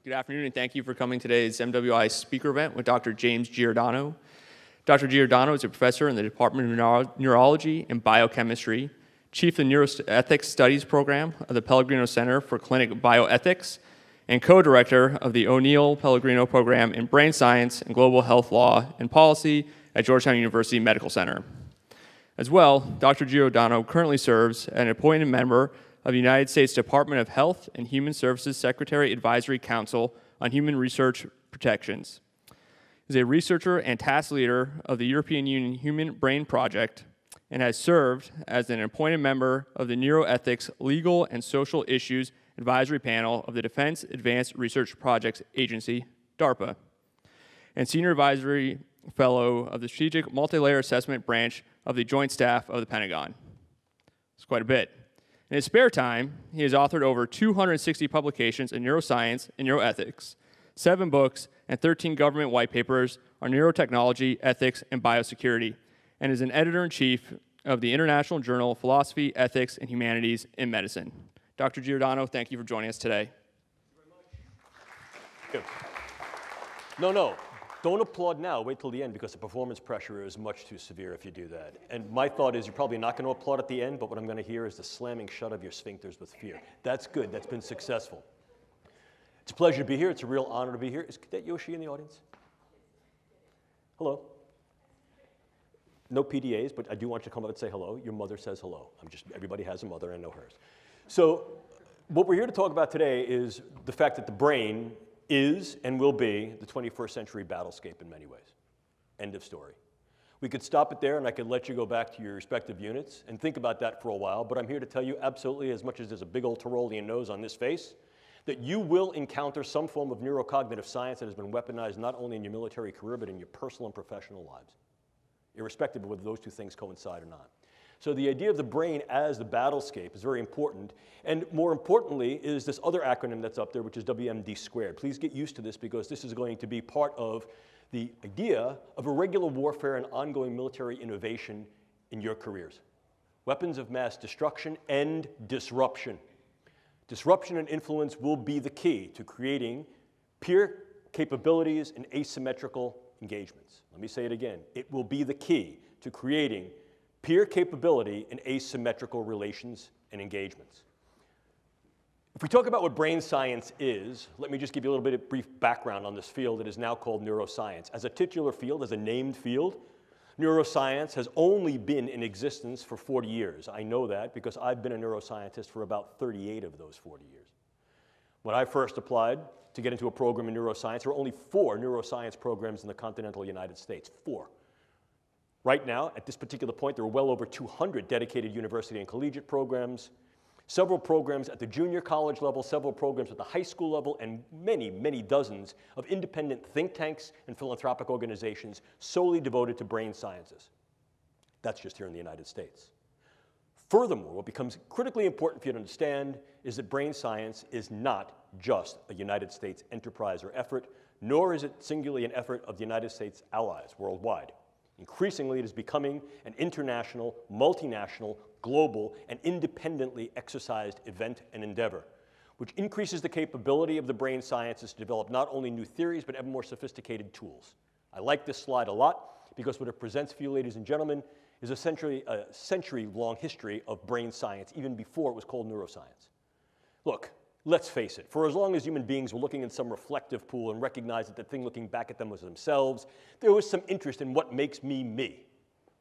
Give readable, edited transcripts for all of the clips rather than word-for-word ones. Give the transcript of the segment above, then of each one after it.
Good afternoon, and thank you for coming to today's MWI speaker event with Dr. James Giordano. Dr. Giordano is a professor in the Department of Neurology and Biochemistry, chief of the Neuroethics Studies Program of the Pellegrino Center for Clinic Bioethics, and co-director of the O'Neill Pellegrino Program in Brain Science and Global Health Law and Policy at Georgetown University Medical Center. As well, Dr. Giordano currently serves as an appointed member of the United States Department of Health and Human Services Secretary Advisory Council on Human Research Protections. He is a researcher and task leader of the European Union Human Brain Project and has served as an appointed member of the Neuroethics Legal and Social Issues Advisory Panel of the Defense Advanced Research Projects Agency, DARPA, and Senior Advisory Fellow of the Strategic Multilayer Assessment Branch of the Joint Staff of the Pentagon. It's quite a bit. In his spare time, he has authored over 260 publications in neuroscience and neuroethics, 7 books, and 13 government white papers on neurotechnology, ethics, and biosecurity, and is an editor-in-chief of the International Journal of Philosophy, Ethics, and Humanities in Medicine. Dr. Giordano, thank you for joining us today. Thank you very much. Good. No. Don't applaud now. Wait till the end because the performance pressure is much too severe if you do that. And my thought is you're probably not going to applaud at the end, but what I'm going to hear is the slamming shut of your sphincters with fear. That's good. That's been successful. It's a pleasure to be here. It's a real honor to be here. Is that Yoshi in the audience? Hello. No PDAs, but I do want you to come up and say hello. Your mother says hello. Everybody has a mother, and I know hers. So what we're here to talk about today is the fact that the brain is and will be the 21st century battlescape in many ways. End of story. We could stop it there and I could let you go back to your respective units and think about that for a while, but I'm here to tell you absolutely, as much as there's a big old Tyrolean nose on this face, that you will encounter some form of neurocognitive science that has been weaponized not only in your military career, but in your personal and professional lives, irrespective of whether those two things coincide or not. So the idea of the brain as the battlescape is very important, and more importantly is this other acronym that's up there, which is WMD squared. Please get used to this because this is going to be part of the idea of irregular warfare and ongoing military innovation in your careers. Weapons of mass destruction and disruption. Disruption and influence will be the key to creating peer capabilities and asymmetrical engagements. Let me say it again. It will be the key to creating peer capability and asymmetrical relations and engagements. If we talk about what brain science is, let me just give you a little bit of brief background on this field that is now called neuroscience. As a titular field, as a named field, neuroscience has only been in existence for 40 years. I know that because I've been a neuroscientist for about 38 of those 40 years. When I first applied to get into a program in neuroscience, there were only 4 neuroscience programs in the continental United States, 4. Right now, at this particular point, there are well over 200 dedicated university and collegiate programs, several programs at the junior college level, several programs at the high school level, and many, many dozens of independent think tanks and philanthropic organizations solely devoted to brain sciences. That's just here in the United States. Furthermore, what becomes critically important for you to understand is that brain science is not just a United States enterprise or effort, nor is it singularly an effort of the United States allies worldwide. Increasingly, it is becoming an international, multinational, global, and independently exercised event and endeavor, which increases the capability of the brain sciences to develop not only new theories, but ever more sophisticated tools. I like this slide a lot because what it presents for you, ladies and gentlemen, is a century-long history of brain science, even before it was called neuroscience. Look, let's face it, for as long as human beings were looking in some reflective pool and recognized that the thing looking back at them was themselves, there was some interest in what makes me,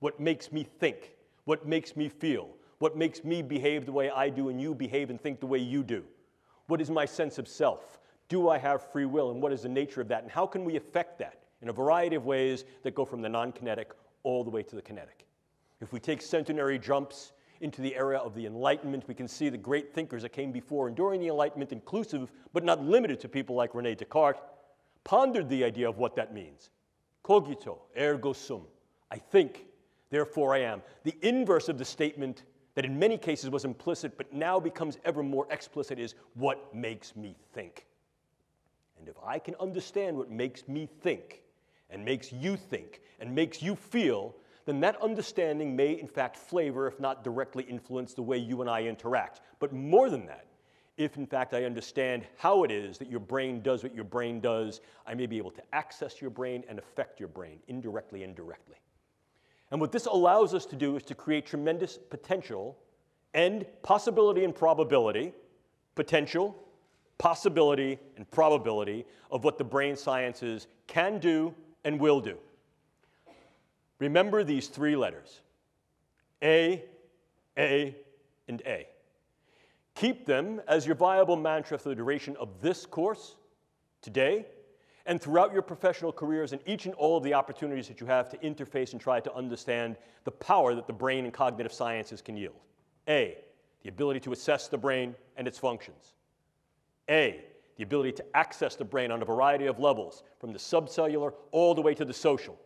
what makes me think, what makes me feel, what makes me behave the way I do and you behave and think the way you do. What is my sense of self? Do I have free will, and what is the nature of that, and how can we affect that in a variety of ways that go from the non-kinetic all the way to the kinetic? If we take centenary jumps into the era of the Enlightenment, we can see the great thinkers that came before and during the Enlightenment, inclusive but not limited to people like René Descartes, pondered the idea of what that means. Cogito, ergo sum. I think, therefore I am. The inverse of the statement that in many cases was implicit but now becomes ever more explicit is what makes me think. And if I can understand what makes me think and makes you think and makes you feel, then that understanding may in fact flavor, if not directly influence, the way you and I interact. But more than that, If, in fact, I understand how it is that your brain does what your brain does, I may be able to access your brain and affect your brain, indirectly and directly. And what this allows us to do is to create tremendous potential and possibility and probability, potential, possibility, and probability of what the brain sciences can do and will do. Remember these three letters, A, and A. Keep them as your viable mantra for the duration of this course, today, and throughout your professional careers and each and all of the opportunities that you have to interface and try to understand the power that the brain and cognitive sciences can yield. A, the ability to assess the brain and its functions. A, the ability to access the brain on a variety of levels, from the subcellular all the way to the social.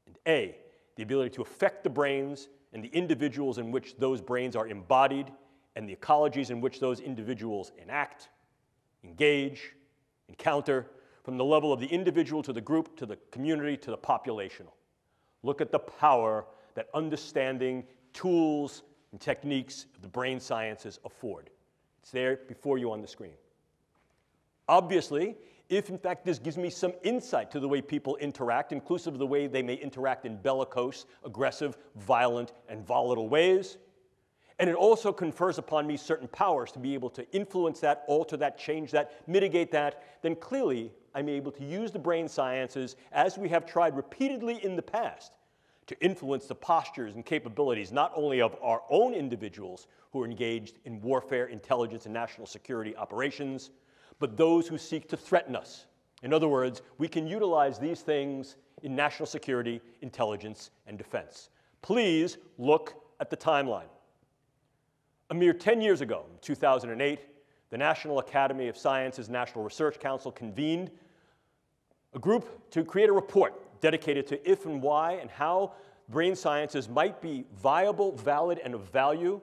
And A, the ability to affect the brains and the individuals in which those brains are embodied, and the ecologies in which those individuals enact, engage, encounter, from the level of the individual to the group, to the community, to the populational. Look at the power that understanding tools and techniques of the brain sciences afford. It's there before you on the screen. Obviously, if in fact this gives me some insight to the way people interact, inclusive of the way they may interact in bellicose, aggressive, violent, and volatile ways, and it also confers upon me certain powers to be able to influence that, alter that, change that, mitigate that, then clearly I'm able to use the brain sciences, as we have tried repeatedly in the past, to influence the postures and capabilities not only of our own individuals who are engaged in warfare, intelligence, and national security operations, but those who seek to threaten us. In other words, we can utilize these things in national security, intelligence, and defense. Please look at the timeline. A mere 10 years ago, in 2008, the National Academy of Sciences National Research Council convened a group to create a report dedicated to if and why and how brain sciences might be viable, valid, and of value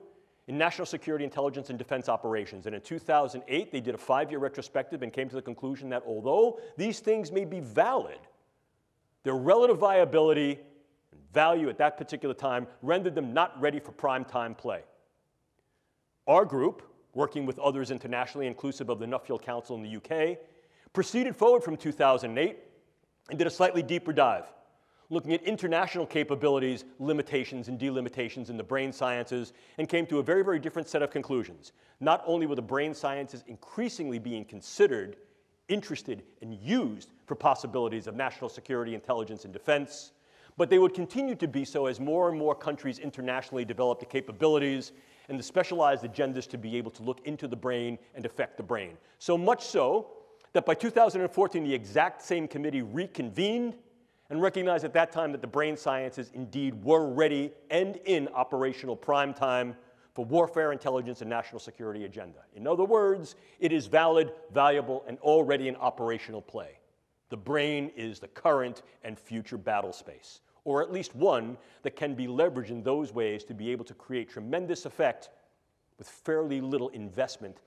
in national security, intelligence, and defense operations. And in 2008, they did a 5-year retrospective and came to the conclusion that although these things may be valid, their relative viability and value at that particular time rendered them not ready for prime time play. Our group, working with others internationally, inclusive of the Nuffield Council in the UK, proceeded forward from 2008 and did a slightly deeper dive, looking at international capabilities, limitations, and delimitations in the brain sciences, and came to a very, very different set of conclusions. Not only were the brain sciences increasingly being considered, interested, and used for possibilities of national security, intelligence, and defense, but they would continue to be so as more and more countries internationally developed the capabilities and the specialized agendas to be able to look into the brain and affect the brain. So much so that by 2014, the exact same committee reconvened and recognized at that time that the brain sciences indeed were ready and in operational prime time for warfare, intelligence, and national security agenda. In other words, it is valid, valuable, and already in operational play. The brain is the current and future battle space, or at least one that can be leveraged in those ways to be able to create tremendous effect with fairly little investment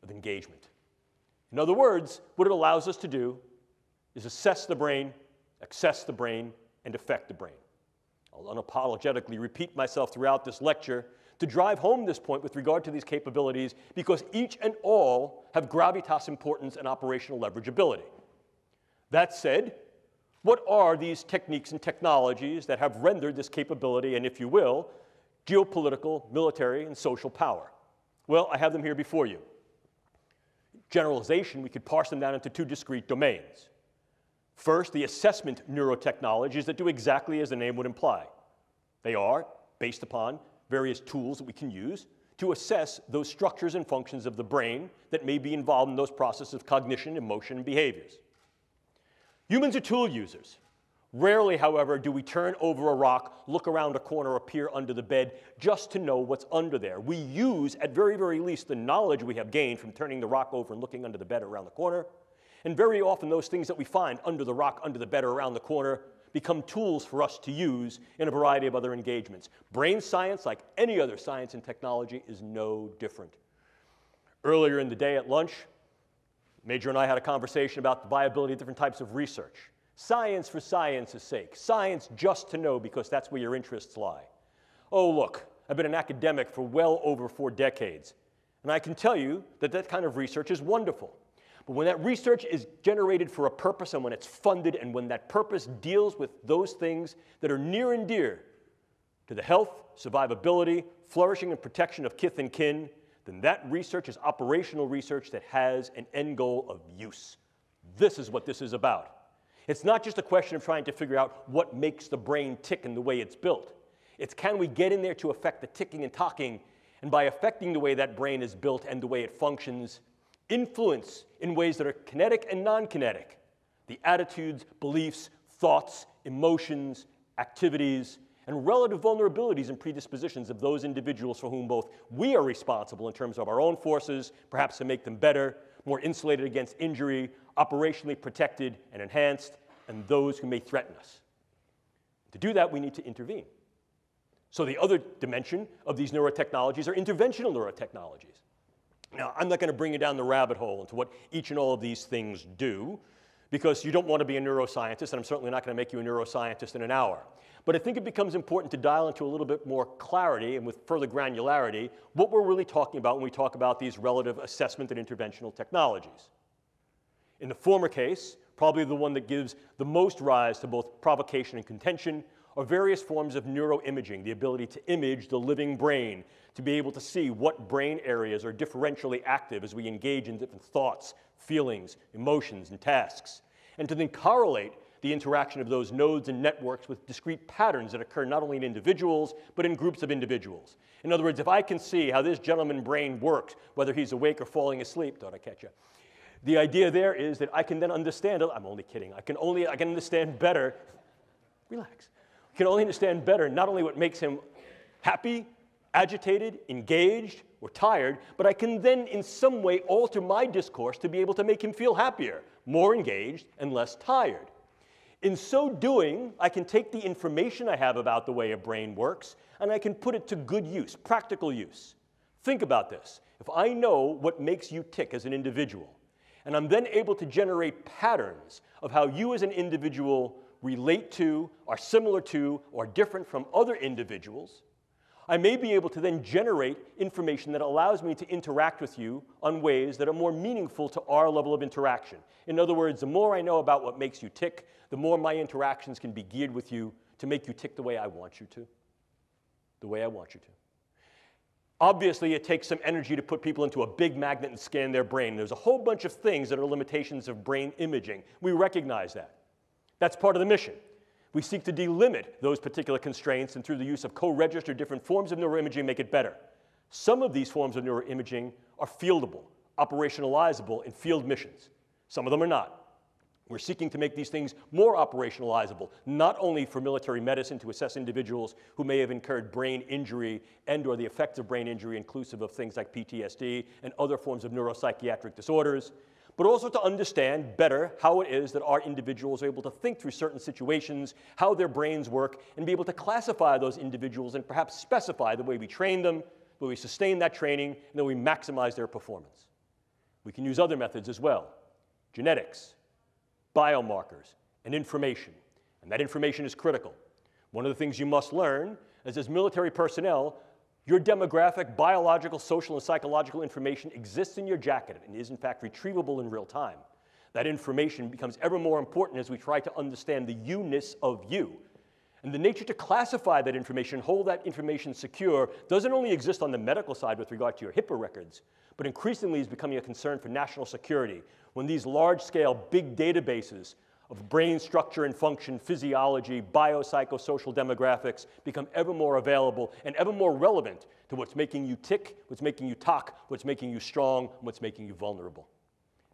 of engagement. In other words, what it allows us to do is assess the brain, access the brain, and affect the brain. I'll unapologetically repeat myself throughout this lecture to drive home this point with regard to these capabilities, because each and all have gravitas importance and operational leverageability. That said, what are these techniques and technologies that have rendered this capability and, if you will, geopolitical, military, and social power? Well, I have them here before you. Generalization, we could parse them down into two discrete domains. First, the assessment neurotechnologies that do exactly as the name would imply. They are based upon various tools that we can use to assess those structures and functions of the brain that may be involved in those processes of cognition, emotion, and behaviors. Humans are tool users. Rarely, however, do we turn over a rock, look around a corner, or peer under the bed just to know what's under there. We use, at very, very least, the knowledge we have gained from turning the rock over and looking under the bed or around the corner. And very often, those things that we find under the rock, under the bed, or around the corner become tools for us to use in a variety of other engagements. Brain science, like any other science and technology, is no different. Earlier in the day at lunch, Major and I had a conversation about the viability of different types of research. Science for science's sake. Science just to know because that's where your interests lie. Oh, look, I've been an academic for well over 4 decades, And I can tell you that that kind of research is wonderful. But when that research is generated for a purpose and when it's funded and when that purpose deals with those things that are near and dear to the health, survivability, flourishing, and protection of kith and kin, then that research is operational research that has an end goal of use. This is what this is about. It's not just a question of trying to figure out what makes the brain tick in the way it's built. It's can we get in there to affect the ticking and talking, and by affecting the way that brain is built and the way it functions, influence in ways that are kinetic and non-kinetic the attitudes, beliefs, thoughts, emotions, activities, and relative vulnerabilities and predispositions of those individuals for whom both we are responsible in terms of our own forces, perhaps to make them better, more insulated against injury, operationally protected and enhanced, and those who may threaten us. To do that, we need to intervene. So the other dimension of these neurotechnologies are interventional neurotechnologies. Now, I'm not going to bring you down the rabbit hole into what each and all of these things do, because you don't want to be a neuroscientist, and I'm certainly not going to make you a neuroscientist in an hour. But I think it becomes important to dial into a little bit more clarity and with further granularity what we're really talking about when we talk about these relative assessment and interventional technologies. In the former case, probably the one that gives the most rise to both provocation and contention, are various forms of neuroimaging, the ability to image the living brain, to be able to see what brain areas are differentially active as we engage in different thoughts, feelings, emotions, and tasks, and to then correlate the interaction of those nodes and networks with discrete patterns that occur not only in individuals, but in groups of individuals. In other words, if I can see how this gentleman's brain works, whether he's awake or falling asleep, thought I'd catch you. The idea there is that I can then understand, I'm only kidding, I can understand better, relax, I can only understand better not only what makes him happy, agitated, engaged, or tired, but I can then in some way alter my discourse to be able to make him feel happier, more engaged, and less tired. In so doing, I can take the information I have about the way a brain works, and I can put it to good use, practical use. Think about this. If I know what makes you tick as an individual, and I'm then able to generate patterns of how you as an individual relate to, are similar to, or different from other individuals, I may be able to then generate information that allows me to interact with you on ways that are more meaningful to our level of interaction. In other words, the more I know about what makes you tick, the more my interactions can be geared with you to make you tick the way I want you to. The way I want you to. Obviously, it takes some energy to put people into a big magnet and scan their brain. There's a whole bunch of things that are limitations of brain imaging. We recognize that. That's part of the mission. We seek to delimit those particular constraints and through the use of co-registered different forms of neuroimaging make it better. Some of these forms of neuroimaging are fieldable, operationalizable in field missions. Some of them are not. We're seeking to make these things more operationalizable, not only for military medicine to assess individuals who may have incurred brain injury and or the effects of brain injury inclusive of things like PTSD and other forms of neuropsychiatric disorders, but also to understand better how it is that our individuals are able to think through certain situations, how their brains work, and be able to classify those individuals and perhaps specify the way we train them, the way we sustain that training, and then we maximize their performance. We can use other methods as well. Genetics, biomarkers, and information. And that information is critical. One of the things you must learn is as military personnel, your demographic, biological, social, and psychological information exists in your jacket and is in fact retrievable in real time. That information becomes ever more important as we try to understand the you-ness of you. And the nature to classify that information, hold that information secure, doesn't only exist on the medical side with regard to your HIPAA records, but increasingly is becoming a concern for national security when these large-scale big databases of brain structure and function, physiology, biopsychosocial demographics become ever more available and ever more relevant to what's making you tick, what's making you talk, what's making you strong, and what's making you vulnerable.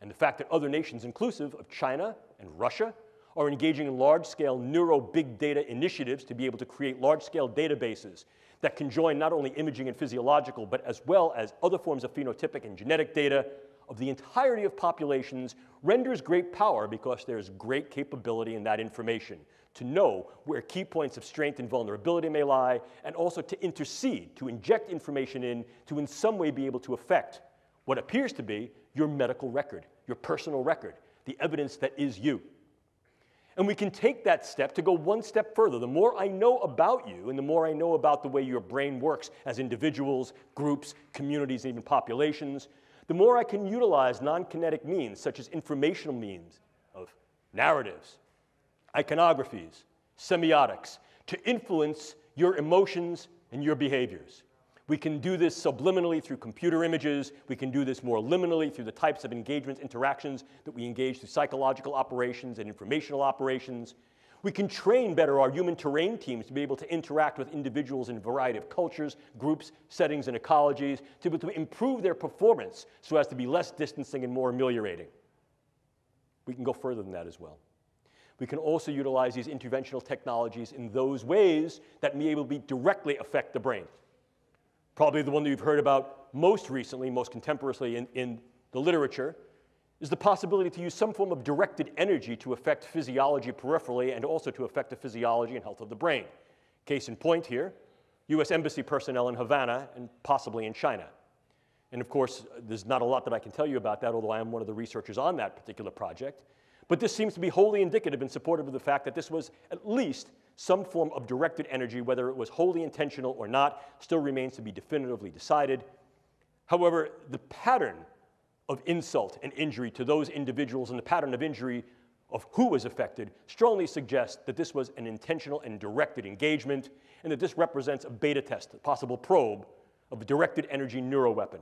And the fact that other nations, inclusive of China and Russia, are engaging in large-scale neuro-big data initiatives to be able to create large-scale databases that can join not only imaging and physiological, but as well as other forms of phenotypic and genetic data of the entirety of populations renders great power because there's great capability in that information to know where key points of strength and vulnerability may lie, and also to intercede, to inject information in some way be able to affect what appears to be your medical record, your personal record, the evidence that is you. And we can take that step to go one step further. The more I know about you and the more I know about the way your brain works as individuals, groups, communities, and even populations, the more I can utilize non-kinetic means such as informational means of narratives, iconographies, semiotics to influence your emotions and your behaviors. We can do this subliminally through computer images. We can do this more liminally through the types of engagements, interactions that we engage through psychological operations and informational operations. We can train better our human terrain teams to be able to interact with individuals in a variety of cultures, groups, settings, and ecologies to be able to improve their performance so as to be less distancing and more ameliorating. We can go further than that as well. We can also utilize these interventional technologies in those ways that may able to directly affect the brain. Probably the one that you've heard about most recently, most contemporaneously in the literature, is the possibility to use some form of directed energy to affect physiology peripherally and also to affect the physiology and health of the brain. Case in point here, US Embassy personnel in Havana and possibly in China. And of course, there's not a lot that I can tell you about that, although I am one of the researchers on that particular project. But this seems to be wholly indicative and supportive of the fact that this was at least some form of directed energy, whether it was wholly intentional or not, still remains to be definitively decided. However, the pattern of insult and injury to those individuals and the pattern of injury of who was affected strongly suggests that this was an intentional and directed engagement, and that this represents a beta test, a possible probe of a directed energy neuroweapon.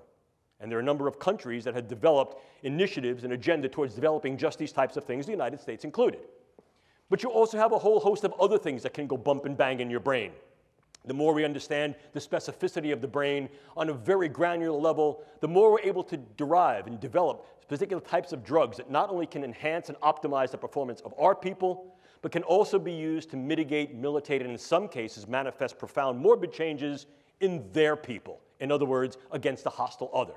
And there are a number of countries that have developed initiatives and agenda towards developing just these types of things, the United States included. But you also have a whole host of other things that can go bump and bang in your brain. The more we understand the specificity of the brain on a very granular level, the more we're able to derive and develop particular types of drugs that not only can enhance and optimize the performance of our people, but can also be used to mitigate, militate, and in some cases manifest profound morbid changes in their people. In other words, against a hostile other.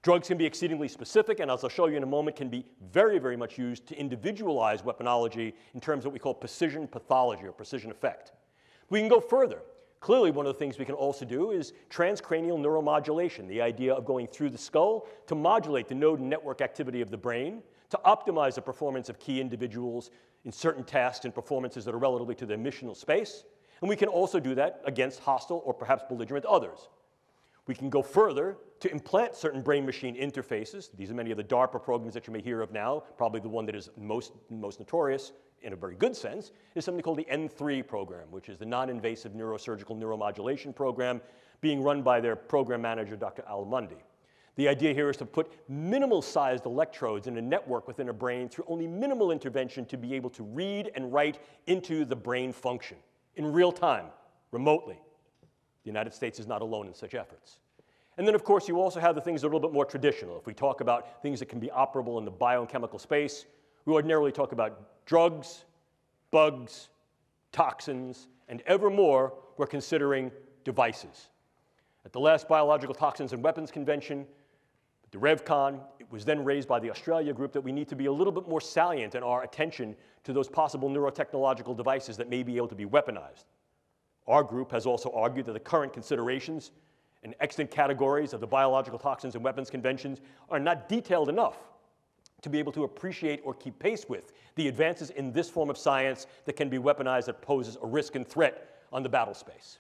Drugs can be exceedingly specific, and as I'll show you in a moment, can be very, very much used to individualize weaponology in terms of what we call precision pathology or precision effect. We can go further. Clearly, one of the things we can also do is transcranial neuromodulation, the idea of going through the skull to modulate the node and network activity of the brain, to optimize the performance of key individuals in certain tasks and performances that are relative to their missional space. And we can also do that against hostile or perhaps belligerent others. We can go further to implant certain brain-machine interfaces. These are many of the DARPA programs that you may hear of now. Probably the one that is most notorious, in a very good sense, is something called the N3 program, which is the non-invasive neurosurgical neuromodulation program being run by their program manager, Dr. Al Mundi. The idea here is to put minimal-sized electrodes in a network within a brain through only minimal intervention to be able to read and write into the brain function in real time, remotely. The United States is not alone in such efforts. And then, of course, you also have the things that are a little bit more traditional. If we talk about things that can be operable in the biochemical space, we ordinarily talk about drugs, bugs, toxins, and ever more, we're considering devices. At the last Biological Toxins and Weapons Convention, the RevCon, it was then raised by the Australia group that we need to be a little bit more salient in our attention to those possible neurotechnological devices that may be able to be weaponized. Our group has also argued that the current considerations and extant categories of the Biological Toxins and Weapons Conventions are not detailed enough to be able to appreciate or keep pace with the advances in this form of science that can be weaponized that poses a risk and threat on the battle space.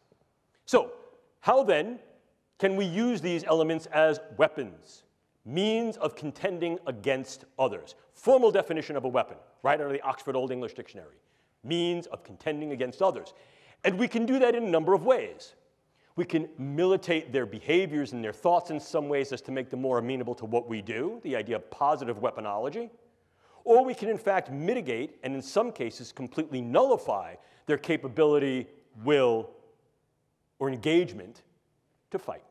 So, how then can we use these elements as weapons, means of contending against others? Formal definition of a weapon, right out of the Oxford Old English Dictionary. Means of contending against others. And we can do that in a number of ways. We can militate their behaviors and their thoughts in some ways as to make them more amenable to what we do, the idea of positive weaponology. Or we can, in fact, mitigate and, in some cases, completely nullify their capability, will, or engagement to fight.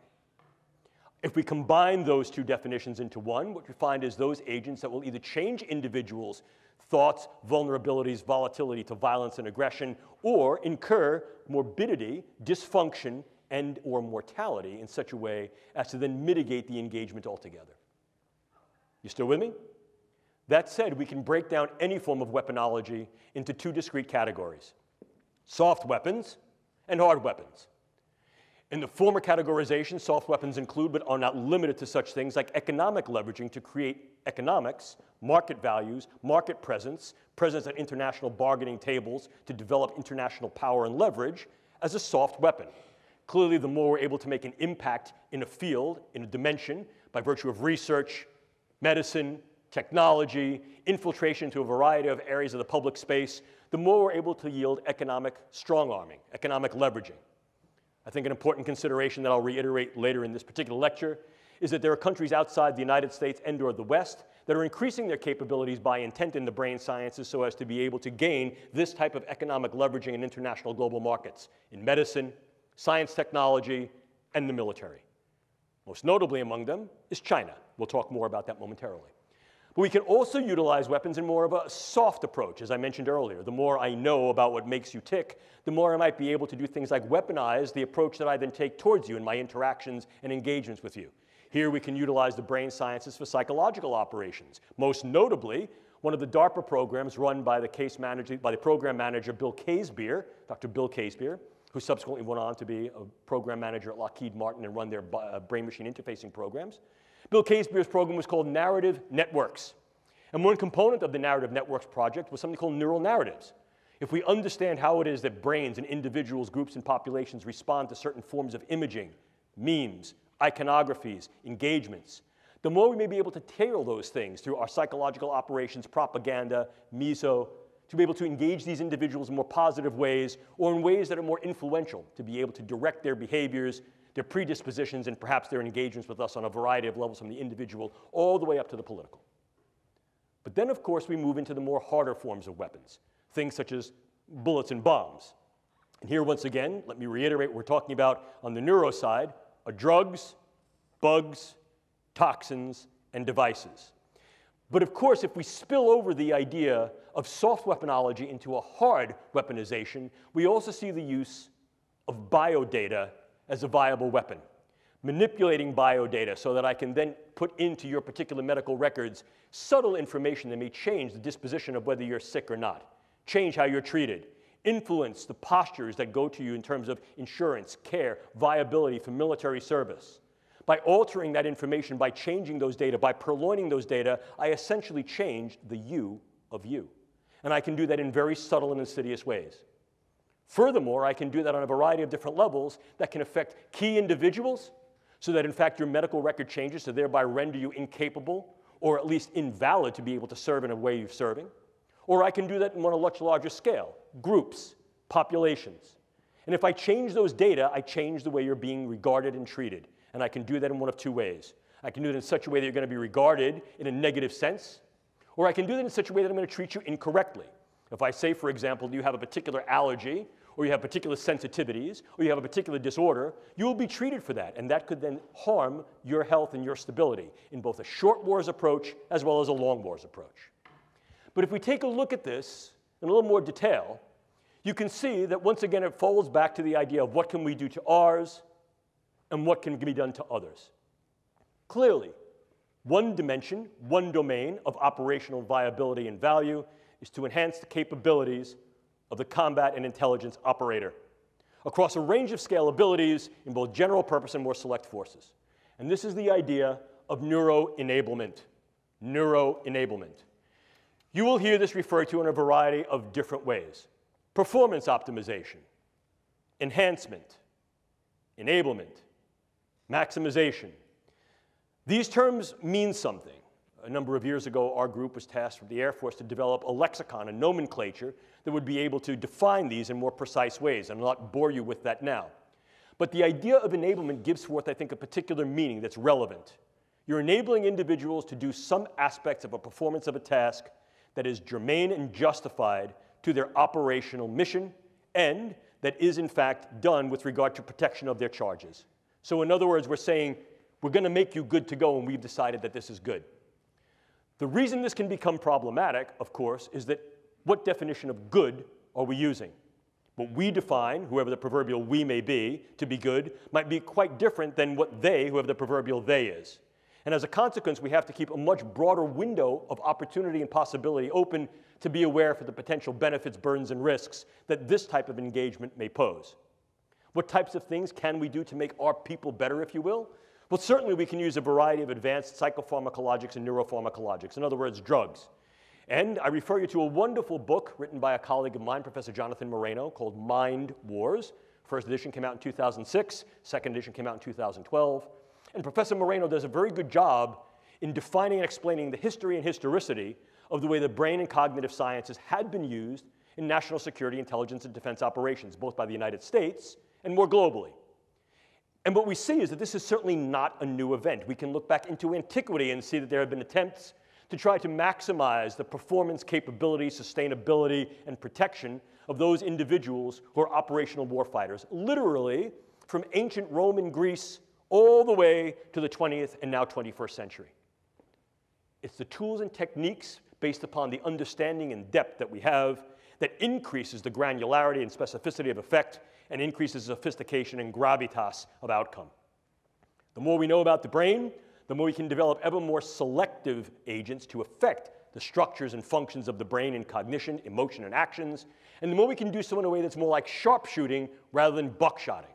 If we combine those two definitions into one, what we find is those agents that will either change individuals' thoughts, vulnerabilities, volatility to violence and aggression, or incur morbidity, dysfunction, and or mortality in such a way as to then mitigate the engagement altogether. You still with me? That said, we can break down any form of weaponology into two discrete categories: soft weapons and hard weapons. In the former categorization, soft weapons include but are not limited to such things like economic leveraging to create economics, market values, market presence, presence at international bargaining tables to develop international power and leverage as a soft weapon. Clearly, the more we're able to make an impact in a field, in a dimension, by virtue of research, medicine, technology, infiltration into a variety of areas of the public space, the more we're able to yield economic strong-arming, economic leveraging. I think an important consideration that I'll reiterate later in this particular lecture is that there are countries outside the United States and or the West that are increasing their capabilities by intent in the brain sciences so as to be able to gain this type of economic leveraging in international global markets, in medicine, science, technology, and the military. Most notably among them is China. We'll talk more about that momentarily. But we can also utilize weapons in more of a soft approach, as I mentioned earlier. The more I know about what makes you tick, the more I might be able to do things like weaponize the approach that I then take towards you in my interactions and engagements with you. Here we can utilize the brain sciences for psychological operations. Most notably, one of the DARPA programs run by the program manager Bill Casebeer, Dr. Bill Casebeer, who subsequently went on to be a program manager at Lockheed Martin and run their brain-machine interfacing programs. Bill Casebeer's program was called Narrative Networks. And one component of the Narrative Networks project was something called neural narratives. If we understand how it is that brains and individuals, groups, and populations respond to certain forms of imaging, memes, iconographies, engagements, the more we may be able to tailor those things through our psychological operations, propaganda, meso, to be able to engage these individuals in more positive ways or in ways that are more influential, to be able to direct their behaviors, their predispositions, and perhaps their engagements with us on a variety of levels from the individual all the way up to the political. But then, of course, we move into the more harder forms of weapons, things such as bullets and bombs. And here, once again, let me reiterate what we're talking about on the neuro side are drugs, bugs, toxins, and devices. But of course, if we spill over the idea of soft weaponology into a hard weaponization, we also see the use of biodata as a viable weapon. Manipulating biodata so that I can then put into your particular medical records subtle information that may change the disposition of whether you're sick or not, change how you're treated, influence the postures that go to you in terms of insurance, care, viability for military service. By altering that information, by changing those data, by purloining those data, I essentially changed the you of you. And I can do that in very subtle and insidious ways. Furthermore, I can do that on a variety of different levels that can affect key individuals so that, in fact, your medical record changes to thereby render you incapable or at least invalid to be able to serve in a way you're serving. Or I can do that on a much larger scale, groups, populations. And if I change those data, I change the way you're being regarded and treated. And I can do that in one of two ways. I can do it in such a way that you're going to be regarded in a negative sense, or I can do that in such a way that I'm going to treat you incorrectly. If I say, for example, you have a particular allergy, or you have particular sensitivities, or you have a particular disorder, you will be treated for that, and that could then harm your health and your stability in both a short wars approach as well as a long wars approach. But if we take a look at this in a little more detail, you can see that once again it folds back to the idea of what can we do to ours and what can be done to others. Clearly, one dimension, one domain of operational viability and value is to enhance the capabilities of the combat and intelligence operator across a range of scalabilities in both general purpose and more select forces. And this is the idea of neuro-enablement. Neuro-enablement. You will hear this referred to in a variety of different ways. Performance optimization, enhancement, enablement, maximization. These terms mean something. A number of years ago, our group was tasked with the Air Force to develop a lexicon, a nomenclature, that would be able to define these in more precise ways. And I'll not bore you with that now. But the idea of enablement gives forth, I think, a particular meaning that's relevant. You're enabling individuals to do some aspects of a performance of a task that is germane and justified to their operational mission, and that is, in fact, done with regard to protection of their charges. So in other words, we're saying, we're going to make you good to go, and we've decided that this is good. The reason this can become problematic, of course, is that what definition of good are we using? What we define, whoever the proverbial we may be, to be good, might be quite different than what they, whoever the proverbial they is. And as a consequence, we have to keep a much broader window of opportunity and possibility open to be aware for the potential benefits, burdens, and risks that this type of engagement may pose. What types of things can we do to make our people better, if you will? Well, certainly we can use a variety of advanced psychopharmacologics and neuropharmacologics, in other words, drugs. And I refer you to a wonderful book written by a colleague of mine, Professor Jonathan Moreno, called Mind Wars. First edition came out in 2006, second edition came out in 2012. And Professor Moreno does a very good job in defining and explaining the history and historicity of the way the brain and cognitive sciences had been used in national security, intelligence, and defense operations, both by the United States and more globally. And what we see is that this is certainly not a new event. We can look back into antiquity and see that there have been attempts to try to maximize the performance, capability, sustainability, and protection of those individuals who are operational warfighters, literally from ancient Rome and Greece all the way to the 20th and now 21st century. It's the tools and techniques based upon the understanding and depth that we have that increases the granularity and specificity of effect and increases sophistication and gravitas of outcome. The more we know about the brain, the more we can develop ever more selective agents to affect the structures and functions of the brain in cognition, emotion, and actions, and the more we can do so in a way that's more like sharpshooting rather than buckshotting.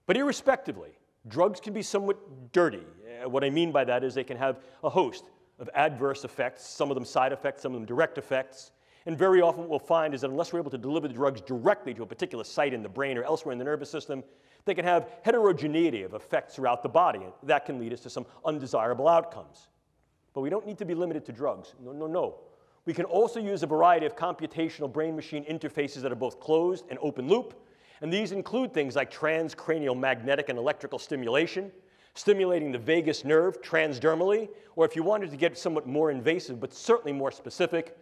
But irrespectively, drugs can be somewhat dirty. What I mean by that is they can have a host of adverse effects, some of them side effects, some of them direct effects. And very often what we'll find is that unless we're able to deliver the drugs directly to a particular site in the brain or elsewhere in the nervous system, they can have heterogeneity of effects throughout the body. And that can lead us to some undesirable outcomes. But we don't need to be limited to drugs. No, no, no. We can also use a variety of computational brain-machine interfaces that are both closed and open loop. And these include things like transcranial magnetic and electrical stimulation, stimulating the vagus nerve transdermally, or if you wanted to get somewhat more invasive, but certainly more specific,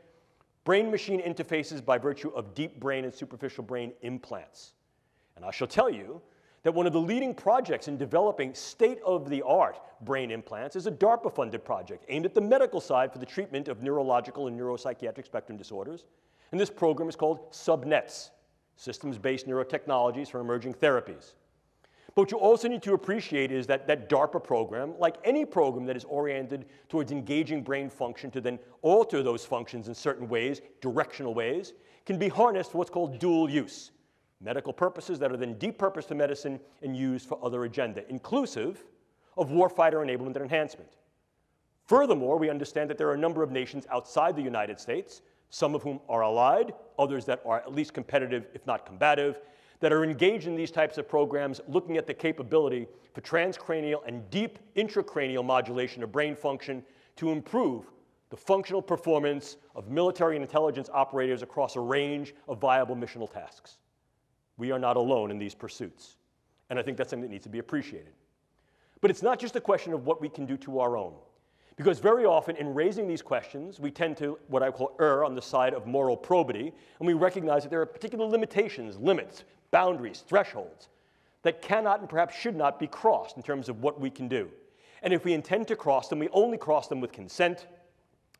brain-machine interfaces by virtue of deep brain and superficial brain implants. And I shall tell you that one of the leading projects in developing state-of-the-art brain implants is a DARPA-funded project aimed at the medical side for the treatment of neurological and neuropsychiatric spectrum disorders. And this program is called SubNets, Systems-Based Neurotechnologies for Emerging Therapies. But what you also need to appreciate is that that DARPA program, like any program that is oriented towards engaging brain function to then alter those functions in certain ways, directional ways, can be harnessed for what's called dual use. Medical purposes that are then depurposed to medicine and used for other agenda, inclusive of warfighter enablement and enhancement. Furthermore, we understand that there are a number of nations outside the United States, some of whom are allied, others that are at least competitive, if not combative, that are engaged in these types of programs looking at the capability for transcranial and deep intracranial modulation of brain function to improve the functional performance of military and intelligence operators across a range of viable missional tasks. We are not alone in these pursuits, and I think that's something that needs to be appreciated. But it's not just a question of what we can do to our own, because very often in raising these questions, we tend to, what I call, err on the side of moral probity, and we recognize that there are particular limitations, limits, boundaries, thresholds that cannot and perhaps should not be crossed in terms of what we can do. And if we intend to cross them, we only cross them with consent,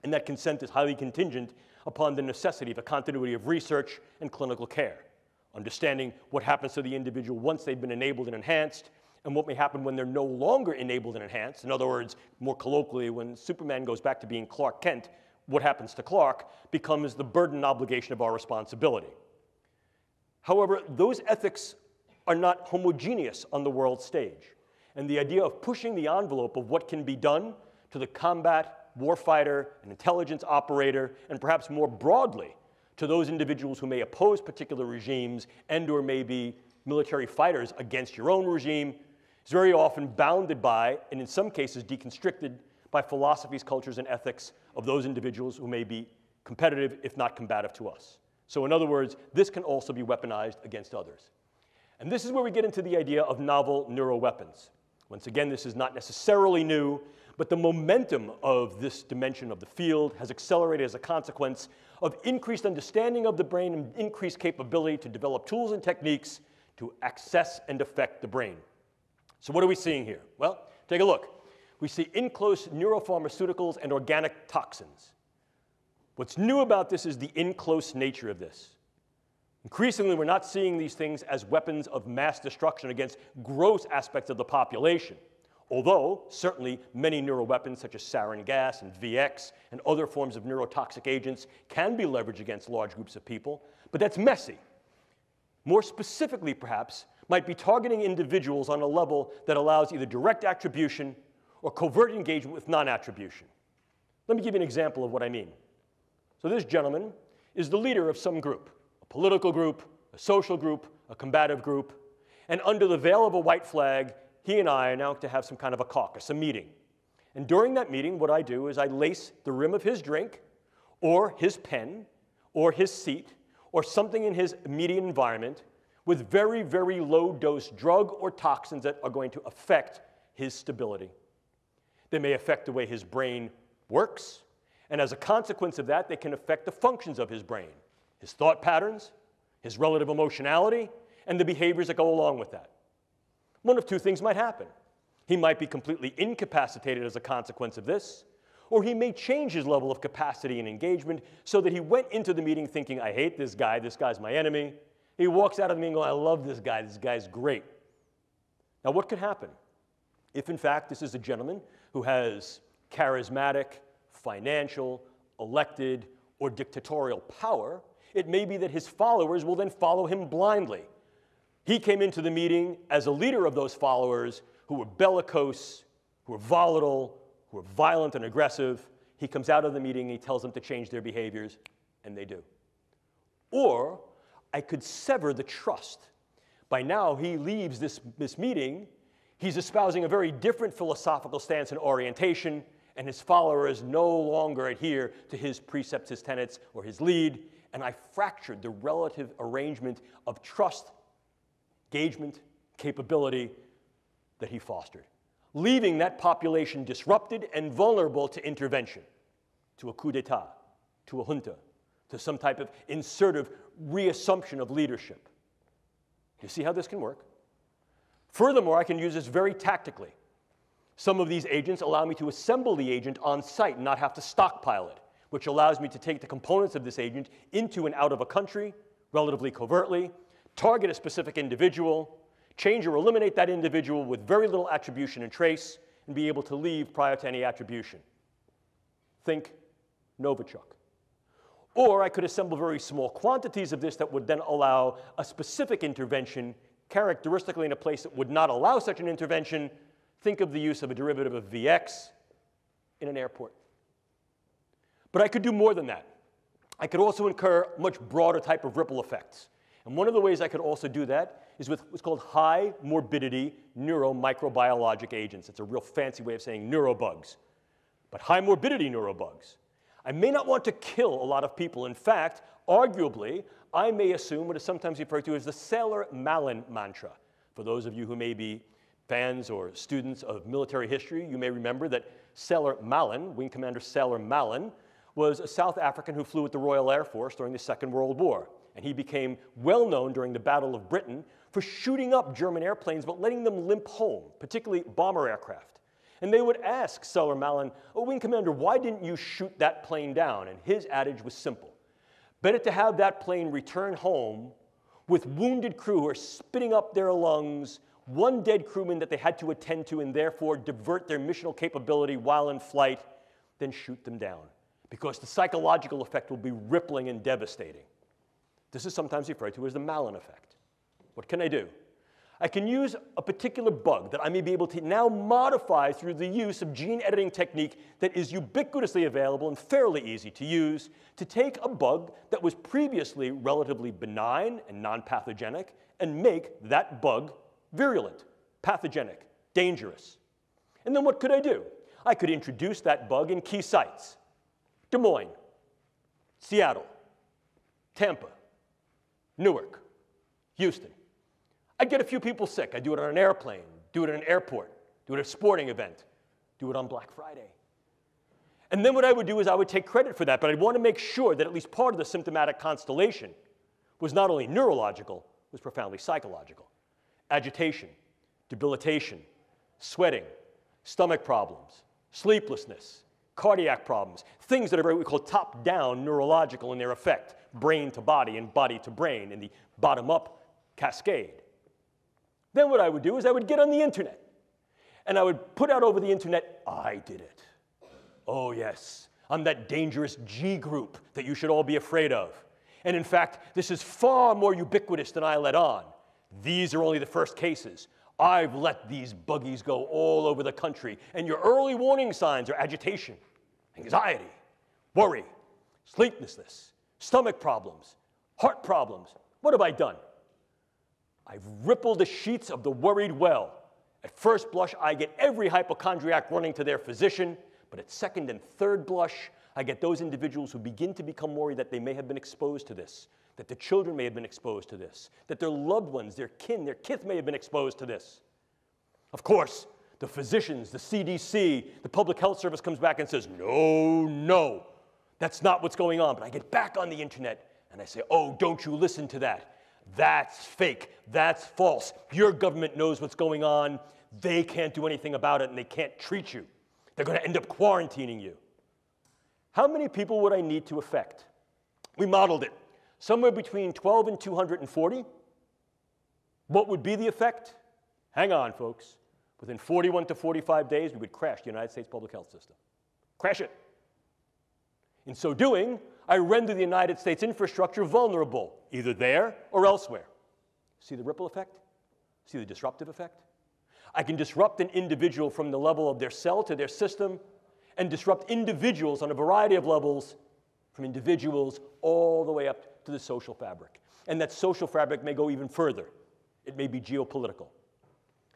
and that consent is highly contingent upon the necessity of a continuity of research and clinical care, understanding what happens to the individual once they've been enabled and enhanced, and what may happen when they're no longer enabled and enhanced. In other words, more colloquially, when Superman goes back to being Clark Kent, what happens to Clark becomes the burden and obligation of our responsibility. However, those ethics are not homogeneous on the world stage. And the idea of pushing the envelope of what can be done to the combat, warfighter, and intelligence operator, and perhaps more broadly to those individuals who may oppose particular regimes and or may be military fighters against your own regime, is very often bounded by, and in some cases deconstricted by philosophies, cultures, and ethics of those individuals who may be competitive, if not combative to us. So in other words, this can also be weaponized against others. And this is where we get into the idea of novel neuroweapons. Once again, this is not necessarily new, but the momentum of this dimension of the field has accelerated as a consequence of increased understanding of the brain and increased capability to develop tools and techniques to access and affect the brain. So what are we seeing here? Well, take a look. We see in-close neuropharmaceuticals and organic toxins. What's new about this is the in-close nature of this. Increasingly, we're not seeing these things as weapons of mass destruction against gross aspects of the population, although certainly many neuroweapons such as sarin gas and VX and other forms of neurotoxic agents can be leveraged against large groups of people, but that's messy. More specifically, perhaps, might be targeting individuals on a level that allows either direct attribution or covert engagement with non-attribution. Let me give you an example of what I mean. So this gentleman is the leader of some group, a political group, a social group, a combative group, and under the veil of a white flag, he and I are now to have some kind of a caucus, a meeting. And during that meeting, what I do is I lace the rim of his drink, or his pen, or his seat, or something in his immediate environment with very, very low-dose drug or toxins that are going to affect his stability. They may affect the way his brain works, and as a consequence of that, they can affect the functions of his brain, his thought patterns, his relative emotionality, and the behaviors that go along with that. One of two things might happen. He might be completely incapacitated as a consequence of this, or he may change his level of capacity and engagement so that he went into the meeting thinking, I hate this guy's my enemy. He walks out of the meeting going, I love this guy's great. Now what could happen? If in fact this is a gentleman who has charismatic, financial, elected, or dictatorial power, it may be that his followers will then follow him blindly. He came into the meeting as a leader of those followers who were bellicose, who were volatile, who are violent and aggressive. He comes out of the meeting and he tells them to change their behaviors, and they do. Or I could sever the trust. By now, he leaves this meeting, he's espousing a very different philosophical stance and orientation, and his followers no longer adhere to his precepts, his tenets, or his lead, and I fractured the relative arrangement of trust, engagement, capability that he fostered, leaving that population disrupted and vulnerable to intervention, to a coup d'etat, to a junta, to some type of insertive reassumption of leadership. You see how this can work? Furthermore, I can use this very tactically. Some of these agents allow me to assemble the agent on site and not have to stockpile it, which allows me to take the components of this agent into and out of a country, relatively covertly, target a specific individual, change or eliminate that individual with very little attribution and trace, and be able to leave prior to any attribution. Think Novichok. Or I could assemble very small quantities of this that would then allow a specific intervention, characteristically in a place that would not allow such an intervention. Think of the use of a derivative of Vx in an airport. But I could do more than that. I could also incur much broader type of ripple effects. And one of the ways I could also do that is with what's called high morbidity neuromicrobiologic agents. It's a real fancy way of saying neurobugs. But high morbidity neurobugs. I may not want to kill a lot of people. In fact, arguably, I may assume what is sometimes referred to as the Sailor-Malin mantra. For those of you who may be fans or students of military history, you may remember that Sailor-Malin, Wing Commander Sailor-Malin, was a South African who flew with the Royal Air Force during the Second World War. And he became well known during the Battle of Britain for shooting up German airplanes but letting them limp home, particularly bomber aircraft. And they would ask Sailor-Malin, oh, Wing Commander, why didn't you shoot that plane down? And his adage was simple. Better to have that plane return home with wounded crew who are spitting up their lungs, one dead crewman that they had to attend to and therefore divert their missional capability while in flight, than shoot them down. Because the psychological effect will be rippling and devastating. This is sometimes referred to as the Malin effect. What can I do? I can use a particular bug that I may be able to now modify through the use of gene editing technique that is ubiquitously available and fairly easy to use to take a bug that was previously relatively benign and non-pathogenic and make that bug virulent, pathogenic, dangerous. And then what could I do? I could introduce that bug in key sites. Des Moines, Seattle, Tampa, Newark, Houston. I'd get a few people sick. I'd do it on an airplane, do it at an airport, do it at a sporting event, do it on Black Friday. And then what I would do is I would take credit for that, but I'd want to make sure that at least part of the symptomatic constellation was not only neurological, was profoundly psychological. Agitation, debilitation, sweating, stomach problems, sleeplessness, cardiac problems, things that are what we call top-down neurological in their effect, brain to body and body to brain in the bottom-up cascade. Then what I would do is I would get on the internet, and I would put out over the internet, I did it. Oh yes, I'm that dangerous G group that you should all be afraid of. And in fact, this is far more ubiquitous than I let on. These are only the first cases. I've let these buggies go all over the country, and your early warning signs are agitation, anxiety, worry, sleeplessness, stomach problems, heart problems. What have I done? I've rippled the sheets of the worried well. At first blush, I get every hypochondriac running to their physician, but at second and third blush, I get those individuals who begin to become worried that they may have been exposed to this, that their children may have been exposed to this, that their loved ones, their kin, their kith may have been exposed to this. Of course, the physicians, the CDC, the Public Health Service comes back and says, no, no, that's not what's going on. But I get back on the internet and I say, oh, don't you listen to that. That's fake. That's false. Your government knows what's going on. They can't do anything about it, and they can't treat you. They're going to end up quarantining you. How many people would I need to affect? We modeled it. Somewhere between 12 and 240. What would be the effect? Hang on, folks. Within 41 to 45 days, we would crash the United States public health system. Crash it. In so doing, I render the United States infrastructure vulnerable, either there or elsewhere. See the ripple effect? See the disruptive effect? I can disrupt an individual from the level of their cell to their system, and disrupt individuals on a variety of levels, from individuals all the way up to the social fabric. And that social fabric may go even further. It may be geopolitical.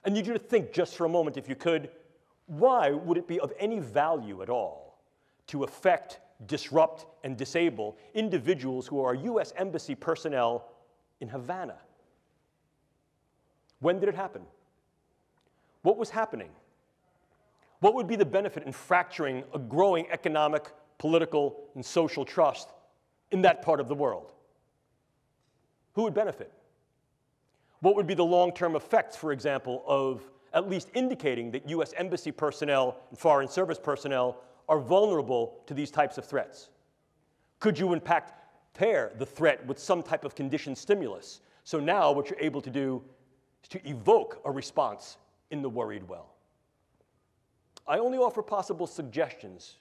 I need you to think just for a moment, if you could, why would it be of any value at all to affect, disrupt, and disable individuals who are U.S. Embassy personnel in Havana? When did it happen? What was happening? What would be the benefit in fracturing a growing economic, political, and social trust in that part of the world? Who would benefit? What would be the long-term effects, for example, of at least indicating that U.S. Embassy personnel and Foreign Service personnel are vulnerable to these types of threats? Could you, in fact, pair the threat with some type of conditioned stimulus? So now what you're able to do is to evoke a response in the worried well. I only offer possible suggestions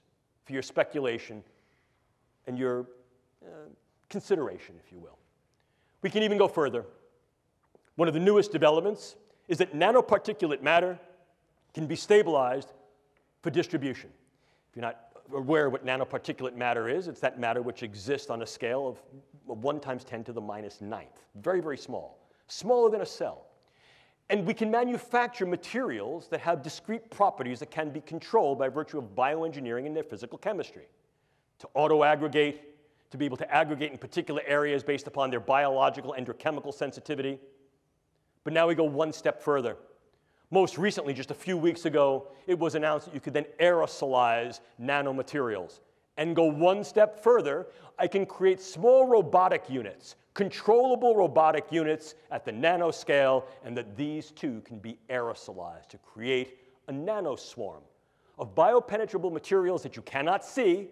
for your speculation and your consideration, if you will. We can even go further. One of the newest developments is that nanoparticulate matter can be stabilized for distribution. If you're not aware of what nanoparticulate matter is, it's that matter which exists on a scale of 1 × 10⁹. Very, very small. Smaller than a cell. And we can manufacture materials that have discrete properties that can be controlled by virtue of bioengineering and their physical chemistry. To auto-aggregate, to be able to aggregate in particular areas based upon their biological and or chemical sensitivity. But now we go one step further. Most recently, just a few weeks ago, it was announced that you could then aerosolize nanomaterials. And go one step further, I can create small robotic units, controllable robotic units at the nanoscale, and that these too can be aerosolized to create a nanoswarm of biopenetrable materials that you cannot see,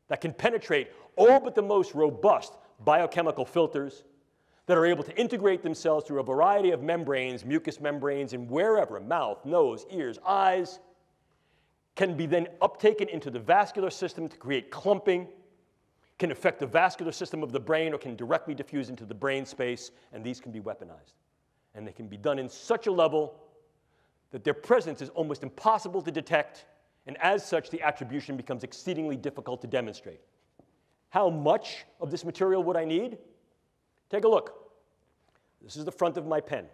that can penetrate all but the most robust biochemical filters, that are able to integrate themselves through a variety of membranes, mucous membranes, and wherever, mouth, nose, ears, eyes, can be then uptaken into the vascular system to create clumping, can affect the vascular system of the brain, or can directly diffuse into the brain space, and these can be weaponized. And they can be done in such a level that their presence is almost impossible to detect, and as such, the attribution becomes exceedingly difficult to demonstrate. How much of this material would I need? Take a look. This is the front of my pen.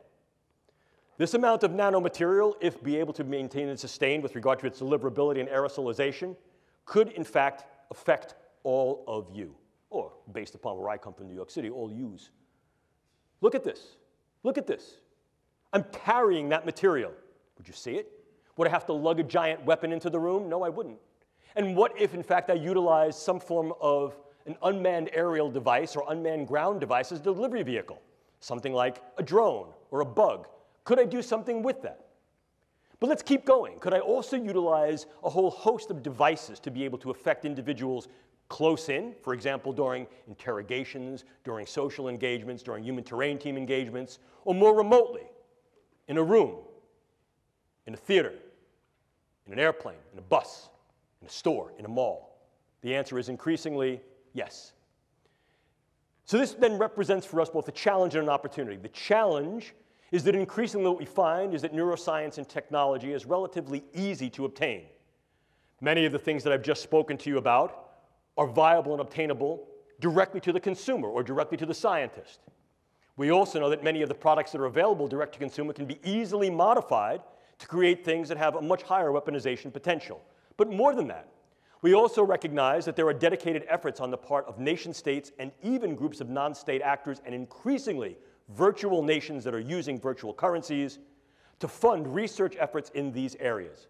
This amount of nanomaterial, if be able to maintain and sustain with regard to its deliverability and aerosolization, could in fact affect all of you, or based upon where I come from, New York City, all yous. Look at this. Look at this. I'm carrying that material. Would you see it? Would I have to lug a giant weapon into the room? No, I wouldn't. And what if, in fact, I utilized some form of an unmanned aerial device or unmanned ground device as a delivery vehicle? Something like a drone or a bug. Could I do something with that? But let's keep going. Could I also utilize a whole host of devices to be able to affect individuals close in, for example, during interrogations, during social engagements, during human terrain team engagements, or more remotely, in a room, in a theater, in an airplane, in a bus, in a store, in a mall? The answer is increasingly yes. So this then represents for us both a challenge and an opportunity. The challenge is that increasingly what we find is that neuroscience and technology is relatively easy to obtain. Many of the things that I've just spoken to you about are viable and obtainable directly to the consumer or directly to the scientist. We also know that many of the products that are available direct to consumer can be easily modified to create things that have a much higher weaponization potential. But more than that, we also recognize that there are dedicated efforts on the part of nation states and even groups of non-state actors and increasingly virtual nations that are using virtual currencies to fund research efforts in these areas.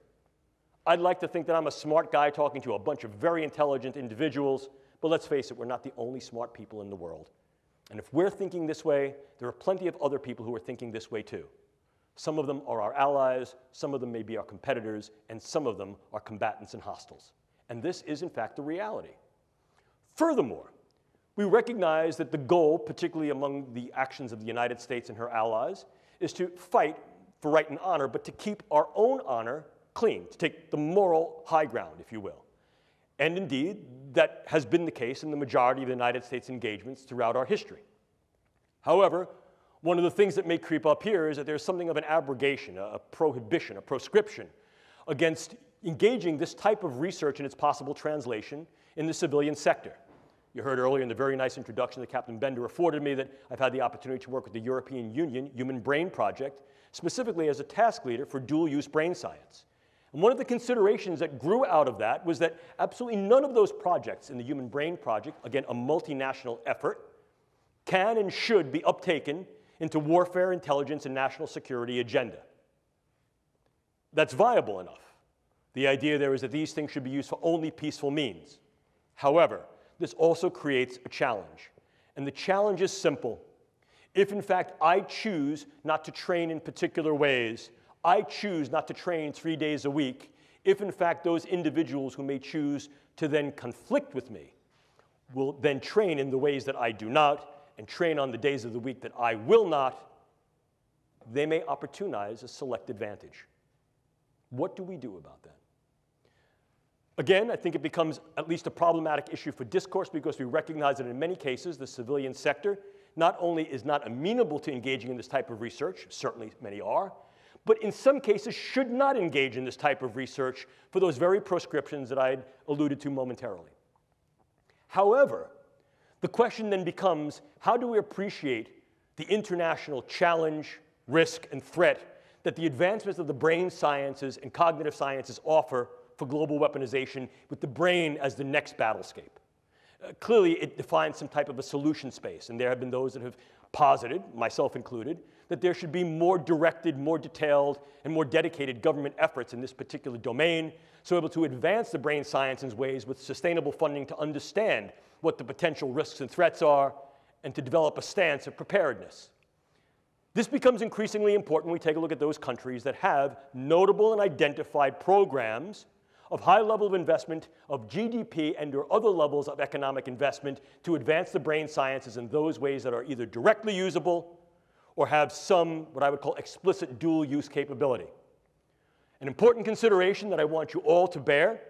I'd like to think that I'm a smart guy talking to a bunch of very intelligent individuals, but let's face it, we're not the only smart people in the world. And if we're thinking this way, there are plenty of other people who are thinking this way too. Some of them are our allies, some of them may be our competitors, and some of them are combatants and hostiles. And this is, in fact, the reality. Furthermore, we recognize that the goal, particularly among the actions of the United States and her allies, is to fight for right and honor, but to keep our own honor clean, to take the moral high ground, if you will. And indeed, that has been the case in the majority of the United States engagements throughout our history. However, one of the things that may creep up here is that there's something of an abrogation, a prohibition, a proscription against engaging this type of research and its possible translation in the civilian sector. You heard earlier in the very nice introduction that Captain Bender afforded me that I've had the opportunity to work with the European Union Human Brain Project, specifically as a task leader for dual-use brain science. And one of the considerations that grew out of that was that absolutely none of those projects in the Human Brain Project, again, a multinational effort, can and should be uptaken into warfare, intelligence, and national security agenda. That's viable enough. The idea there is that these things should be used for only peaceful means. However, this also creates a challenge. And the challenge is simple. If, in fact, I choose not to train in particular ways, I choose not to train 3 days a week, if, in fact, those individuals who may choose to then conflict with me will then train in the ways that I do not and train on the days of the week that I will not, they may opportunize a select advantage. What do we do about that? Again, I think it becomes at least a problematic issue for discourse because we recognize that in many cases the civilian sector not only is not amenable to engaging in this type of research, certainly many are, but in some cases should not engage in this type of research for those very proscriptions that I had alluded to momentarily. However, the question then becomes, how do we appreciate the international challenge, risk, and threat that the advancements of the brain sciences and cognitive sciences offer for global weaponization with the brain as the next battlescape? Clearly, it defines some type of a solution space, and there have been those that have posited, myself included, that there should be more directed, more detailed, and more dedicated government efforts in this particular domain, so able to advance the brain science in ways with sustainable funding to understand what the potential risks and threats are, and to develop a stance of preparedness. This becomes increasingly important when we take a look at those countries that have notable and identified programs of high level of investment of GDP and or other levels of economic investment to advance the brain sciences in those ways that are either directly usable or have some, what I would call, explicit dual use capability. An important consideration that I want you all to bear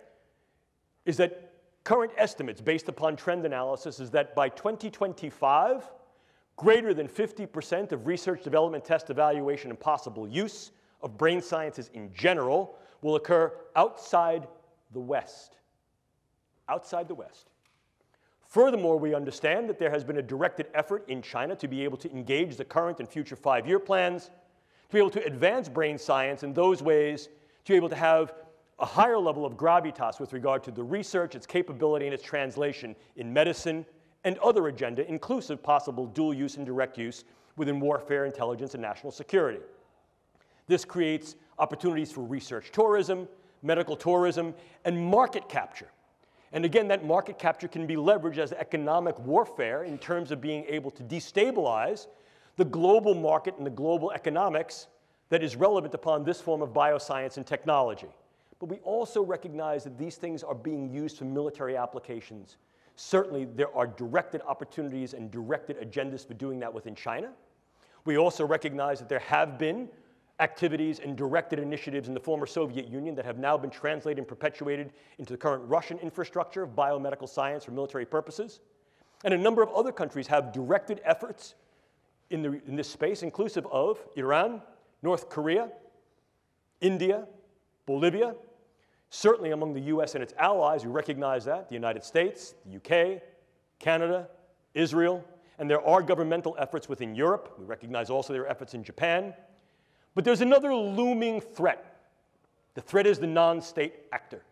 is that current estimates based upon trend analysis is that by 2025, greater than 50% of research, development, test, evaluation, and possible use of brain sciences in general will occur outside the West. Outside the West. Furthermore, we understand that there has been a directed effort in China to be able to engage the current and future 5-year plans, to be able to advance brain science in those ways, to be able to have a higher level of gravitas with regard to the research, its capability, and its translation in medicine and other agenda, inclusive possible dual use and direct use within warfare, intelligence, and national security. This creates opportunities for research tourism, medical tourism, and market capture. And again, that market capture can be leveraged as economic warfare in terms of being able to destabilize the global market and the global economics that is relevant upon this form of bioscience and technology. But we also recognize that these things are being used for military applications. Certainly, there are directed opportunities and directed agendas for doing that within China. We also recognize that there have been activities and directed initiatives in the former Soviet Union that have now been translated and perpetuated into the current Russian infrastructure of biomedical science for military purposes. And a number of other countries have directed efforts in this space, inclusive of Iran, North Korea, India, Bolivia. Certainly among the US and its allies, we recognize that, the United States, the UK, Canada, Israel, and there are governmental efforts within Europe. We recognize also there are efforts in Japan. But there's another looming threat. The threat is the non-state actor.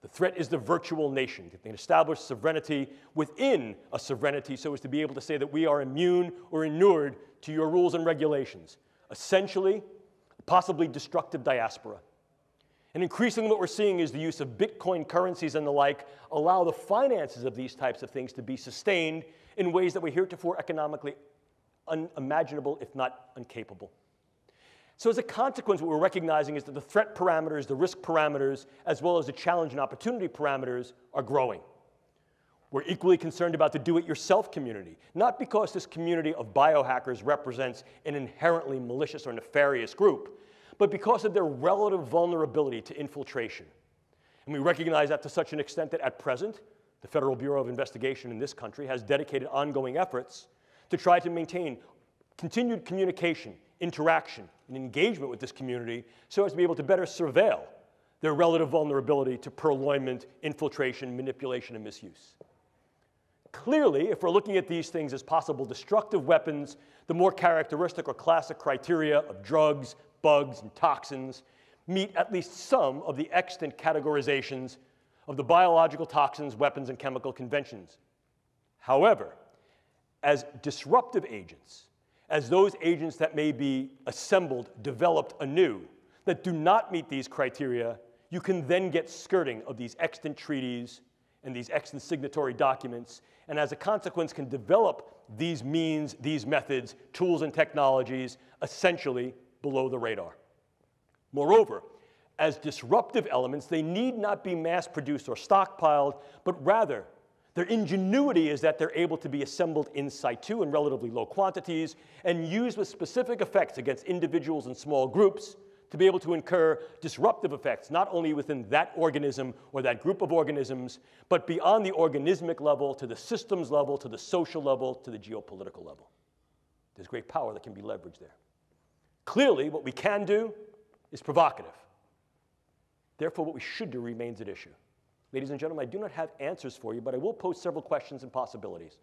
The threat is the virtual nation. They can establish sovereignty within a sovereignty so as to be able to say that we are immune or inured to your rules and regulations. Essentially, possibly destructive diaspora. And increasingly what we're seeing is the use of Bitcoin currencies and the like allow the finances of these types of things to be sustained in ways that were heretofore economically unimaginable, if not incapable. So as a consequence, what we're recognizing is that the threat parameters, the risk parameters, as well as the challenge and opportunity parameters are growing. We're equally concerned about the do-it-yourself community, not because this community of biohackers represents an inherently malicious or nefarious group, but because of their relative vulnerability to infiltration. And we recognize that to such an extent that at present, the Federal Bureau of Investigation in this country has dedicated ongoing efforts to try to maintain continued communication, interaction, and engagement with this community so as to be able to better surveil their relative vulnerability to purloinment, infiltration, manipulation, and misuse. Clearly, if we're looking at these things as possible destructive weapons, the more characteristic or classic criteria of drugs, bugs, and toxins meet at least some of the extant categorizations of the biological toxins, weapons, and chemical conventions. However, as disruptive agents, as those agents that may be assembled, developed anew, that do not meet these criteria, you can then get skirting of these extant treaties and these extant signatory documents, and as a consequence can develop these means, these methods, tools, and technologies essentially below the radar. Moreover, as disruptive elements, they need not be mass-produced or stockpiled, but rather their ingenuity is that they're able to be assembled in situ in relatively low quantities and used with specific effects against individuals and small groups to be able to incur disruptive effects, not only within that organism or that group of organisms, but beyond the organismic level, to the systems level, to the social level, to the geopolitical level. There's great power that can be leveraged there. Clearly, what we can do is provocative. Therefore, what we should do remains at issue. Ladies and gentlemen, I do not have answers for you, but I will pose several questions and possibilities.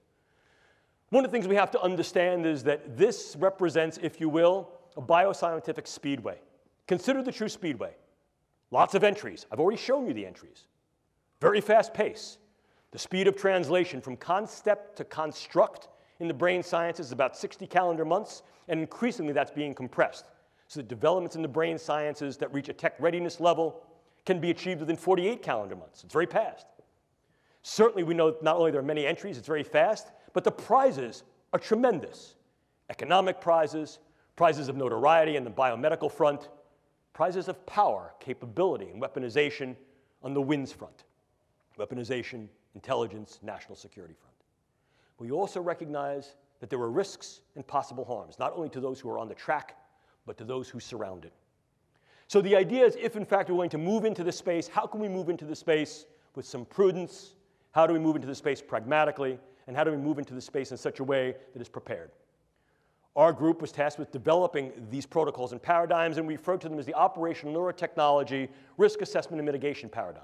One of the things we have to understand is that this represents, if you will, a bioscientific speedway. Consider the true speedway. Lots of entries. I've already shown you the entries. Very fast pace. The speed of translation from concept to construct in the brain sciences is about 60 calendar months, and increasingly that's being compressed. So the developments in the brain sciences that reach a tech readiness level can be achieved within 48 calendar months. It's very fast. Certainly we know not only there are many entries, it's very fast, but the prizes are tremendous. Economic prizes, prizes of notoriety in the biomedical front, prizes of power, capability, and weaponization on the WINS front. Weaponization, intelligence, national security front. We also recognize that there are risks and possible harms, not only to those who are on the track, but to those who surround it. So the idea is, if in fact we're going to move into this space, how can we move into this space with some prudence? How do we move into this space pragmatically? And how do we move into this space in such a way that is prepared? Our group was tasked with developing these protocols and paradigms, and we referred to them as the operational neurotechnology risk assessment and mitigation paradigm.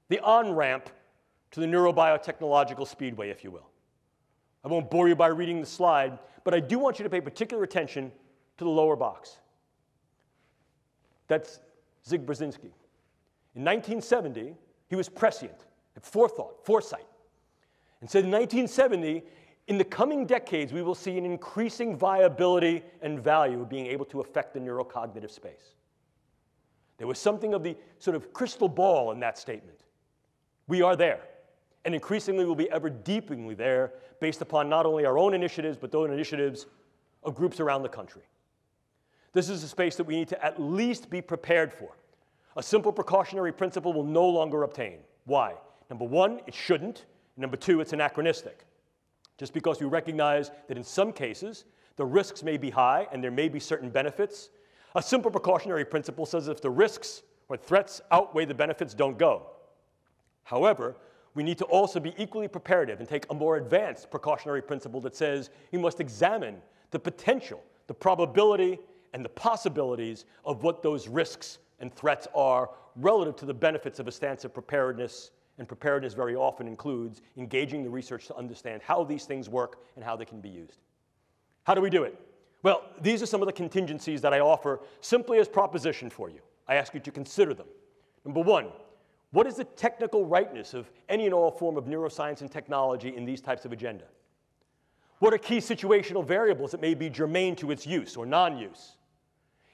The on-ramp to the neurobiotechnological speedway, if you will. I won't bore you by reading the slide, but I do want you to pay particular attention to the lower box. That's Zig Brzezinski. In 1970, he was prescient, had forethought, foresight, and said in 1970, in the coming decades, we will see an increasing viability and value of being able to affect the neurocognitive space. There was something of the sort of crystal ball in that statement. We are there, and increasingly we'll be ever deepeningly there based upon not only our own initiatives, but those initiatives of groups around the country. This is a space that we need to at least be prepared for. A simple precautionary principle will no longer obtain. Why? Number one, it shouldn't. Number two, it's anachronistic. Just because we recognize that in some cases, the risks may be high and there may be certain benefits, a simple precautionary principle says if the risks or threats outweigh the benefits, don't go. However, we need to also be equally preparative and take a more advanced precautionary principle that says we must examine the potential, the probability, and the possibilities of what those risks and threats are relative to the benefits of a stance of preparedness. And preparedness very often includes engaging the research to understand how these things work and how they can be used. How do we do it? Well, these are some of the contingencies that I offer simply as proposition for you. I ask you to consider them. Number one, what is the technical rightness of any and all form of neuroscience and technology in these types of agenda? What are key situational variables that may be germane to its use or non-use?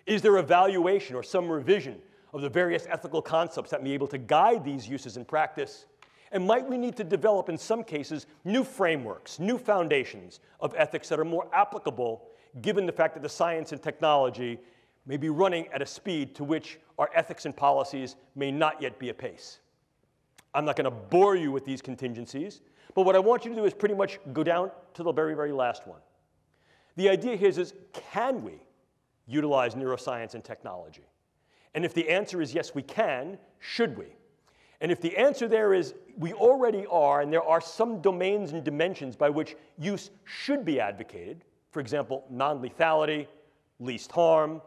Is there evaluation or some revision of the various ethical concepts that may be able to guide these uses in practice? And might we need to develop, in some cases, new frameworks, new foundations of ethics that are more applicable, given the fact that the science and technology may be running at a speed to which our ethics and policies may not yet be apace? I'm not going to bore you with these contingencies, but what I want you to do is pretty much go down to the very, very last one. The idea here is can we utilize neuroscience and technology? And if the answer is yes, we can, should we? And if the answer there is we already are, and there are some domains and dimensions by which use should be advocated, for example, non-lethality, least harm,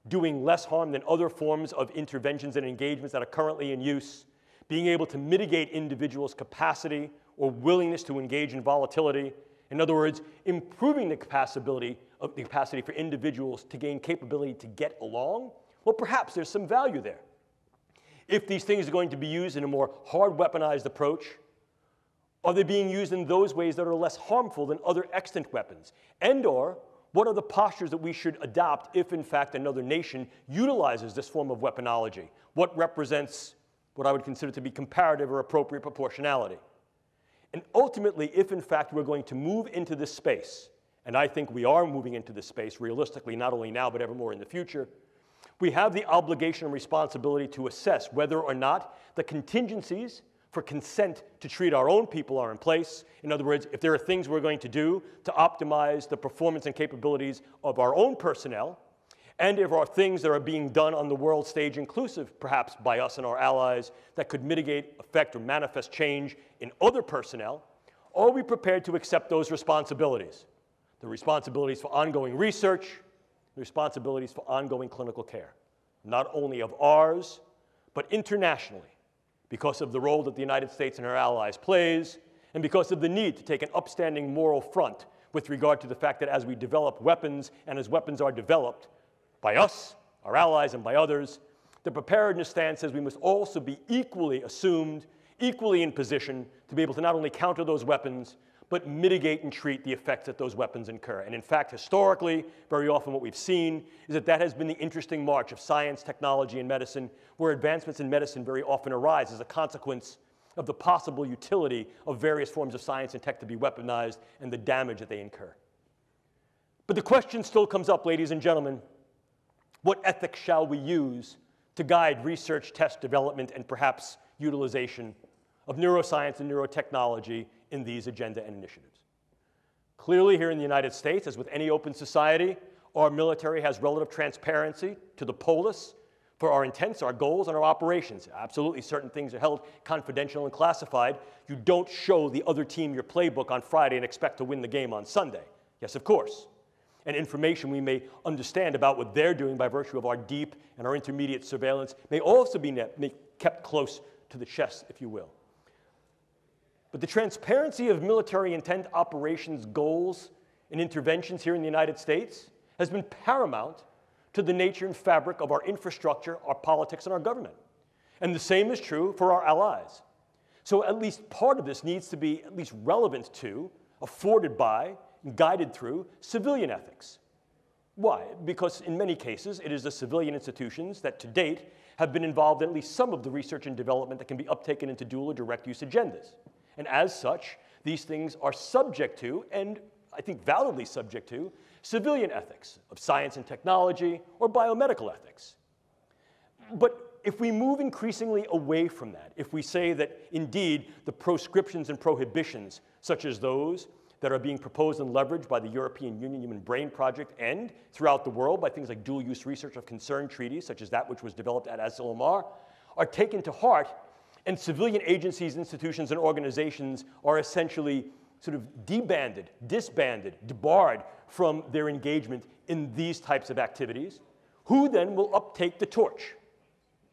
doing less harm than other forms of interventions and engagements that are currently in use, being able to mitigate individuals' capacity or willingness to engage in volatility. In other words, improving the capacity for individuals to gain capability to get along. Well, perhaps there's some value there. If these things are going to be used in a more hard weaponized approach, are they being used in those ways that are less harmful than other extant weapons? And/or what are the postures that we should adopt if, in fact, another nation utilizes this form of weaponology? What represents what I would consider to be comparative or appropriate proportionality? And ultimately, if, in fact, we're going to move into this space, and I think we are moving into this space realistically, not only now but ever more in the future, we have the obligation and responsibility to assess whether or not the contingencies for consent to treat our own people are in place. In other words, if there are things we're going to do to optimize the performance and capabilities of our own personnel, and if there are things that are being done on the world stage, inclusive perhaps by us and our allies, that could mitigate, affect, or manifest change in other personnel, are we prepared to accept those responsibilities? The responsibilities for ongoing research, the responsibilities for ongoing clinical care, not only of ours, but internationally, because of the role that the United States and our allies plays, and because of the need to take an upstanding moral front with regard to the fact that as we develop weapons, and as weapons are developed by us, our allies, and by others, the preparedness stance says we must also be equally assumed, equally in position to be able to not only counter those weapons, but mitigate and treat the effects that those weapons incur. And in fact, historically, very often what we've seen is that that has been the interesting march of science, technology, and medicine, where advancements in medicine very often arise as a consequence of the possible utility of various forms of science and tech to be weaponized and the damage that they incur. But the question still comes up, ladies and gentlemen, what ethics shall we use to guide research, test, development, and perhaps utilization of neuroscience and neurotechnology in these agenda and initiatives? Clearly, here in the United States, as with any open society, our military has relative transparency to the polis for our intents, our goals, and our operations. Absolutely, certain things are held confidential and classified. You don't show the other team your playbook on Friday and expect to win the game on Sunday. Yes, of course. And information we may understand about what they're doing by virtue of our deep and our intermediate surveillance may also be kept close to the chest, if you will. But the transparency of military intent, operations, goals, and interventions here in the United States has been paramount to the nature and fabric of our infrastructure, our politics, and our government. And the same is true for our allies. So at least part of this needs to be at least relevant to, afforded by, and guided through civilian ethics. Why? Because in many cases, it is the civilian institutions that to date have been involved in at least some of the research and development that can be uptaken into dual or direct use agendas. And as such, these things are subject to, and I think validly subject to, civilian ethics of science and technology or biomedical ethics. But if we move increasingly away from that, if we say that indeed the proscriptions and prohibitions, such as those that are being proposed and leveraged by the European Union Human Brain Project and throughout the world by things like dual-use research of concern treaties, such as that which was developed at ASLMR, are taken to heart, And civilian agencies, institutions, and organizations are essentially sort of debanded, disbanded, debarred from their engagement in these types of activities. Who then will uptake the torch?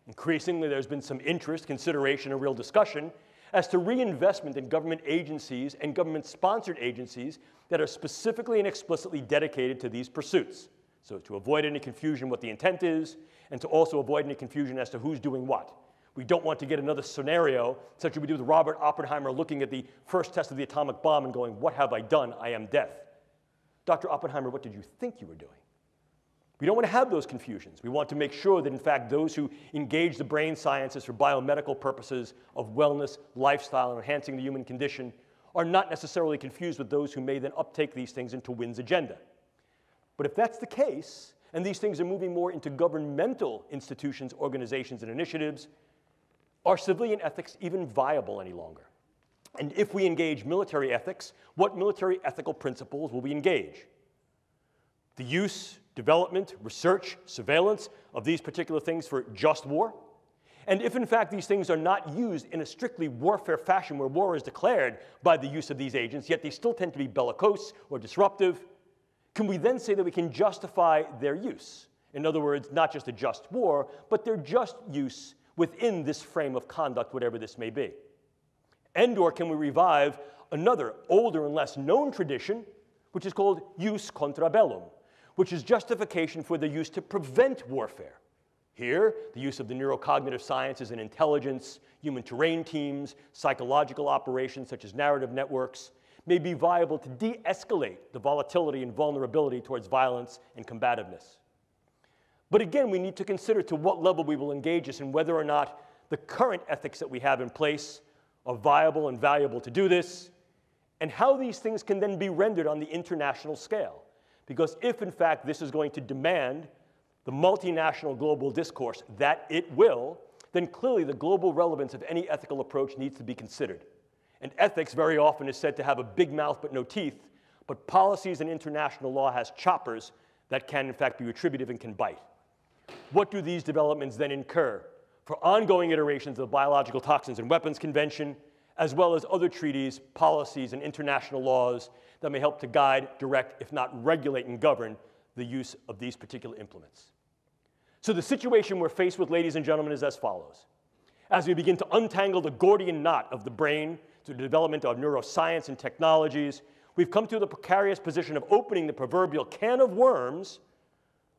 Increasingly, there's been some interest, consideration, and real discussion as to reinvestment in government agencies and government-sponsored agencies that are specifically and explicitly dedicated to these pursuits. So to avoid any confusion what the intent is, and to also avoid any confusion as to who's doing what. We don't want to get another scenario, such as we do with Robert Oppenheimer looking at the first test of the atomic bomb and going, "What have I done? I am death." Dr. Oppenheimer, what did you think you were doing? We don't want to have those confusions. We want to make sure that, in fact, those who engage the brain sciences for biomedical purposes of wellness, lifestyle, and enhancing the human condition are not necessarily confused with those who may then uptake these things into WIN's agenda. But if that's the case, and these things are moving more into governmental institutions, organizations, and initiatives, are civilian ethics even viable any longer? And if we engage military ethics, what military ethical principles will we engage? The use, development, research, surveillance of these particular things for just war? And if, in fact, these things are not used in a strictly warfare fashion where war is declared by the use of these agents, yet they still tend to be bellicose or disruptive, can we then say that we can justify their use? In other words, not just a just war, but their just use within this frame of conduct, whatever this may be. And/or can we revive another older and less known tradition, which is called jus contra bellum, which is justification for the use to prevent warfare. Here, the use of the neurocognitive sciences and intelligence, human terrain teams, psychological operations such as narrative networks, may be viable to de-escalate the volatility and vulnerability towards violence and combativeness. But again, we need to consider to what level we will engage this and whether or not the current ethics that we have in place are viable and valuable to do this, and how these things can then be rendered on the international scale. Because if, in fact, this is going to demand the multinational global discourse that it will, then clearly the global relevance of any ethical approach needs to be considered. And ethics very often is said to have a big mouth but no teeth, but policies and international law has choppers that can, in fact, be retributive and can bite. What do these developments then incur for ongoing iterations of the Biological Toxins and Weapons Convention, as well as other treaties, policies, and international laws that may help to guide, direct, if not regulate and govern the use of these particular implements? So the situation we're faced with, ladies and gentlemen, is as follows. As we begin to untangle the Gordian knot of the brain through the development of neuroscience and technologies, we've come to the precarious position of opening the proverbial can of worms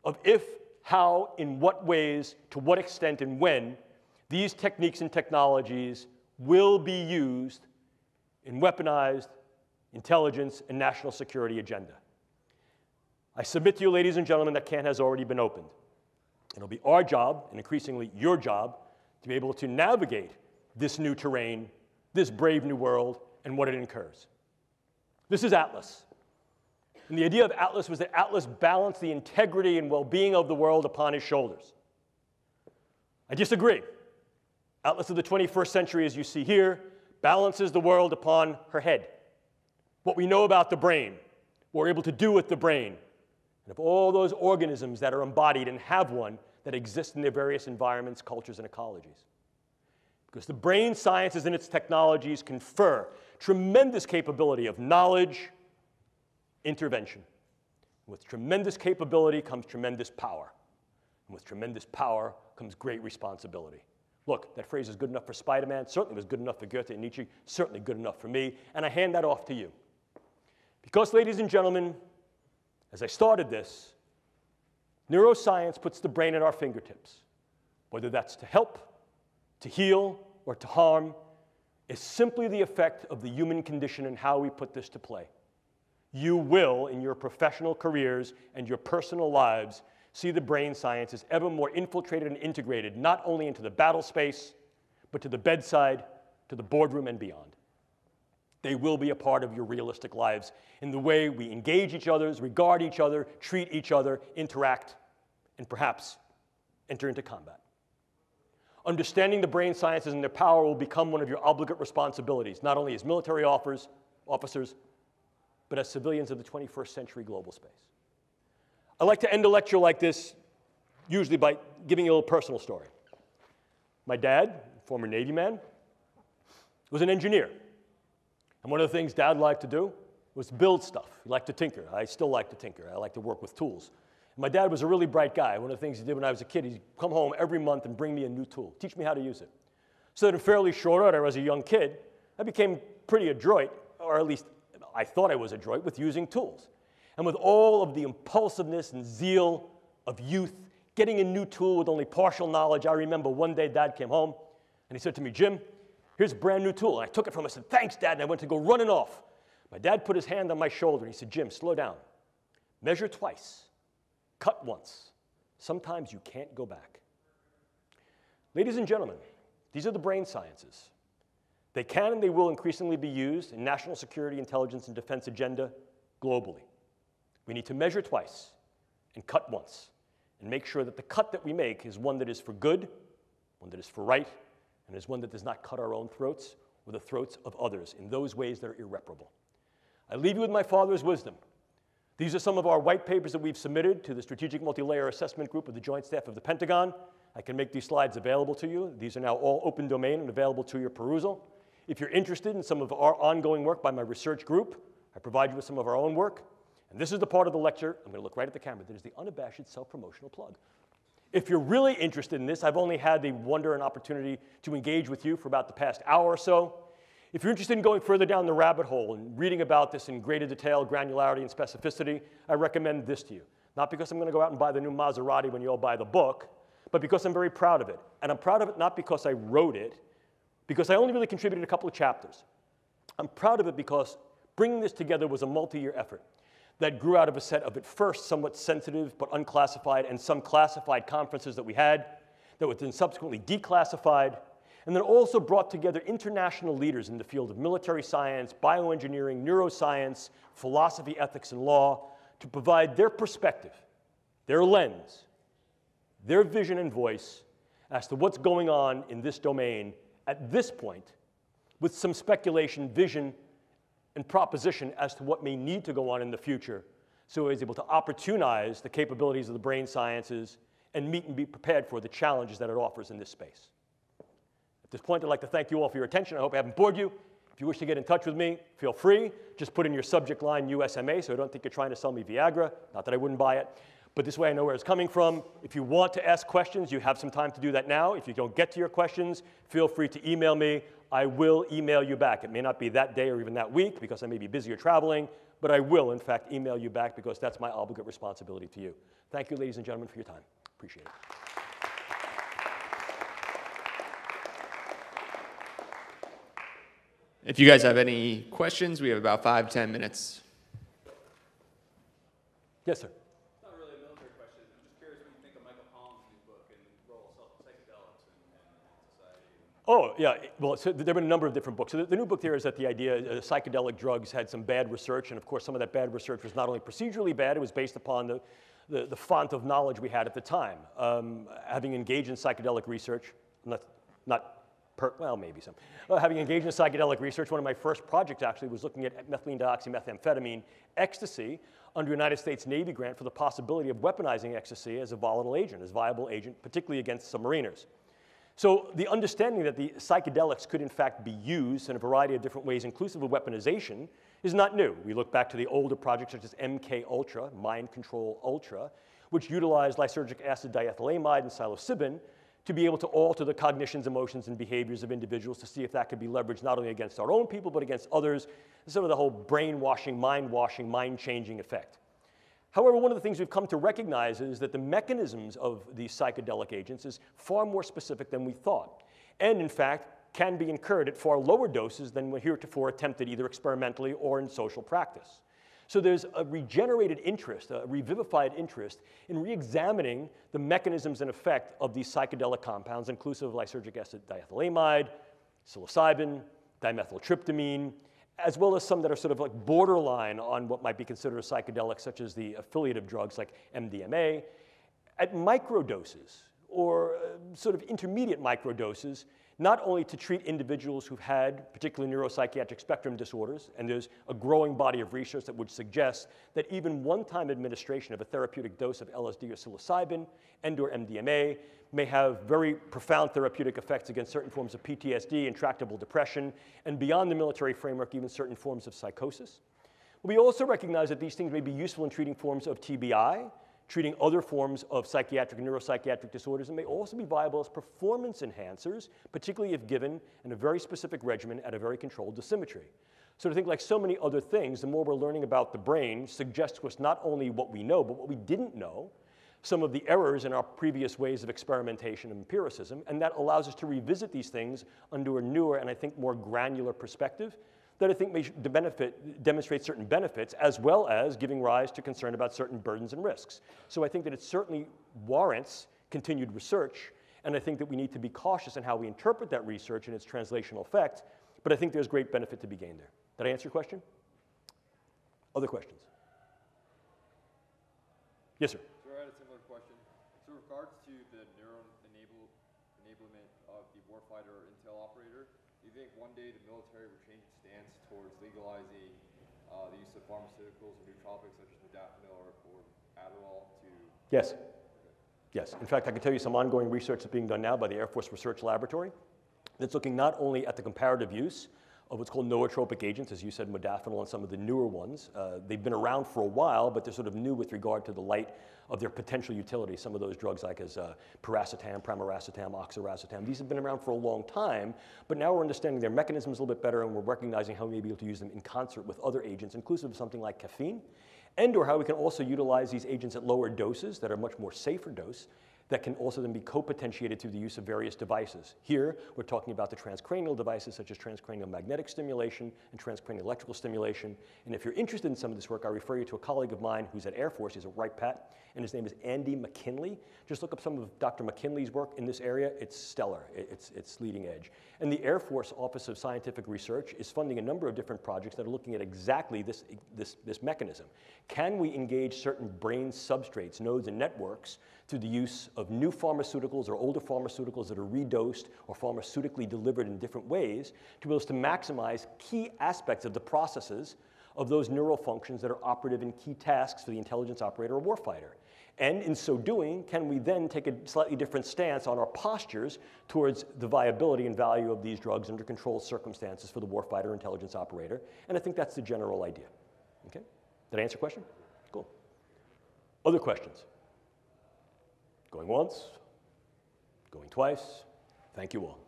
of if, how, in what ways, to what extent, and when these techniques and technologies will be used in weaponized intelligence and national security agenda. I submit to you, ladies and gentlemen, that can has already been opened. It'll be our job, and increasingly your job, to be able to navigate this new terrain, this brave new world, and what it incurs. This is Atlas. And the idea of Atlas was that Atlas balanced the integrity and well-being of the world upon his shoulders. I disagree. Atlas of the 21st century, as you see here, balances the world upon her head. What we know about the brain, what we're able to do with the brain, and of all those organisms that are embodied and have one that exist in their various environments, cultures, and ecologies. Because the brain sciences and its technologies confer tremendous capability of knowledge, intervention. With tremendous capability comes tremendous power. And with tremendous power comes great responsibility. Look, that phrase is good enough for Spider-Man, certainly was good enough for Goethe and Nietzsche, certainly good enough for me, and I hand that off to you. Because, ladies and gentlemen, as I started this, neuroscience puts the brain at our fingertips. Whether that's to help, to heal, or to harm, is simply the effect of the human condition and how we put this to play. You will, in your professional careers and your personal lives, see the brain sciences ever more infiltrated and integrated, not only into the battle space, but to the bedside, to the boardroom, and beyond. They will be a part of your realistic lives in the way we engage each other, regard each other, treat each other, interact, and perhaps enter into combat. Understanding the brain sciences and their power will become one of your obligate responsibilities, not only as military officers, but as civilians of the 21st century global space. I like to end a lecture like this usually by giving you a little personal story. My dad, former Navy man, was an engineer. And one of the things Dad liked to do was build stuff. He liked to tinker. I still like to tinker. I like to work with tools. And my dad was a really bright guy. One of the things he did when I was a kid, he'd come home every month and bring me a new tool, teach me how to use it. So that in fairly short order, as a young kid, I became pretty adroit, or at least I thought I was adroit, with using tools. And with all of the impulsiveness and zeal of youth, getting a new tool with only partial knowledge, I remember one day Dad came home and he said to me, "Jim, here's a brand new tool." And I took it from him. I said, "Thanks, Dad," and I went to go running off. My dad put his hand on my shoulder and he said, "Jim, slow down. Measure twice. Cut once. Sometimes you can't go back." Ladies and gentlemen, these are the brain sciences. They can and they will increasingly be used in national security, intelligence, and defense agenda globally. We need to measure twice and cut once, and make sure that the cut that we make is one that is for good, one that is for right, and is one that does not cut our own throats or the throats of others in those ways that are irreparable. I leave you with my father's wisdom. These are some of our white papers that we've submitted to the Strategic Multi-Layer Assessment Group of the Joint Staff of the Pentagon. I can make these slides available to you. These are now all open domain and available to your perusal. If you're interested in some of our ongoing work by my research group, I provide you with some of our own work. And this is the part of the lecture, I'm going to look right at the camera, that is the unabashed self-promotional plug. If you're really interested in this, I've only had the wonder and opportunity to engage with you for about the past hour or so. If you're interested in going further down the rabbit hole and reading about this in greater detail, granularity, and specificity, I recommend this to you. Not because I'm going to go out and buy the new Maserati when you all buy the book, but because I'm very proud of it. And I'm proud of it not because I wrote it, because I only really contributed a couple of chapters. I'm proud of it because bringing this together was a multi-year effort that grew out of a set of, at first, somewhat sensitive but unclassified and some classified conferences that we had that were then subsequently declassified, and then also brought together international leaders in the field of military science, bioengineering, neuroscience, philosophy, ethics, and law to provide their perspective, their lens, their vision and voice as to what's going on in this domain at this point, with some speculation, vision, and proposition as to what may need to go on in the future, so he's able to opportunize the capabilities of the brain sciences and meet and be prepared for the challenges that it offers in this space. At this point, I'd like to thank you all for your attention. I hope I haven't bored you. If you wish to get in touch with me, feel free. Just put in your subject line USMA, so I don't think you're trying to sell me Viagra. Not that I wouldn't buy it, but this way I know where it's coming from. If you want to ask questions, you have some time to do that now. If you don't get to your questions, feel free to email me. I will email you back. It may not be that day or even that week because I may be busy or traveling, but I will, in fact, email you back because that's my obligate responsibility to you. Thank you, ladies and gentlemen, for your time. Appreciate it. If you guys have any questions, we have about 5-10 minutes. Yes, sir. Not really a military question. I'm just curious what you think of Michael Pollan's new book and the role of psychedelics in society. Oh, yeah. Well, so there have been a number of different books. So the new book there is that the idea psychedelic drugs had some bad research, and of course some of that bad research was not only procedurally bad, it was based upon the font of knowledge we had at the time. Having engaged in psychedelic research, well, maybe some. Having engaged in psychedelic research, one of my first projects actually was looking at methylene dioxymethamphetamine ecstasy under a United States Navy grant for the possibility of weaponizing ecstasy as a volatile agent, as a viable agent, particularly against submariners. So the understanding that the psychedelics could in fact be used in a variety of different ways, inclusive of weaponization, is not new. We look back to the older projects such as MKULTRA, Mind Control Ultra, which utilized lysergic acid diethylamide and psilocybin to be able to alter the cognitions, emotions, and behaviors of individuals to see if that could be leveraged not only against our own people, but against others, sort of the whole brainwashing, mind-changing effect. However, one of the things we've come to recognize is that the mechanisms of these psychedelic agents is far more specific than we thought, and in fact, can be incurred at far lower doses than were heretofore attempted either experimentally or in social practice. So there's a regenerated interest, a revivified interest in re-examining the mechanisms and effect of these psychedelic compounds, inclusive of lysergic acid diethylamide, psilocybin, dimethyltryptamine, as well as some that are sort of like borderline on what might be considered a psychedelic, such as the affiliative drugs like MDMA, at microdoses or sort of intermediate microdoses not only to treat individuals who've had particularly neuropsychiatric spectrum disorders, and there's a growing body of research that would suggest that even one-time administration of a therapeutic dose of LSD or psilocybin and/or MDMA may have very profound therapeutic effects against certain forms of PTSD, intractable depression, and beyond the military framework, even certain forms of psychosis. We also recognize that these things may be useful in treating forms of TBI, treating other forms of psychiatric and neuropsychiatric disorders, and may also be viable as performance enhancers, particularly if given in a very specific regimen at a very controlled dosimetry. So to think like so many other things, the more we're learning about the brain suggests to us not only what we know, but what we didn't know, some of the errors in our previous ways of experimentation and empiricism, and that allows us to revisit these things under a newer and I think more granular perspective that I think may demonstrate certain benefits, as well as giving rise to concern about certain burdens and risks. So I think that it certainly warrants continued research, and I think that we need to be cautious in how we interpret that research and its translational effect, but I think there's great benefit to be gained there. Did I answer your question? Other questions? Yes, sir. So I had a similar question. So in regards to the neuron enablement of the warfighter or intel operator, do you think one day the military will change its stance towards legalizing the use of pharmaceuticals or nootropics such as modafinil or Adderall to... Yes. Yes. In fact, I can tell you some ongoing research that's being done now by the Air Force Research Laboratory that's looking not only at the comparative use of what's called nootropic agents, as you said, modafinil and some of the newer ones. They've been around for a while, but they're sort of new with regard to the light of their potential utility. Some of those drugs like as piracetam, pramiracetam, oxiracetam, these have been around for a long time, but now we're understanding their mechanisms a little bit better, and we're recognizing how we may be able to use them in concert with other agents, inclusive of something like caffeine, and or how we can also utilize these agents at lower doses that are much more safer dose that can also then be co-potentiated through the use of various devices. Here, we're talking about the transcranial devices such as transcranial magnetic stimulation and transcranial electrical stimulation. And if you're interested in some of this work, I refer you to a colleague of mine who's at Air Force. He's a Wright Pat, and his name is Andy McKinley. Just look up some of Dr. McKinley's work in this area. It's stellar. It's leading edge. And the Air Force Office of Scientific Research is funding a number of different projects that are looking at exactly this mechanism. Can we engage certain brain substrates, nodes, and networks through the use of new pharmaceuticals or older pharmaceuticals that are redosed or pharmaceutically delivered in different ways to be able to maximize key aspects of the processes of those neural functions that are operative in key tasks for the intelligence operator or warfighter? And in so doing, can we then take a slightly different stance on our postures towards the viability and value of these drugs under controlled circumstances for the warfighter or intelligence operator? And I think that's the general idea. Okay? Did I answer your question? Cool. Other questions? Going once, going twice. Thank you all.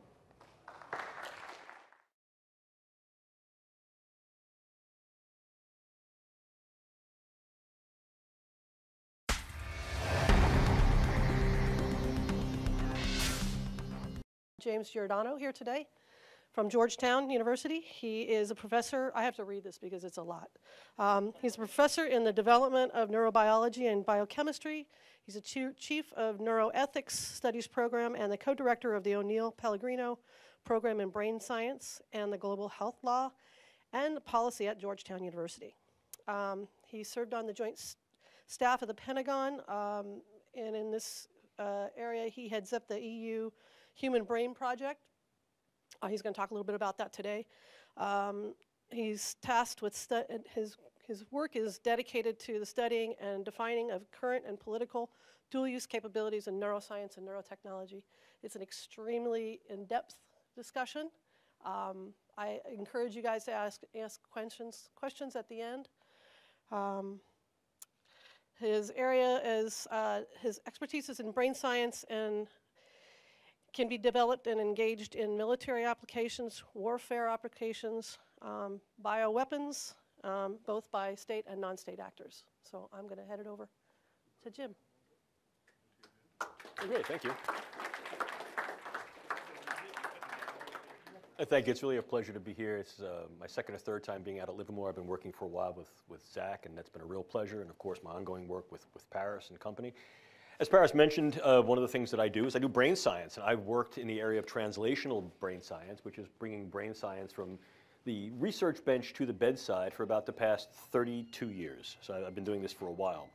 James Giordano here today from Georgetown University. He is a professor. I have to read this because it's a lot. He's a professor in the development of neurobiology and biochemistry. He's a chief of neuroethics studies program and the co-director of the O'Neill Pellegrino program in brain science and the global health law and policy at Georgetown University. He served on the joint staff of the Pentagon, and in this area he heads up the EU Human Brain Project. He's going to talk a little bit about that today. He's tasked with his work is dedicated to the studying and defining of current and political dual-use capabilities in neuroscience and neurotechnology. It's an extremely in-depth discussion. I encourage you guys to ask questions at the end. His area is, his expertise is in brain science and can be developed and engaged in military applications, warfare applications, bioweapons, both by state and non-state actors. So I'm going to head it over to Jim. Oh, great, thank you. Thank you. It's really a pleasure to be here. It's my second or third time being out at Livermore. I've been working for a while with Zach, and that's been a real pleasure. And of course, my ongoing work with Paris and company. As Paris mentioned, one of the things that I do is I do brain science, and I've worked in the area of translational brain science, which is bringing brain science from the research bench to the bedside for about the past 32 years. So I've been doing this for a while.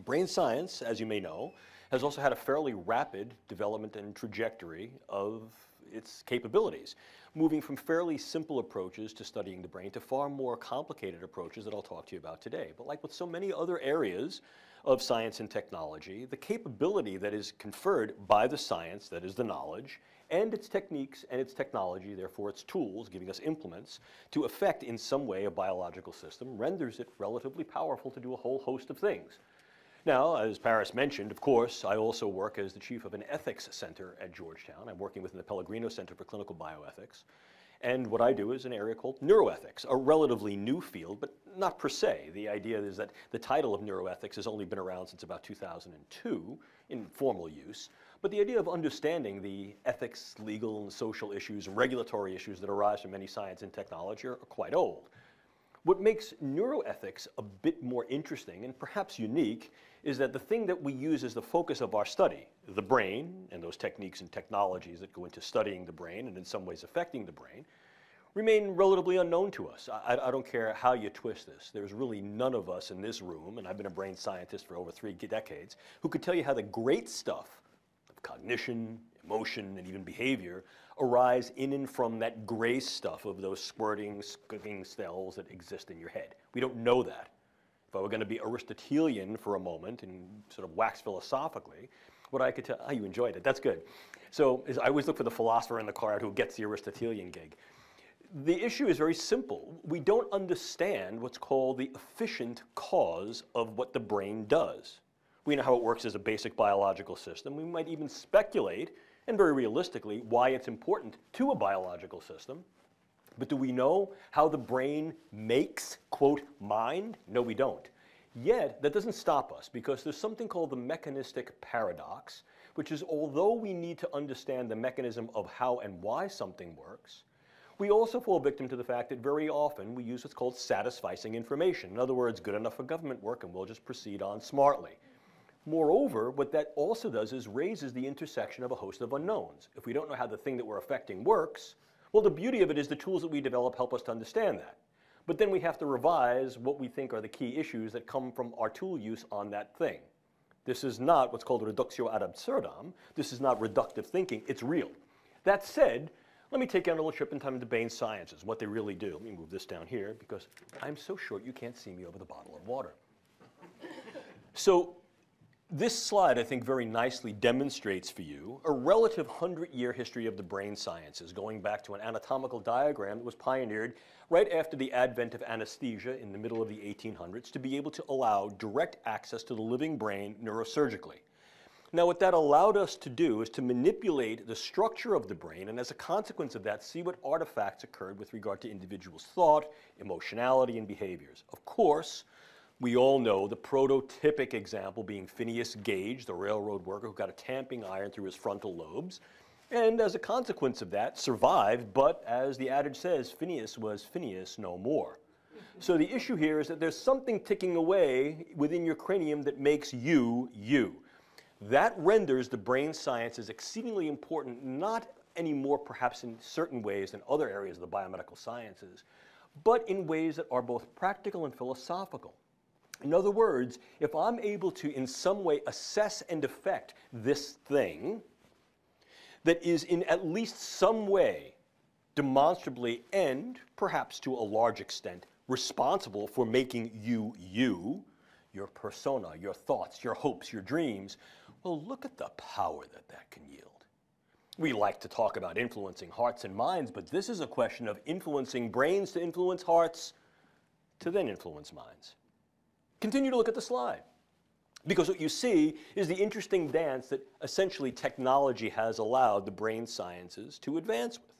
Brain science, as you may know, has also had a fairly rapid development and trajectory of its capabilities, moving from fairly simple approaches to studying the brain to far more complicated approaches that I'll talk to you about today. But like with so many other areas of science and technology, the capability that is conferred by the science, that is the knowledge, and its techniques and its technology, therefore its tools, giving us implements, to affect in some way a biological system, renders it relatively powerful to do a whole host of things. Now, as Paris mentioned, of course, I also work as the chief of an ethics center at Georgetown. I'm working within the Pellegrino Center for Clinical Bioethics. And what I do is an area called neuroethics, a relatively new field, but not per se. The idea is that the title of neuroethics has only been around since about 2002 in formal use. But the idea of understanding the ethics, legal, and social issues and regulatory issues that arise from any science and technology are quite old. What makes neuroethics a bit more interesting and perhaps unique is that the thing that we use as the focus of our study, the brain and those techniques and technologies that go into studying the brain and in some ways affecting the brain, remain relatively unknown to us. I don't care how you twist this. There's really none of us in this room, and I've been a brain scientist for over 3 decades, who could tell you how the great stuff of cognition, emotion, and even behavior arise in and from that gray stuff of those squirting, squirting cells that exist in your head. We don't know that. If I were going to be Aristotelian for a moment and sort of wax philosophically, what I could tell, you enjoyed it, that's good. So I always look for the philosopher in the crowd who gets the Aristotelian gig. The issue is very simple. We don't understand what's called the efficient cause of what the brain does. We know how it works as a basic biological system. We might even speculate, and very realistically, why it's important to a biological system. But do we know how the brain makes, quote, mind? No, we don't. Yet, that doesn't stop us, because there's something called the mechanistic paradox, which is although we need to understand the mechanism of how and why something works, we also fall victim to the fact that very often we use what's called satisficing information. In other words, good enough for government work, and we'll just proceed on smartly. Moreover, what that also does is raises the intersection of a host of unknowns. If we don't know how the thing that we're affecting works, well, the beauty of it is the tools that we develop help us to understand that. But then we have to revise what we think are the key issues that come from our tool use on that thing. This is not what's called reductio ad absurdum. This is not reductive thinking. It's real. That said, let me take you on a little trip in time into brain sciences, what they really do. Let me move this down here because I'm so short you can't see me over the bottle of water. So this slide, I think, very nicely demonstrates for you a relative 100-year history of the brain sciences, going back to an anatomical diagram that was pioneered right after the advent of anesthesia in the middle of the 1800s to be able to allow direct access to the living brain neurosurgically. Now, what that allowed us to do is to manipulate the structure of the brain, and as a consequence of that, see what artifacts occurred with regard to individuals' thought, emotionality, and behaviors. Of course, we all know the prototypic example being Phineas Gage, the railroad worker who got a tamping iron through his frontal lobes, and as a consequence of that, survived, but as the adage says, Phineas was Phineas no more. So the issue here is that there's something ticking away within your cranium that makes you, you. That renders the brain sciences exceedingly important, not anymore perhaps in certain ways than other areas of the biomedical sciences, but in ways that are both practical and philosophical. In other words, if I'm able to in some way assess and affect this thing that is in at least some way demonstrably and perhaps to a large extent responsible for making you, you, your persona, your thoughts, your hopes, your dreams, well, look at the power that that can yield. We like to talk about influencing hearts and minds, but this is a question of influencing brains to influence hearts to then influence minds. Continue to look at the slide, because what you see is the interesting dance that essentially technology has allowed the brain sciences to advance with.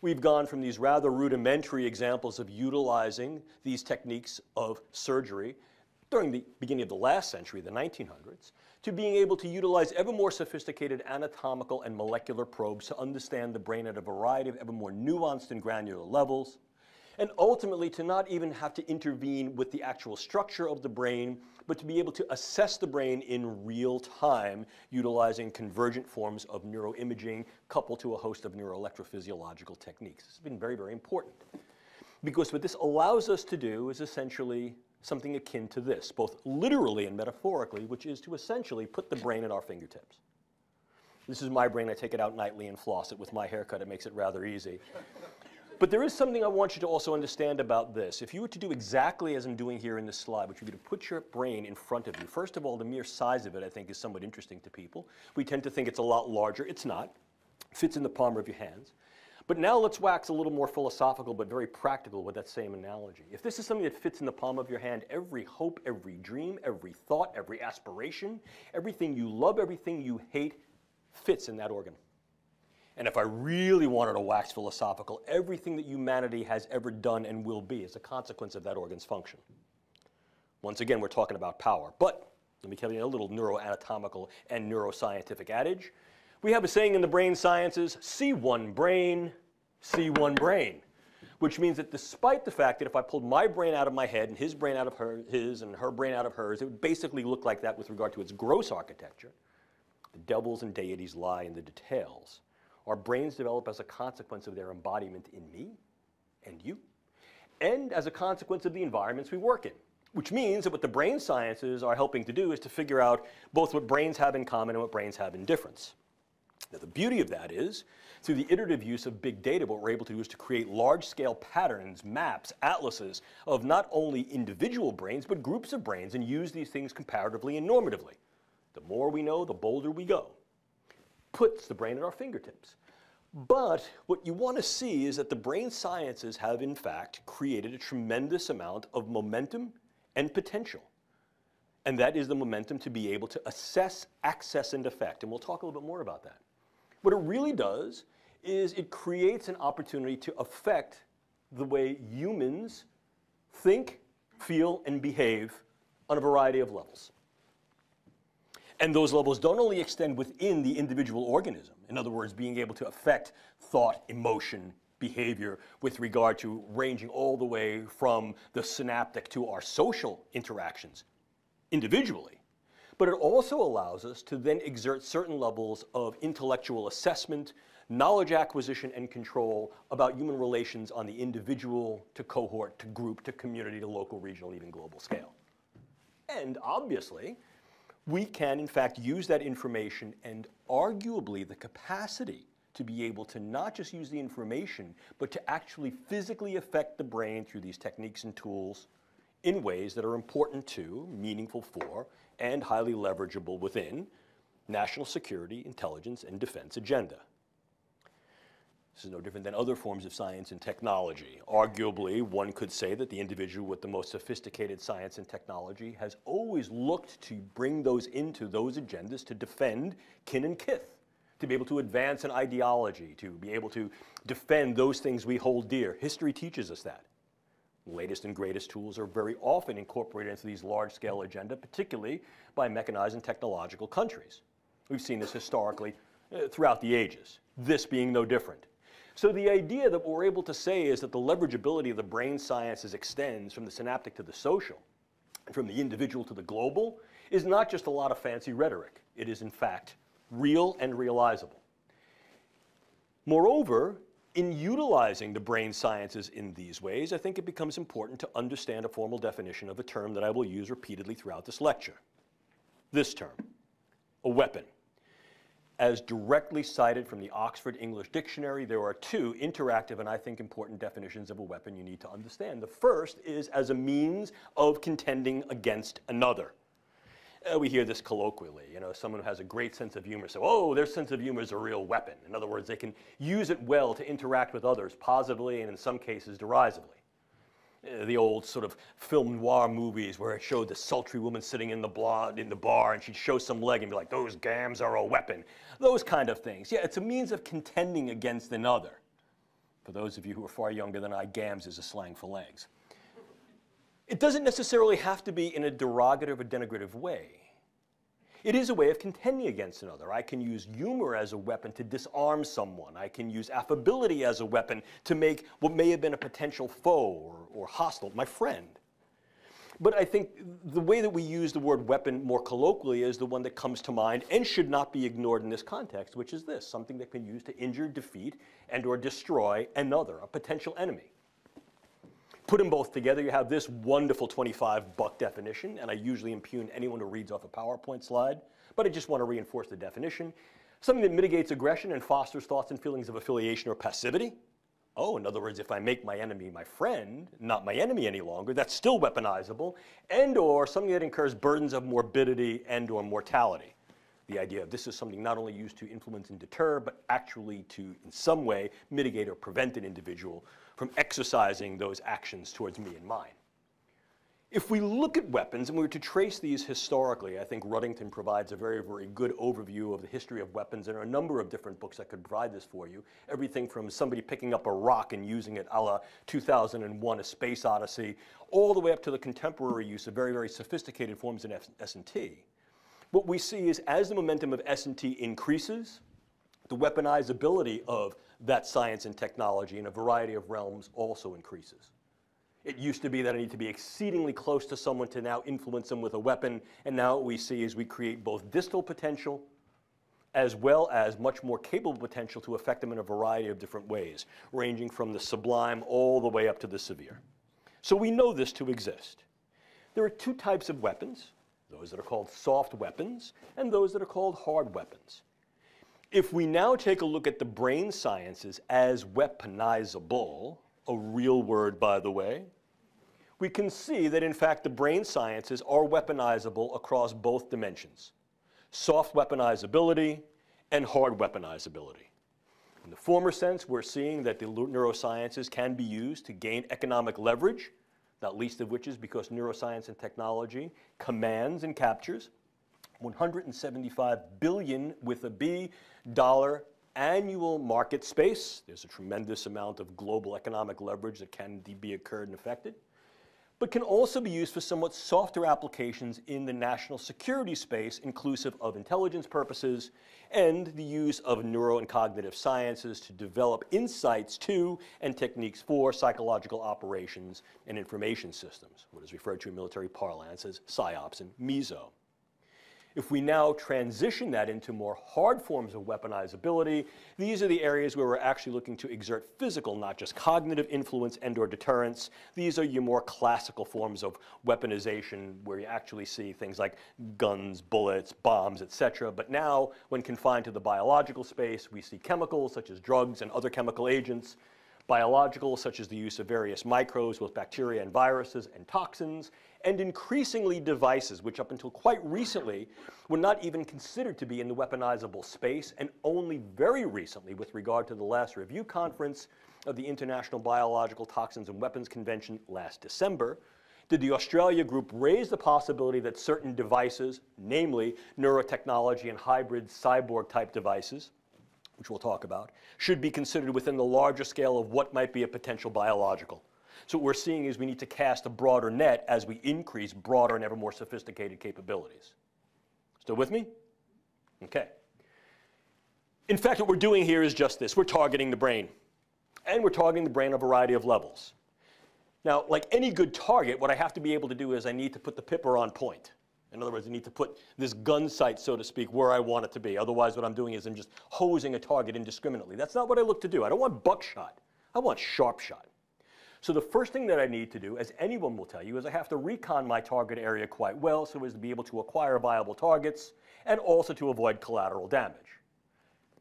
We've gone from these rather rudimentary examples of utilizing these techniques of surgery during the beginning of the last century, the 1900s, to being able to utilize ever more sophisticated anatomical and molecular probes to understand the brain at a variety of ever more nuanced and granular levels, and ultimately to not even have to intervene with the actual structure of the brain, but to be able to assess the brain in real time, utilizing convergent forms of neuroimaging coupled to a host of neuroelectrophysiological techniques. This has been very, very important, because what this allows us to do is essentially something akin to this, both literally and metaphorically, which is to essentially put the brain at our fingertips. This is my brain. I take it out nightly and floss it. With my haircut, it makes it rather easy. But there is something I want you to also understand about this. If you were to do exactly as I'm doing here in this slide, which would be to put your brain in front of you, first of all, the mere size of it, I think, is somewhat interesting to people. We tend to think it's a lot larger. It's not. It fits in the palm of your hands. But now let's wax a little more philosophical but very practical with that same analogy. If this is something that fits in the palm of your hand, every hope, every dream, every thought, every aspiration, everything you love, everything you hate, fits in that organ. And if I really wanted to wax philosophical, everything that humanity has ever done and will be is a consequence of that organ's function. Once again, we're talking about power. But let me tell you a little neuroanatomical and neuroscientific adage. We have a saying in the brain sciences, see one brain, see one brain. Which means that despite the fact that if I pulled my brain out of my head and his brain out of his and her brain out of hers, it would basically look like that with regard to its gross architecture. The devils and deities lie in the details. Our brains develop as a consequence of their embodiment in me and you, and as a consequence of the environments we work in, which means that what the brain sciences are helping to do is to figure out both what brains have in common and what brains have in difference. Now, the beauty of that is, through the iterative use of big data, what we're able to do is to create large-scale patterns, maps, atlases of not only individual brains, but groups of brains, and use these things comparatively and normatively. The more we know, the bolder we go. Puts the brain at our fingertips. But what you want to see is that the brain sciences have, in fact, created a tremendous amount of momentum and potential. And that is the momentum to be able to assess, access, and affect. And we'll talk a little bit more about that. What it really does is it creates an opportunity to affect the way humans think, feel, and behave on a variety of levels. And those levels don't only extend within the individual organism, in other words, being able to affect thought, emotion, behavior with regard to ranging all the way from the synaptic to our social interactions individually, but it also allows us to then exert certain levels of intellectual assessment, knowledge acquisition, and control about human relations on the individual to cohort to group to community to local, regional, even global scale. And obviously, we can, in fact, use that information and arguably the capacity to be able to not just use the information, but to actually physically affect the brain through these techniques and tools in ways that are important to, meaningful for, and highly leverageable within national security, intelligence, and defense agenda. This is no different than other forms of science and technology. Arguably, one could say that the individual with the most sophisticated science and technology has always looked to bring those into those agendas to defend kin and kith, to be able to advance an ideology, to be able to defend those things we hold dear. History teaches us that. The latest and greatest tools are very often incorporated into these large-scale agenda, particularly by mechanized and technological countries. We've seen this historically throughout the ages, this being no different. So the idea that what we're able to say is that the leverageability of the brain sciences extends from the synaptic to the social, and from the individual to the global, is not just a lot of fancy rhetoric. It is, in fact, real and realizable. Moreover, in utilizing the brain sciences in these ways, I think it becomes important to understand a formal definition of a term that I will use repeatedly throughout this lecture. This term, a weapon. As directly cited from the Oxford English Dictionary, there are two interactive and I think important definitions of a weapon you need to understand. The first is as a means of contending against another. We hear this colloquially, someone who has a great sense of humor, so, oh, their sense of humor is a real weapon. In other words, they can use it well to interact with others positively and in some cases derisively. The old sort of film noir movies where it showed the sultry woman sitting in the bar and she'd show some leg and be like, those gams are a weapon. Those kind of things. Yeah, it's a means of contending against another. For those of you who are far younger than I, gams is a slang for legs. It doesn't necessarily have to be in a derogative or denigrative way. It is a way of contending against another. I can use humor as a weapon to disarm someone. I can use affability as a weapon to make what may have been a potential foe or hostile my friend. But I think the way that we use the word weapon more colloquially is the one that comes to mind and should not be ignored in this context, which is this, something that can be used to injure, defeat, and or destroy another, a potential enemy. Put them both together, you have this wonderful 25-buck definition, and I usually impugn anyone who reads off a PowerPoint slide, but I just want to reinforce the definition. Something that mitigates aggression and fosters thoughts and feelings of affiliation or passivity. Oh, in other words, if I make my enemy my friend, not my enemy any longer, that's still weaponizable. And or something that incurs burdens of morbidity and or mortality. The idea of this is something not only used to influence and deter, but actually to, in some way, mitigate or prevent an individual from exercising those actions towards me and mine. If we look at weapons and we were to trace these historically, I think Ruddington provides a very, very good overview of the history of weapons. There are a number of different books that could provide this for you. Everything from somebody picking up a rock and using it a la 2001: A Space Odyssey, all the way up to the contemporary use of very, very sophisticated forms in S&T. What we see is as the momentum of S&T increases, the weaponizability of that science and technology in a variety of realms also increases. It used to be that I need to be exceedingly close to someone to now influence them with a weapon, and now what we see is we create both distal potential as well as much more capable potential to affect them in a variety of different ways, ranging from the sublime all the way up to the severe. So we know this to exist. There are two types of weapons, those that are called soft weapons and those that are called hard weapons. If we now take a look at the brain sciences as weaponizable, a real word by the way, we can see that in fact the brain sciences are weaponizable across both dimensions, soft weaponizability and hard weaponizability. In the former sense, we're seeing that the neurosciences can be used to gain economic leverage, not least of which is because neuroscience and technology commands and captures $175 billion with a B dollar annual market space. There's a tremendous amount of global economic leverage that can be occurred and affected, but can also be used for somewhat softer applications in the national security space, inclusive of intelligence purposes and the use of neuro and cognitive sciences to develop insights to and techniques for psychological operations and information systems, what is referred to in military parlance as PSYOPs and MESO. If we now transition that into more hard forms of weaponizability, these are the areas where we're actually looking to exert physical, not just cognitive influence and or deterrence. These are your more classical forms of weaponization where you actually see things like guns, bullets, bombs, etc. But now, when confined to the biological space, we see chemicals such as drugs and other chemical agents, biological such as the use of various microbes, both bacteria and viruses and toxins, and increasingly devices, which up until quite recently were not even considered to be in the weaponizable space, and only very recently, with regard to the last review conference of the International Biological Toxins and Weapons Convention last December, did the Australia group raise the possibility that certain devices, namely neurotechnology and hybrid cyborg-type devices, which we'll talk about, should be considered within the larger scale of what might be a potential biological. So what we're seeing is we need to cast a broader net as we increase broader and ever more sophisticated capabilities. Still with me? Okay. In fact, what we're doing here is just this. We're targeting the brain. And we're targeting the brain on a variety of levels. Now, like any good target, what I have to be able to do is I need to put the pipper on point. In other words, I need to put this gun sight, so to speak, where I want it to be. Otherwise, what I'm doing is I'm just hosing a target indiscriminately. That's not what I look to do. I don't want buckshot. I want sharp shot. So the first thing that I need to do, as anyone will tell you, is I have to recon my target area quite well so as to be able to acquire viable targets and also to avoid collateral damage.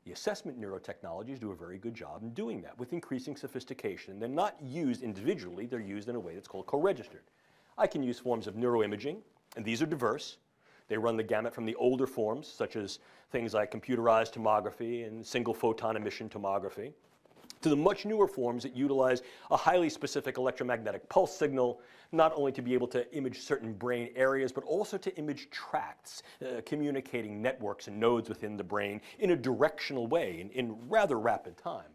The assessment neurotechnologies do a very good job in doing that with increasing sophistication. They're not used individually. They're used in a way that's called co-registered. I can use forms of neuroimaging, and these are diverse. They run the gamut from the older forms, such as things like computerized tomography and single photon emission tomography, to the much newer forms that utilize a highly specific electromagnetic pulse signal, not only to be able to image certain brain areas, but also to image tracts, communicating networks and nodes within the brain in a directional way in rather rapid time.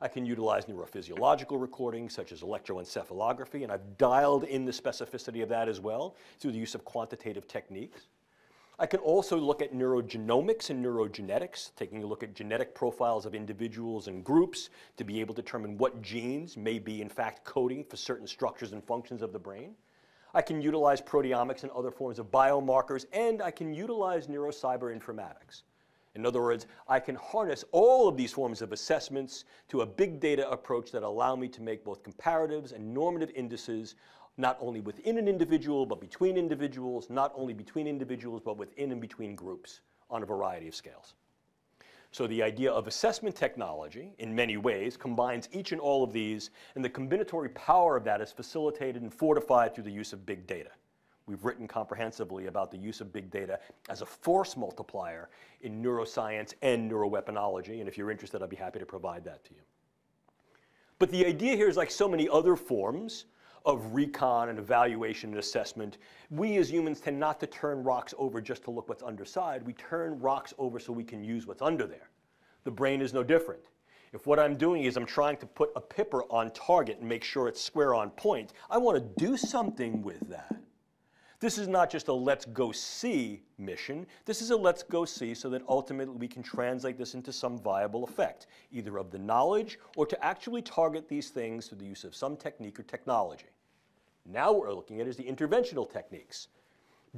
I can utilize neurophysiological recordings such as electroencephalography, and I've dialed in the specificity of that as well through the use of quantitative techniques. I can also look at neurogenomics and neurogenetics, taking a look at genetic profiles of individuals and groups to be able to determine what genes may be in fact coding for certain structures and functions of the brain. I can utilize proteomics and other forms of biomarkers, and I can utilize neurocyber-informatics. In other words, I can harness all of these forms of assessments to a big data approach that allow me to make both comparatives and normative indices, not only within an individual, but between individuals, not only between individuals, but within and between groups on a variety of scales. So the idea of assessment technology, in many ways, combines each and all of these, and the combinatory power of that is facilitated and fortified through the use of big data. We've written comprehensively about the use of big data as a force multiplier in neuroscience and neuroweaponology, and if you're interested, I'd be happy to provide that to you. But the idea here is, like so many other forms of recon and evaluation and assessment, we as humans tend not to turn rocks over just to look what's underside. We turn rocks over so we can use what's under there. The brain is no different. If what I'm doing is I'm trying to put a pipper on target and make sure it's square on point, I want to do something with that. This is not just a let's go see mission. This is a let's go see so that ultimately we can translate this into some viable effect, either of the knowledge or to actually target these things through the use of some technique or technology. Now what we're looking at is the interventional techniques.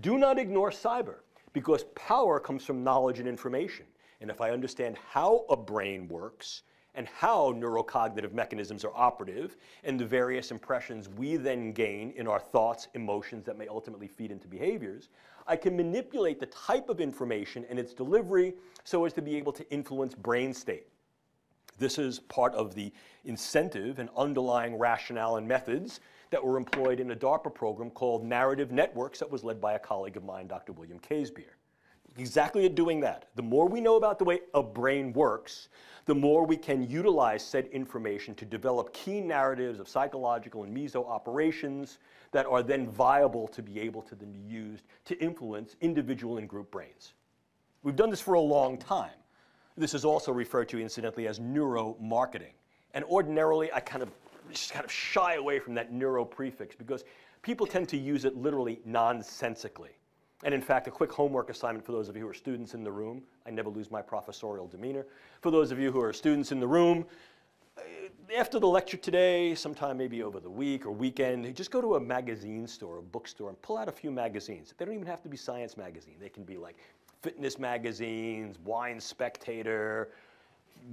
Do not ignore cyber, because power comes from knowledge and information. And if I understand how a brain works and how neurocognitive mechanisms are operative and the various impressions we then gain in our thoughts, emotions that may ultimately feed into behaviors, I can manipulate the type of information and its delivery so as to be able to influence brain state. This is part of the incentive and underlying rationale and methods that were employed in a DARPA program called Narrative Networks that was led by a colleague of mine, Dr. William Casebeer. Exactly at doing that. The more we know about the way a brain works, the more we can utilize said information to develop key narratives of psychological and meso operations that are then viable to be able to then be used to influence individual and group brains. We've done this for a long time. This is also referred to incidentally as neuromarketing. And ordinarily, I just kind of shy away from that neuro prefix because people tend to use it literally nonsensically. And in fact, a quick homework assignment for those of you who are students in the room. I never lose my professorial demeanor. For those of you who are students in the room, after the lecture today, sometime maybe over the week or weekend, just go to a magazine store, a bookstore, and pull out a few magazines. They don't even have to be science magazine. They can be like fitness magazines, Wine Spectator,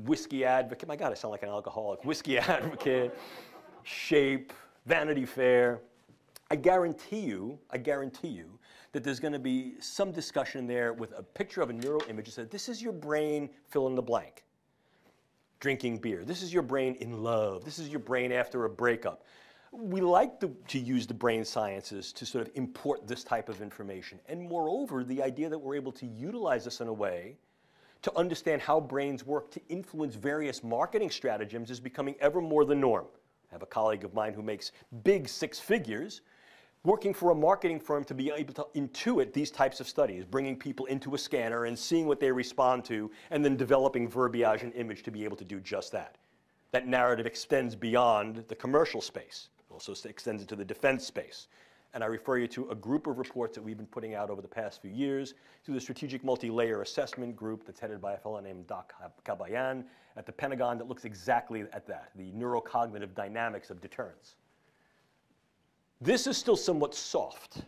Whiskey Advocate. My God, I sound like an alcoholic. Whiskey Advocate, Shape, Vanity Fair. I guarantee you that there's going to be some discussion there with a picture of a neuroimage that says, this is your brain, fill in the blank. Drinking beer. This is your brain in love. This is your brain after a breakup. We like to use the brain sciences to sort of import this type of information. And moreover, the idea that we're able to utilize this in a way to understand how brains work to influence various marketing stratagems is becoming ever more the norm. I have a colleague of mine who makes big six figures working for a marketing firm to be able to intuit these types of studies, bringing people into a scanner and seeing what they respond to, and then developing verbiage and image to be able to do just that. That narrative extends beyond the commercial space. It also extends into the defense space. And I refer you to a group of reports that we've been putting out over the past few years through the Strategic Multi-Layer Assessment Group that's headed by a fellow named Doc Kabayan at the Pentagon that looks exactly at that, the neurocognitive dynamics of deterrence. This is still somewhat soft.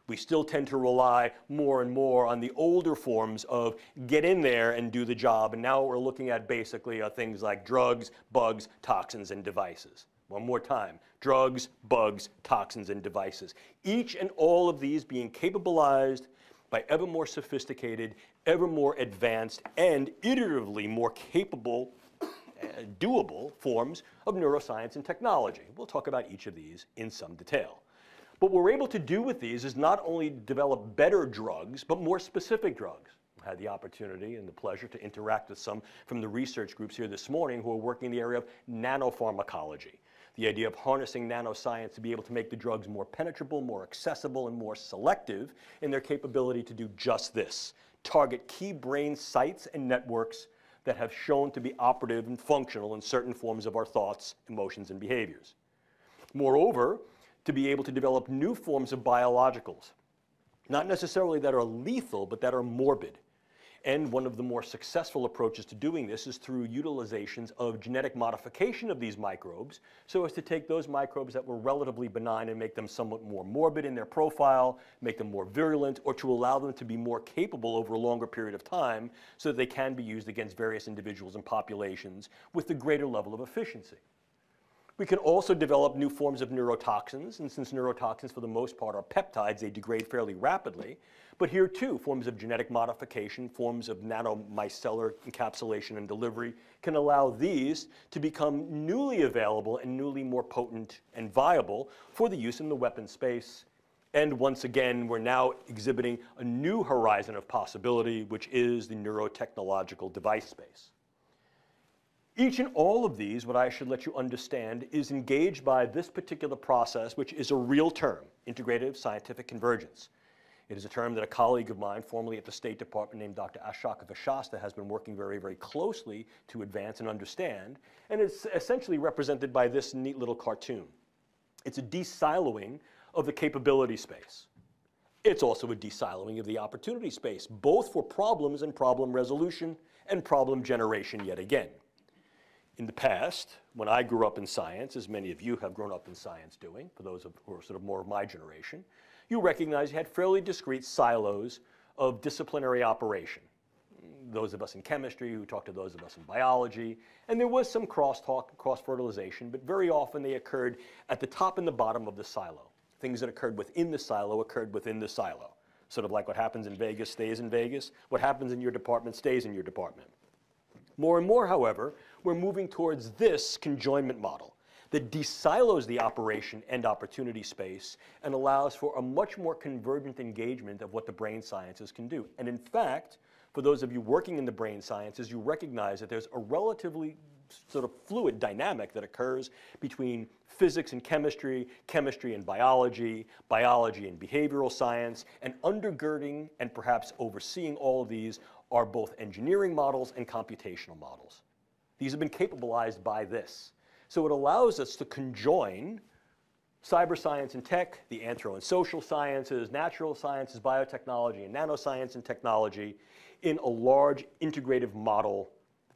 We still tend to rely more and more on the older forms of get in there and do the job. And now what we're looking at basically are things like drugs, bugs, toxins, and devices. One more time. Drugs, bugs, toxins, and devices. Each and all of these being capabilized by ever more sophisticated, ever more advanced, and iteratively more capable doable forms of neuroscience and technology. We'll talk about each of these in some detail. What we're able to do with these is not only develop better drugs, but more specific drugs. I had the opportunity and the pleasure to interact with some from the research groups here this morning who are working in the area of nanopharmacology. The idea of harnessing nanoscience to be able to make the drugs more penetrable, more accessible, and more selective in their capability to do just this. Target key brain sites and networks that have shown to be operative and functional in certain forms of our thoughts, emotions, and behaviors. Moreover, to be able to develop new forms of biologicals, not necessarily that are lethal, but that are morbid. And one of the more successful approaches to doing this is through utilizations of genetic modification of these microbes so as to take those microbes that were relatively benign and make them somewhat more morbid in their profile, make them more virulent, or to allow them to be more capable over a longer period of time so that they can be used against various individuals and populations with a greater level of efficiency. We can also develop new forms of neurotoxins, and since neurotoxins for the most part are peptides, they degrade fairly rapidly. But here too, forms of genetic modification, forms of nanomicellar encapsulation and delivery can allow these to become newly available and newly more potent and viable for the use in the weapon space. And once again, we're now exhibiting a new horizon of possibility, which is the neurotechnological device space. Each and all of these, what I should let you understand, is engaged by this particular process, which is a real term, integrative scientific convergence. It is a term that a colleague of mine, formerly at the State Department, named Dr. Ashok Vashasta, has been working very, very closely to advance and understand, and it's essentially represented by this neat little cartoon. It's a de-siloing of the capability space. It's also a de-siloing of the opportunity space, both for problems and problem resolution and problem generation yet again. In the past, when I grew up in science, as many of you have grown up in science doing, for those who are sort of more of my generation, you recognize you had fairly discrete silos of disciplinary operation. Those of us in chemistry who talked to those of us in biology, and there was some crosstalk, cross-fertilization, but very often they occurred at the top and the bottom of the silo. Things that occurred within the silo occurred within the silo. Sort of like what happens in Vegas stays in Vegas, what happens in your department stays in your department. More and more, however, we're moving towards this conjoinment model that de-silos the operation and opportunity space and allows for a much more convergent engagement of what the brain sciences can do. And in fact, for those of you working in the brain sciences, you recognize that there's a relatively sort of fluid dynamic that occurs between physics and chemistry, chemistry and biology, biology and behavioral science, and undergirding and perhaps overseeing all of these are both engineering models and computational models. These have been capabilized by this. So it allows us to conjoin cyber science and tech, the anthro and social sciences, natural sciences, biotechnology, and nanoscience and technology in a large integrative model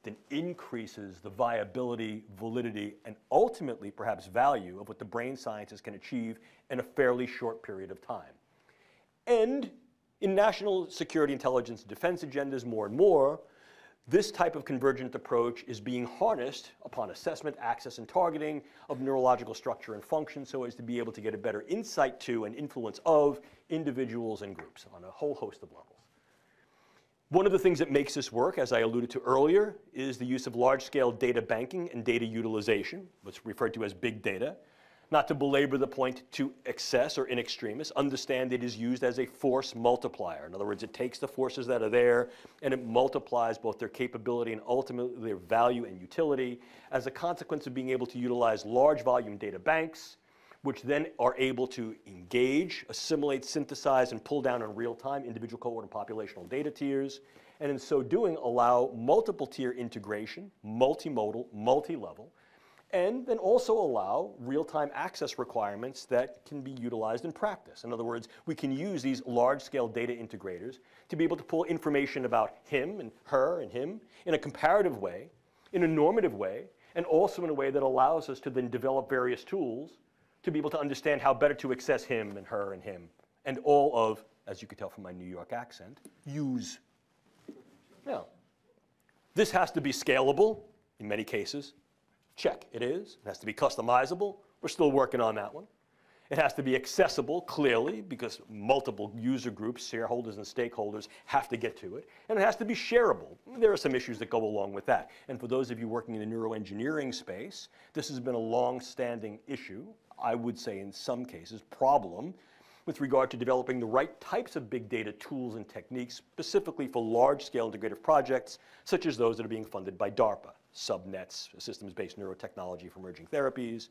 that increases the viability, validity, and ultimately perhaps value of what the brain sciences can achieve in a fairly short period of time. And in national security, intelligence, and defense agendas more and more, this type of convergent approach is being harnessed upon assessment, access, and targeting of neurological structure and function so as to be able to get a better insight to and influence of individuals and groups on a whole host of levels. One of the things that makes this work, as I alluded to earlier, is the use of large-scale data banking and data utilization, what's referred to as big data. Not to belabor the point to excess or in extremis, understand it is used as a force multiplier. In other words, it takes the forces that are there and it multiplies both their capability and ultimately their value and utility as a consequence of being able to utilize large volume data banks, which then are able to engage, assimilate, synthesize, and pull down in real time individual cohort and populational data tiers, and in so doing allow multiple tier integration, multimodal, multi-level, and then also allow real-time access requirements that can be utilized in practice. In other words, we can use these large-scale data integrators to be able to pull information about him and her and him in a comparative way, in a normative way, and also in a way that allows us to then develop various tools to be able to understand how better to access him and her and him, and all of, as you can tell from my New York accent, use. Now, this has to be scalable in many cases. Check, it is. It has to be customizable. We're still working on that one. It has to be accessible, clearly, because multiple user groups, shareholders and stakeholders have to get to it. And it has to be shareable. There are some issues that go along with that. And for those of you working in the neuroengineering space, this has been a long-standing issue, I would say in some cases, problem, with regard to developing the right types of big data tools and techniques, specifically for large-scale integrative projects, such as those that are being funded by DARPA, subnets, systems-based neurotechnology for emerging therapies,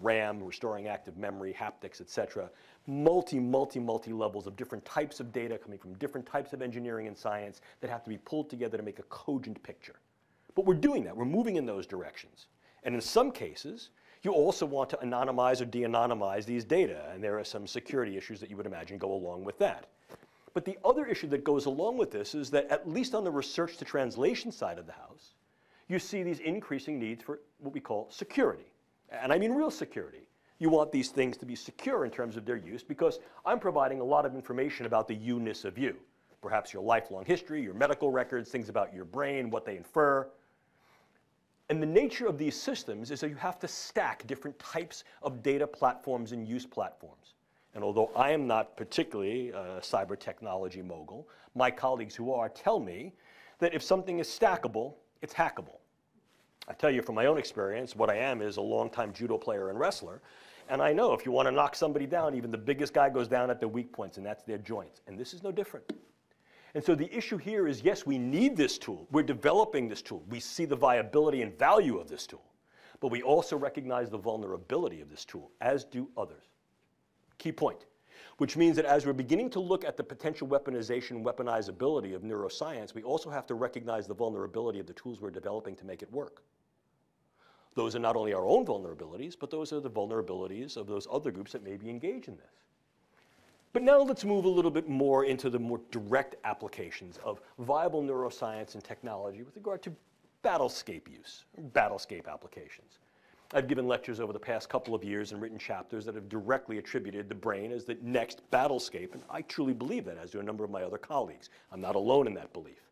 RAM, restoring active memory, haptics, et cetera. Multi levels of different types of data coming from different types of engineering and science that have to be pulled together to make a cogent picture. But we're doing that. We're moving in those directions. And in some cases, you also want to anonymize or de-anonymize these data, and there are some security issues that you would imagine go along with that. But the other issue that goes along with this is that at least on the research to translation side of the house, you see these increasing needs for what we call security. And I mean real security. You want these things to be secure in terms of their use because I'm providing a lot of information about the you-ness of you. Perhaps your lifelong history, your medical records, things about your brain, what they infer. And the nature of these systems is that you have to stack different types of data platforms and use platforms. And although I am not particularly a cyber technology mogul, my colleagues who are tell me that if something is stackable, it's hackable. I tell you from my own experience, what I am is a longtime judo player and wrestler. And I know if you want to knock somebody down, even the biggest guy goes down at their weak points, and that's their joints. And this is no different. And so the issue here is, yes, we need this tool. We're developing this tool. We see the viability and value of this tool. But we also recognize the vulnerability of this tool, as do others. Key point. Which means that as we're beginning to look at the potential weaponization, weaponizability of neuroscience, we also have to recognize the vulnerability of the tools we're developing to make it work. Those are not only our own vulnerabilities, but those are the vulnerabilities of those other groups that may be engaged in this. But now let's move a little bit more into the more direct applications of viable neuroscience and technology with regard to battlescape use, battlescape applications. I've given lectures over the past couple of years and written chapters that have directly attributed the brain as the next battlescape, and I truly believe that, as do a number of my other colleagues. I'm not alone in that belief.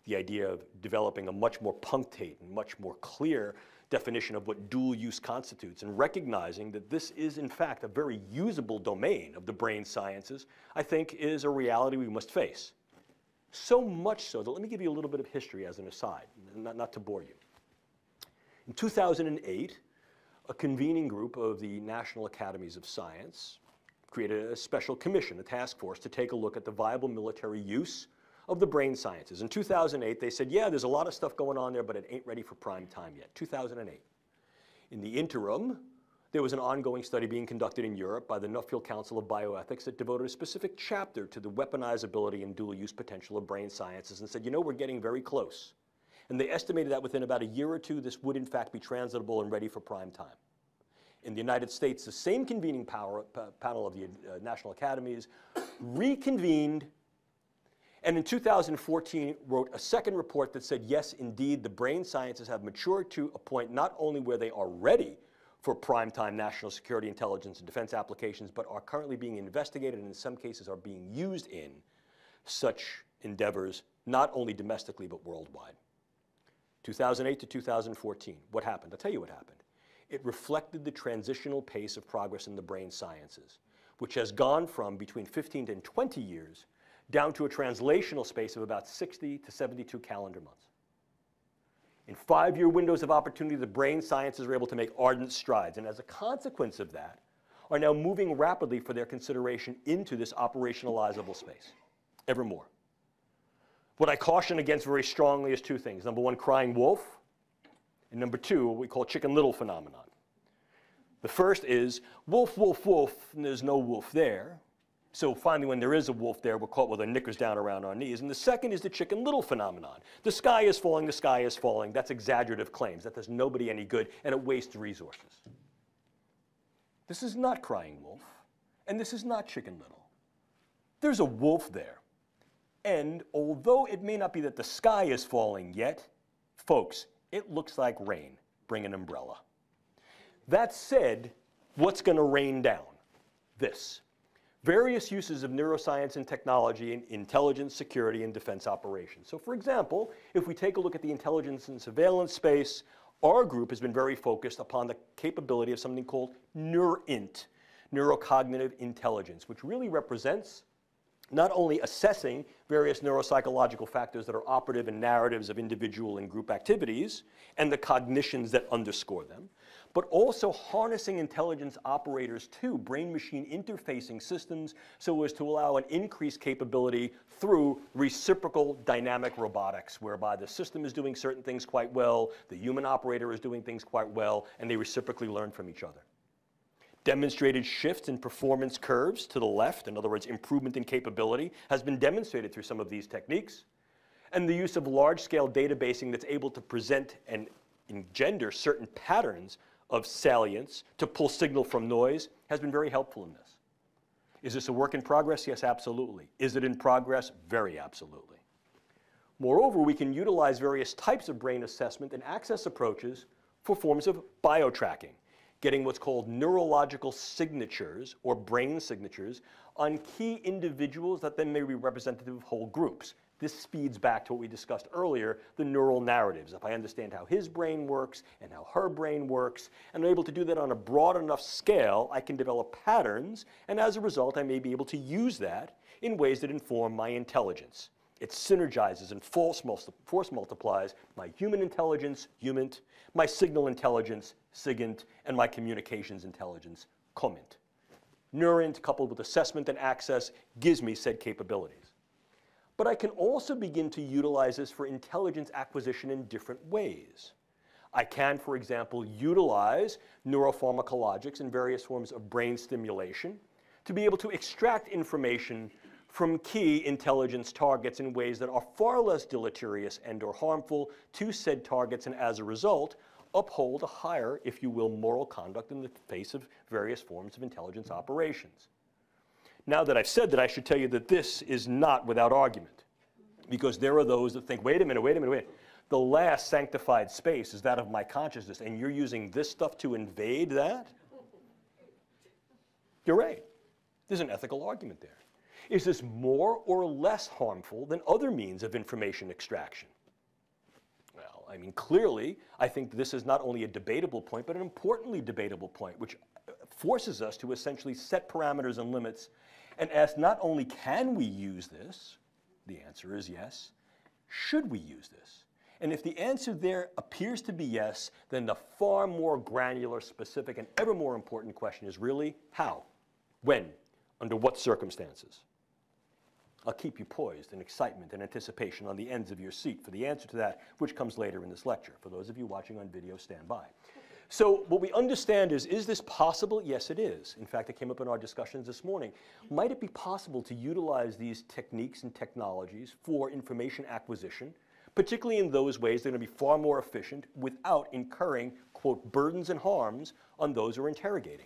The idea of developing a much more punctate and much more clear definition of what dual use constitutes and recognizing that this is in fact a very usable domain of the brain sciences, I think is a reality we must face. So much so that let me give you a little bit of history as an aside, not to bore you. In 2008, a convening group of the National Academies of Science created a special commission, a task force, to take a look at the viable military use of the brain sciences. In 2008, they said, yeah, there's a lot of stuff going on there, but it ain't ready for prime time yet. 2008. In the interim, there was an ongoing study being conducted in Europe by the Nuffield Council of Bioethics that devoted a specific chapter to the weaponizability and dual use potential of brain sciences and said, you know, we're getting very close. And they estimated that within about a year or two, this would in fact be translatable and ready for prime time. In the United States, the same convening panel of the National Academies reconvened, and in 2014 wrote a second report that said, yes, indeed, the brain sciences have matured to a point not only where they are ready for primetime national security, intelligence, and defense applications, but are currently being investigated and in some cases are being used in such endeavors, not only domestically but worldwide. 2008 to 2014, what happened? I'll tell you what happened. It reflected the transitional pace of progress in the brain sciences, which has gone from between 15 and 20 years down to a translational space of about 60 to 72 calendar months. In 5-year windows of opportunity, the brain sciences are able to make ardent strides, and as a consequence of that, are now moving rapidly for their consideration into this operationalizable space, ever more. What I caution against very strongly is two things. Number one, crying wolf, and number two, what we call chicken little phenomenon. The first is wolf, wolf, wolf, and there's no wolf there. So finally, when there is a wolf there, we're caught with our knickers down around our knees. And the second is the chicken little phenomenon. The sky is falling, the sky is falling. That's exaggerative claims. That does nobody any good, and it wastes resources. This is not crying wolf, and this is not chicken little. There's a wolf there. And although it may not be that the sky is falling yet, folks, it looks like rain. Bring an umbrella. That said, what's going to rain down? This. Various uses of neuroscience and technology in intelligence, security, and defense operations. So for example, if we take a look at the intelligence and surveillance space, our group has been very focused upon the capability of something called NeurInt, neurocognitive intelligence, which really represents not only assessing various neuropsychological factors that are operative in narratives of individual and group activities and the cognitions that underscore them, but also harnessing intelligence operators to brain-machine interfacing systems so as to allow an increased capability through reciprocal dynamic robotics, whereby the system is doing certain things quite well, the human operator is doing things quite well, and they reciprocally learn from each other. Demonstrated shifts in performance curves to the left, in other words, improvement in capability, has been demonstrated through some of these techniques. And the use of large-scale databasing that's able to present and engender certain patterns of salience to pull signal from noise has been very helpful in this. Is this a work in progress? Yes, absolutely. Is it in progress? Very absolutely. Moreover, we can utilize various types of brain assessment and access approaches for forms of biotracking, getting what's called neurological signatures or brain signatures on key individuals that then may be representative of whole groups. This feeds back to what we discussed earlier, the neural narratives. If I understand how his brain works and how her brain works, and I'm able to do that on a broad enough scale, I can develop patterns, and as a result, I may be able to use that in ways that inform my intelligence. It synergizes and force multiplies my human intelligence, humint, my signal intelligence, sigint, and my communications intelligence, comment. Neurint, coupled with assessment and access, gives me said capabilities. But I can also begin to utilize this for intelligence acquisition in different ways. I can, for example, utilize neuropharmacologics and various forms of brain stimulation to be able to extract information from key intelligence targets in ways that are far less deleterious and or harmful to said targets, and as a result, uphold a higher, if you will, moral conduct in the face of various forms of intelligence operations. Now that I've said that, I should tell you that this is not without argument, because there are those that think, wait a minute. The last sanctified space is that of my consciousness, and you're using this stuff to invade that? You're right. There's an ethical argument there. Is this more or less harmful than other means of information extraction? Well, I mean, clearly, I think this is not only a debatable point, but an importantly debatable point, which forces us to essentially set parameters and limits and ask not only can we use this, the answer is yes, should we use this? And if the answer there appears to be yes, then the far more granular, specific, and ever more important question is really how, when, under what circumstances? I'll keep you poised in excitement and anticipation on the ends of your seat for the answer to that, which comes later in this lecture. For those of you watching on video, stand by. So what we understand is this possible? Yes, it is. In fact, it came up in our discussions this morning. Might it be possible to utilize these techniques and technologies for information acquisition, particularly in those ways that are going to be far more efficient without incurring, quote, burdens and harms on those who are interrogating?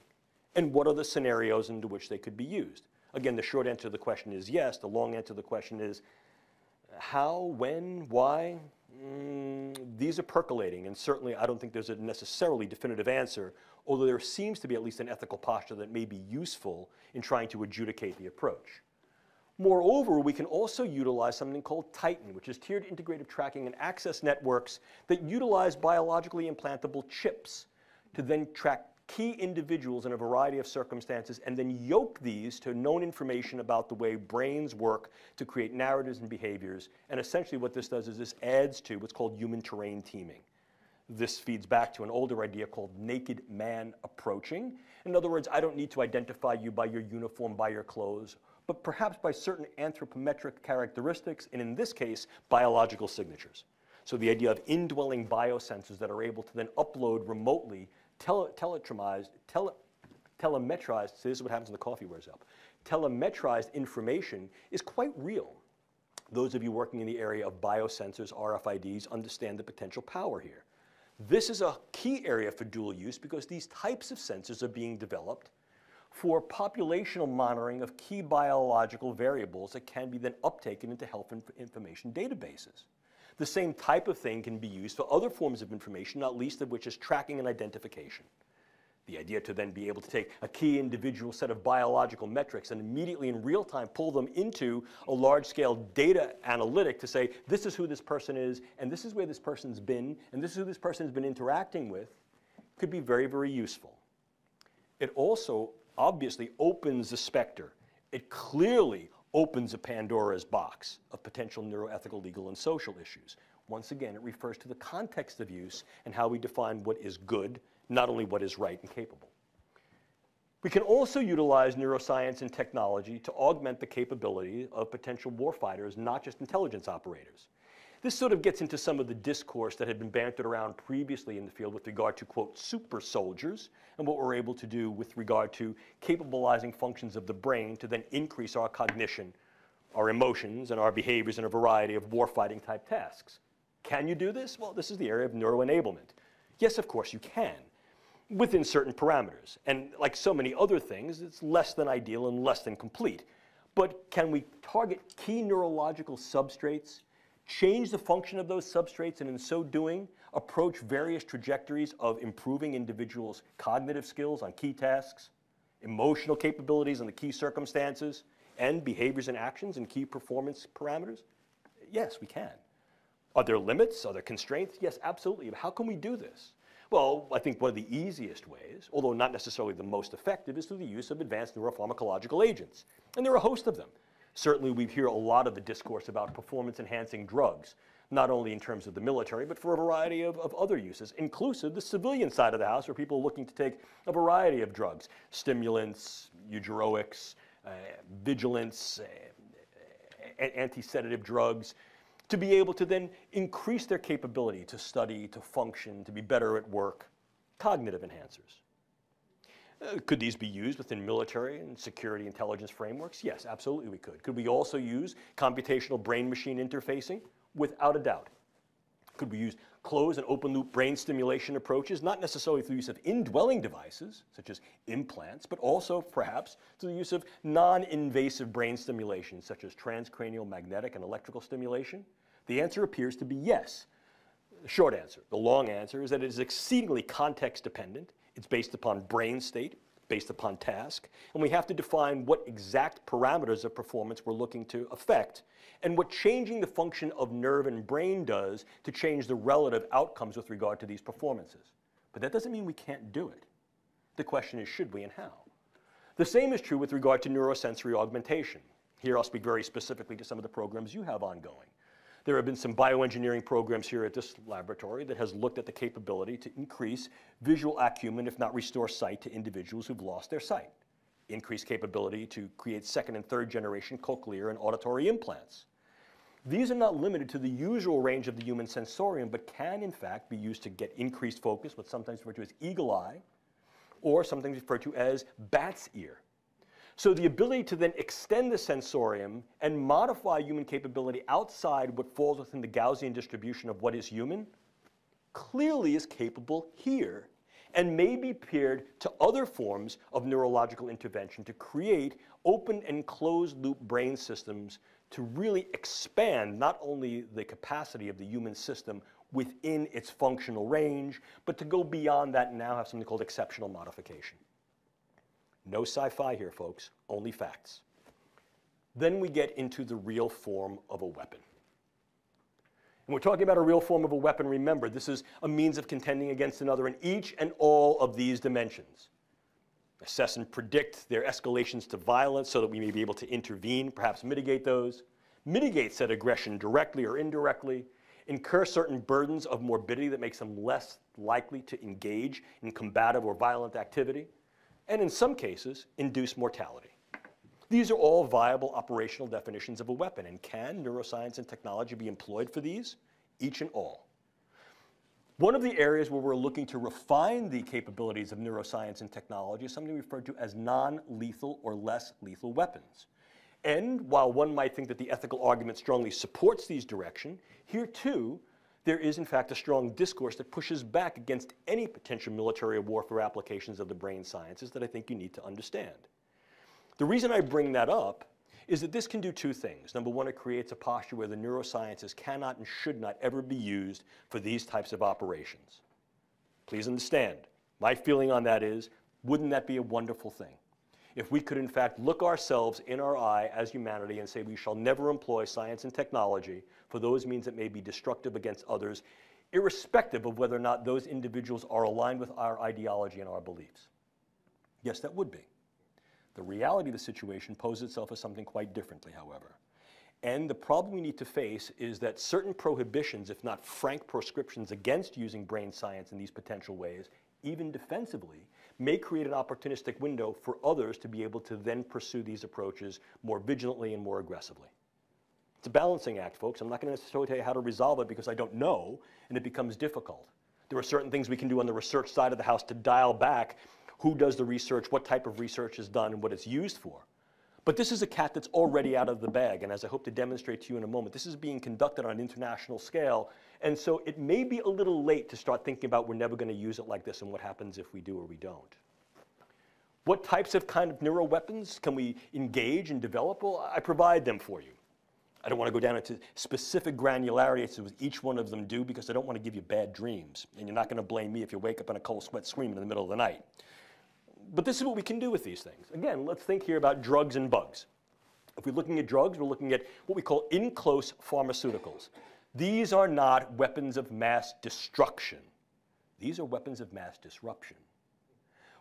And what are the scenarios into which they could be used? Again, the short answer to the question is yes. The long answer to the question is how, when, why? These are percolating, and certainly I don't think there's a necessarily definitive answer, although there seems to be at least an ethical posture that may be useful in trying to adjudicate the approach. Moreover, we can also utilize something called TITAN, which is Tiered Integrative Tracking and Access Networks that utilize biologically implantable chips to then track key individuals in a variety of circumstances and then yoke these to known information about the way brains work to create narratives and behaviors. And essentially what this does is this adds to what's called human terrain teaming. This feeds back to an older idea called naked man approaching. In other words, I don't need to identify you by your uniform, by your clothes, but perhaps by certain anthropometric characteristics, and in this case, biological signatures. So the idea of indwelling biosensors that are able to then upload remotely telemetrized, see, this is what happens when the coffee wears up. Telemetrized information is quite real. Those of you working in the area of biosensors, RFIDs, understand the potential power here. This is a key area for dual use because these types of sensors are being developed for populational monitoring of key biological variables that can be then uptaken into health information databases. The same type of thing can be used for other forms of information, not least of which is tracking and identification. The idea to then be able to take a key individual set of biological metrics and immediately in real time pull them into a large-scale data analytic to say, this is who this person is, and this is where this person's been, and this is who this person's been interacting with, could be very, very useful. It also obviously opens the specter. It clearly opens a Pandora's box of potential neuroethical, legal, and social issues. Once again, it refers to the context of use and how we define what is good, not only what is right and capable. We can also utilize neuroscience and technology to augment the capability of potential warfighters, not just intelligence operators. This sort of gets into some of the discourse that had been bantered around previously in the field with regard to, quote, super soldiers, and what we're able to do with regard to capabilizing functions of the brain to then increase our cognition, our emotions, and our behaviors in a variety of warfighting type tasks. Can you do this? Well, this is the area of neuroenablement. Yes, of course you can, within certain parameters. And like so many other things, it's less than ideal and less than complete. But can we target key neurological substrates, change the function of those substrates, and in so doing, approach various trajectories of improving individuals' cognitive skills on key tasks, emotional capabilities on the key circumstances, and behaviors and actions and key performance parameters? Yes, we can. Are there limits? Are there constraints? Yes, absolutely. How can we do this? Well, I think one of the easiest ways, although not necessarily the most effective, is through the use of advanced neuropharmacological agents. And there are a host of them. Certainly, we hear a lot of the discourse about performance-enhancing drugs, not only in terms of the military, but for a variety of other uses, inclusive the civilian side of the house, where people are looking to take a variety of drugs, stimulants, eugeroics, vigilants, anti-sedative drugs, to be able to then increase their capability to study, to function, to be better at work, cognitive enhancers. Could these be used within military and security intelligence frameworks? Yes, absolutely we could. Could we also use computational brain-machine interfacing? Without a doubt. Could we use closed and open-loop brain stimulation approaches, not necessarily through the use of indwelling devices, such as implants, but also perhaps through the use of non-invasive brain stimulation, such as transcranial magnetic and electrical stimulation? The answer appears to be yes. The short answer. The long answer is that it is exceedingly context-dependent. It's based upon brain state, based upon task, and we have to define what exact parameters of performance we're looking to affect, and what changing the function of nerve and brain does to change the relative outcomes with regard to these performances. But that doesn't mean we can't do it. The question is, should we and how? The same is true with regard to neurosensory augmentation. Here I'll speak very specifically to some of the programs you have ongoing. There have been some bioengineering programs here at this laboratory that has looked at the capability to increase visual acumen, if not restore sight, to individuals who've lost their sight. Increase capability to create second and third generation cochlear and auditory implants. These are not limited to the usual range of the human sensorium, but can in fact be used to get increased focus, what's sometimes referred to as eagle eye, or sometimes referred to as bat's ear. So the ability to then extend the sensorium and modify human capability outside what falls within the Gaussian distribution of what is human clearly is capable here, and may be paired to other forms of neurological intervention to create open and closed loop brain systems to really expand not only the capacity of the human system within its functional range, but to go beyond that and now have something called exceptional modification. No sci-fi here, folks, only facts. Then we get into the real form of a weapon. And we're talking about a real form of a weapon. Remember, this is a means of contending against another in each and all of these dimensions. Assess and predict their escalations to violence so that we may be able to intervene, perhaps mitigate those, mitigate said aggression directly or indirectly, incur certain burdens of morbidity that makes them less likely to engage in combative or violent activity, and in some cases, induce mortality. These are all viable operational definitions of a weapon, and can neuroscience and technology be employed for these? Each and all. One of the areas where we're looking to refine the capabilities of neuroscience and technology is something referred to as non-lethal or less lethal weapons. And while one might think that the ethical argument strongly supports these directions, here too, there is in fact a strong discourse that pushes back against any potential military warfare applications of the brain sciences that I think you need to understand. The reason I bring that up is that this can do two things. Number one, it creates a posture where the neurosciences cannot and should not ever be used for these types of operations. Please understand, my feeling on that is, wouldn't that be a wonderful thing? If we could in fact look ourselves in our eye as humanity and say we shall never employ science and technology for those means that may be destructive against others, irrespective of whether or not those individuals are aligned with our ideology and our beliefs. Yes, that would be. The reality of the situation poses itself as something quite differently, however. And the problem we need to face is that certain prohibitions, if not frank proscriptions against using brain science in these potential ways, even defensively, may create an opportunistic window for others to be able to then pursue these approaches more vigilantly and more aggressively. It's a balancing act, folks. I'm not going to necessarily tell you how to resolve it because I don't know, and it becomes difficult. There are certain things we can do on the research side of the house to dial back who does the research, what type of research is done, and what it's used for. But this is a cat that's already out of the bag, and as I hope to demonstrate to you in a moment, this is being conducted on an international scale, and so it may be a little late to start thinking about we're never going to use it like this and what happens if we do or we don't. What types of kind of neuroweapons can we engage and develop? Well, I provide them for you. I don't want to go down into specific granularity as to what each one of them do because I don't want to give you bad dreams, and you're not going to blame me if you wake up in a cold sweat screaming in the middle of the night. But this is what we can do with these things. Again, let's think here about drugs and bugs. If we're looking at drugs, we're looking at what we call in-close pharmaceuticals. These are not weapons of mass destruction. These are weapons of mass disruption.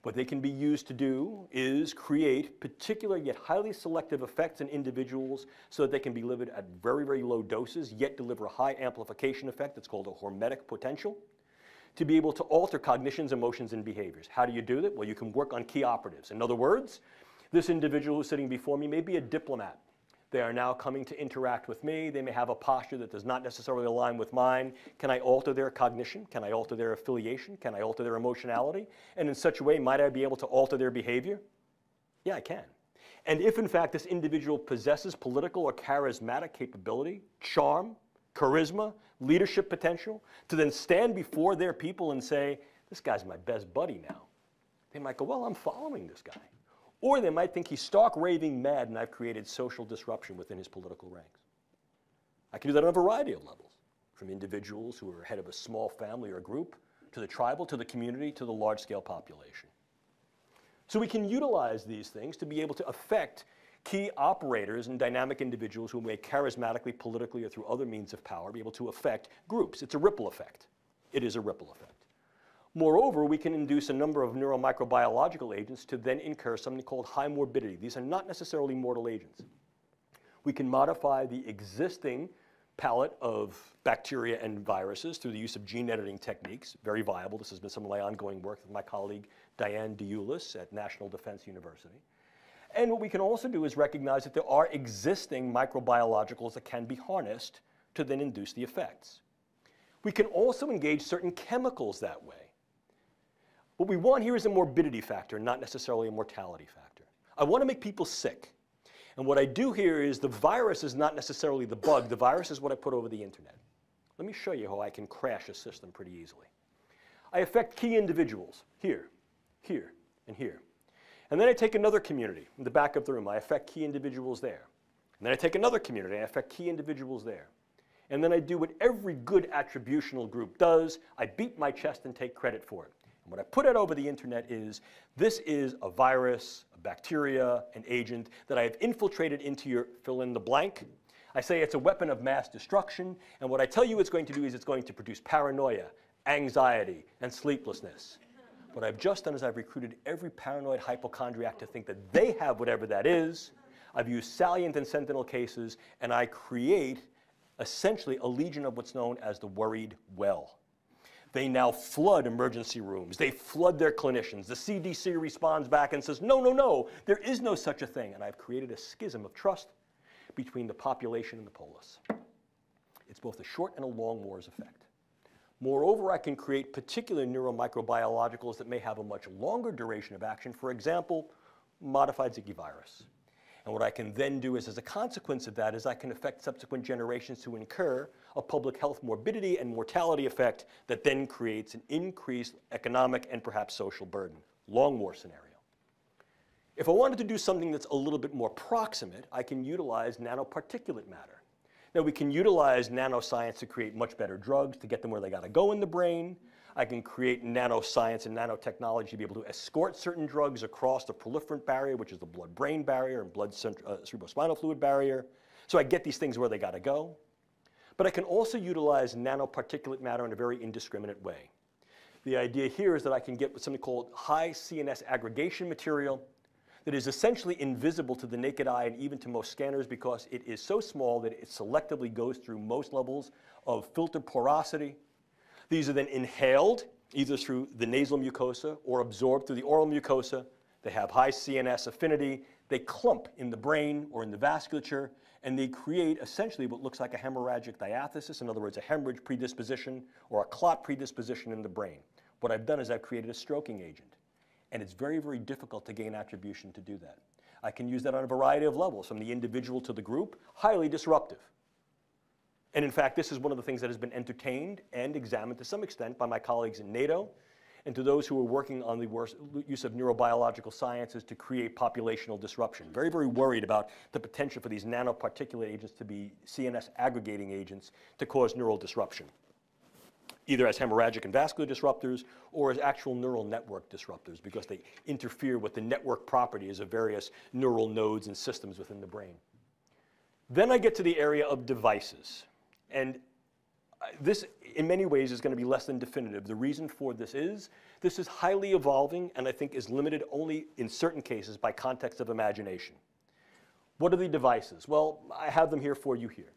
What they can be used to do is create particular yet highly selective effects in individuals so that they can be delivered at very, very low doses, yet deliver a high amplification effect that's called a hormetic potential, to be able to alter cognitions, emotions, and behaviors. How do you do that? Well, you can work on key operatives. In other words, this individual who's sitting before me may be a diplomat. They are now coming to interact with me. They may have a posture that does not necessarily align with mine. Can I alter their cognition? Can I alter their affiliation? Can I alter their emotionality? And in such a way, might I be able to alter their behavior? Yeah, I can. And if, in fact, this individual possesses political or charismatic capability, charm, charisma, leadership potential, to then stand before their people and say, this guy's my best buddy now, they might go, well, I'm following this guy. Or they might think he's stark raving mad and I've created social disruption within his political ranks. I can do that on a variety of levels, from individuals who are head of a small family or group, to the tribal, to the community, to the large-scale population. So we can utilize these things to be able to affect key operators and dynamic individuals who may charismatically, politically, or through other means of power be able to affect groups. It's a ripple effect. It is a ripple effect. Moreover, we can induce a number of neuromicrobiological agents to then incur something called high morbidity. These are not necessarily mortal agents. We can modify the existing palette of bacteria and viruses through the use of gene editing techniques. Very viable. This has been some of my ongoing work with my colleague Diane DeEulis at National Defense University. And what we can also do is recognize that there are existing microbiologicals that can be harnessed to then induce the effects. We can also engage certain chemicals that way. What we want here is a morbidity factor, not necessarily a mortality factor. I want to make people sick. And what I do here is the virus is not necessarily the bug. The virus is what I put over the internet. Let me show you how I can crash a system pretty easily. I affect key individuals here, here, and here. And then I take another community in the back of the room. I affect key individuals there. And then I take another community. I affect key individuals there. And then I do what every good attributional group does. I beat my chest and take credit for it. And what I put out over the internet is, this is a virus, a bacteria, an agent that I have infiltrated into your fill in the blank. I say it's a weapon of mass destruction. And what I tell you it's going to do is it's going to produce paranoia, anxiety, and sleeplessness. What I've just done is I've recruited every paranoid hypochondriac to think that they have whatever that is. I've used salient and sentinel cases, and I create essentially a legion of what's known as the worried well. They now flood emergency rooms. They flood their clinicians. The CDC responds back and says, no, no, no, there is no such a thing. And I've created a schism of trust between the population and the polis. It's both a short and a long war's effect. Moreover, I can create particular neuromicrobiologicals that may have a much longer duration of action. For example, modified Zika virus. And what I can then do is, as a consequence of that, is I can affect subsequent generations to incur a public health morbidity and mortality effect that then creates an increased economic and perhaps social burden. Long war scenario. If I wanted to do something that's a little bit more proximate, I can utilize nanoparticulate matter. Now, we can utilize nanoscience to create much better drugs, to get them where they got to go in the brain. I can create nanoscience and nanotechnology to be able to escort certain drugs across the proliferant barrier, which is the blood-brain barrier and cerebrospinal fluid barrier. So I get these things where they got to go. But I can also utilize nanoparticulate matter in a very indiscriminate way. The idea here is that I can get something called high CNS aggregation material that is essentially invisible to the naked eye and even to most scanners because it is so small that it selectively goes through most levels of filter porosity. These are then inhaled either through the nasal mucosa or absorbed through the oral mucosa. They have high CNS affinity. They clump in the brain or in the vasculature, and they create essentially what looks like a hemorrhagic diathesis, in other words, a hemorrhage predisposition or a clot predisposition in the brain. What I've done is I've created a stroking agent, and it's very, very difficult to gain attribution to do that. I can use that on a variety of levels, from the individual to the group, highly disruptive. And in fact, this is one of the things that has been entertained and examined to some extent by my colleagues in NATO and to those who are working on the use of neurobiological sciences to create populational disruption. Very, very worried about the potential for these nanoparticulate agents to be CNS aggregating agents to cause neural disruption, either as hemorrhagic and vascular disruptors or as actual neural network disruptors because they interfere with the network properties of various neural nodes and systems within the brain. Then I get to the area of devices. And this, in many ways, is going to be less than definitive. The reason for this is highly evolving, and I think is limited only in certain cases by context of imagination. What are the devices? Well, I have them here for you here.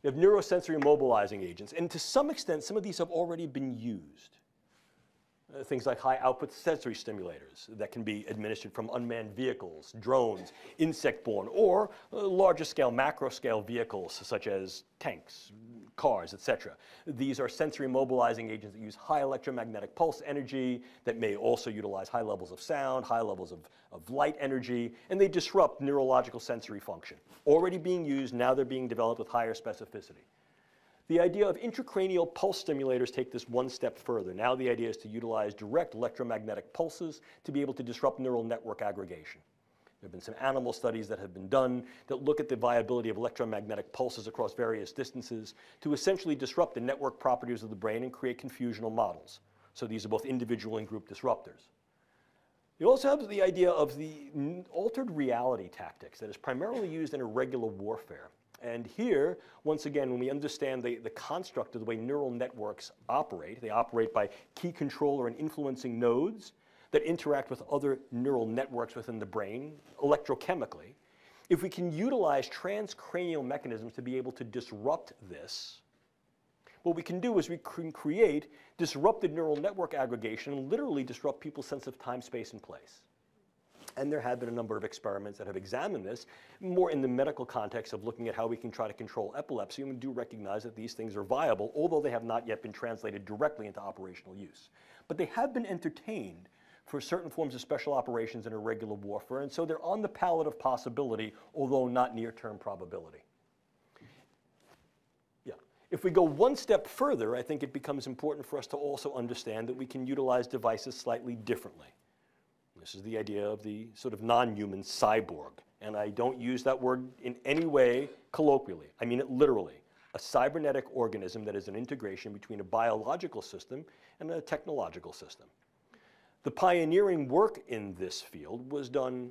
You have neurosensory mobilizing agents, and to some extent, some of these have already been used. Things like high-output sensory stimulators that can be administered from unmanned vehicles, drones, insect-borne, or larger-scale, macro-scale vehicles such as tanks, cars, etc. These are sensory mobilizing agents that use high electromagnetic pulse energy that may also utilize high levels of sound, high levels of light energy, and they disrupt neurological sensory function. Already being used, now they're being developed with higher specificity. The idea of intracranial pulse stimulators take this one step further. Now the idea is to utilize direct electromagnetic pulses to be able to disrupt neural network aggregation. There have been some animal studies that have been done that look at the viability of electromagnetic pulses across various distances to essentially disrupt the network properties of the brain and create confusional models. So these are both individual and group disruptors. You also have the idea of the altered reality tactics that is primarily used in irregular warfare. And here, once again, when we understand the construct of the way neural networks operate, they operate by key controller and influencing nodes that interact with other neural networks within the brain electrochemically. If we can utilize transcranial mechanisms to be able to disrupt this, what we can do is we can create disrupted neural network aggregation and literally disrupt people's sense of time, space, and place. And there have been a number of experiments that have examined this, more in the medical context of looking at how we can try to control epilepsy. And we do recognize that these things are viable, although they have not yet been translated directly into operational use. But they have been entertained for certain forms of special operations in irregular warfare, and so they're on the palette of possibility, although not near-term probability. Yeah. If we go one step further, I think it becomes important for us to also understand that we can utilize devices slightly differently. This is the idea of the sort of non-human cyborg. And I don't use that word in any way colloquially. I mean it literally. A cybernetic organism that is an integration between a biological system and a technological system. The pioneering work in this field was done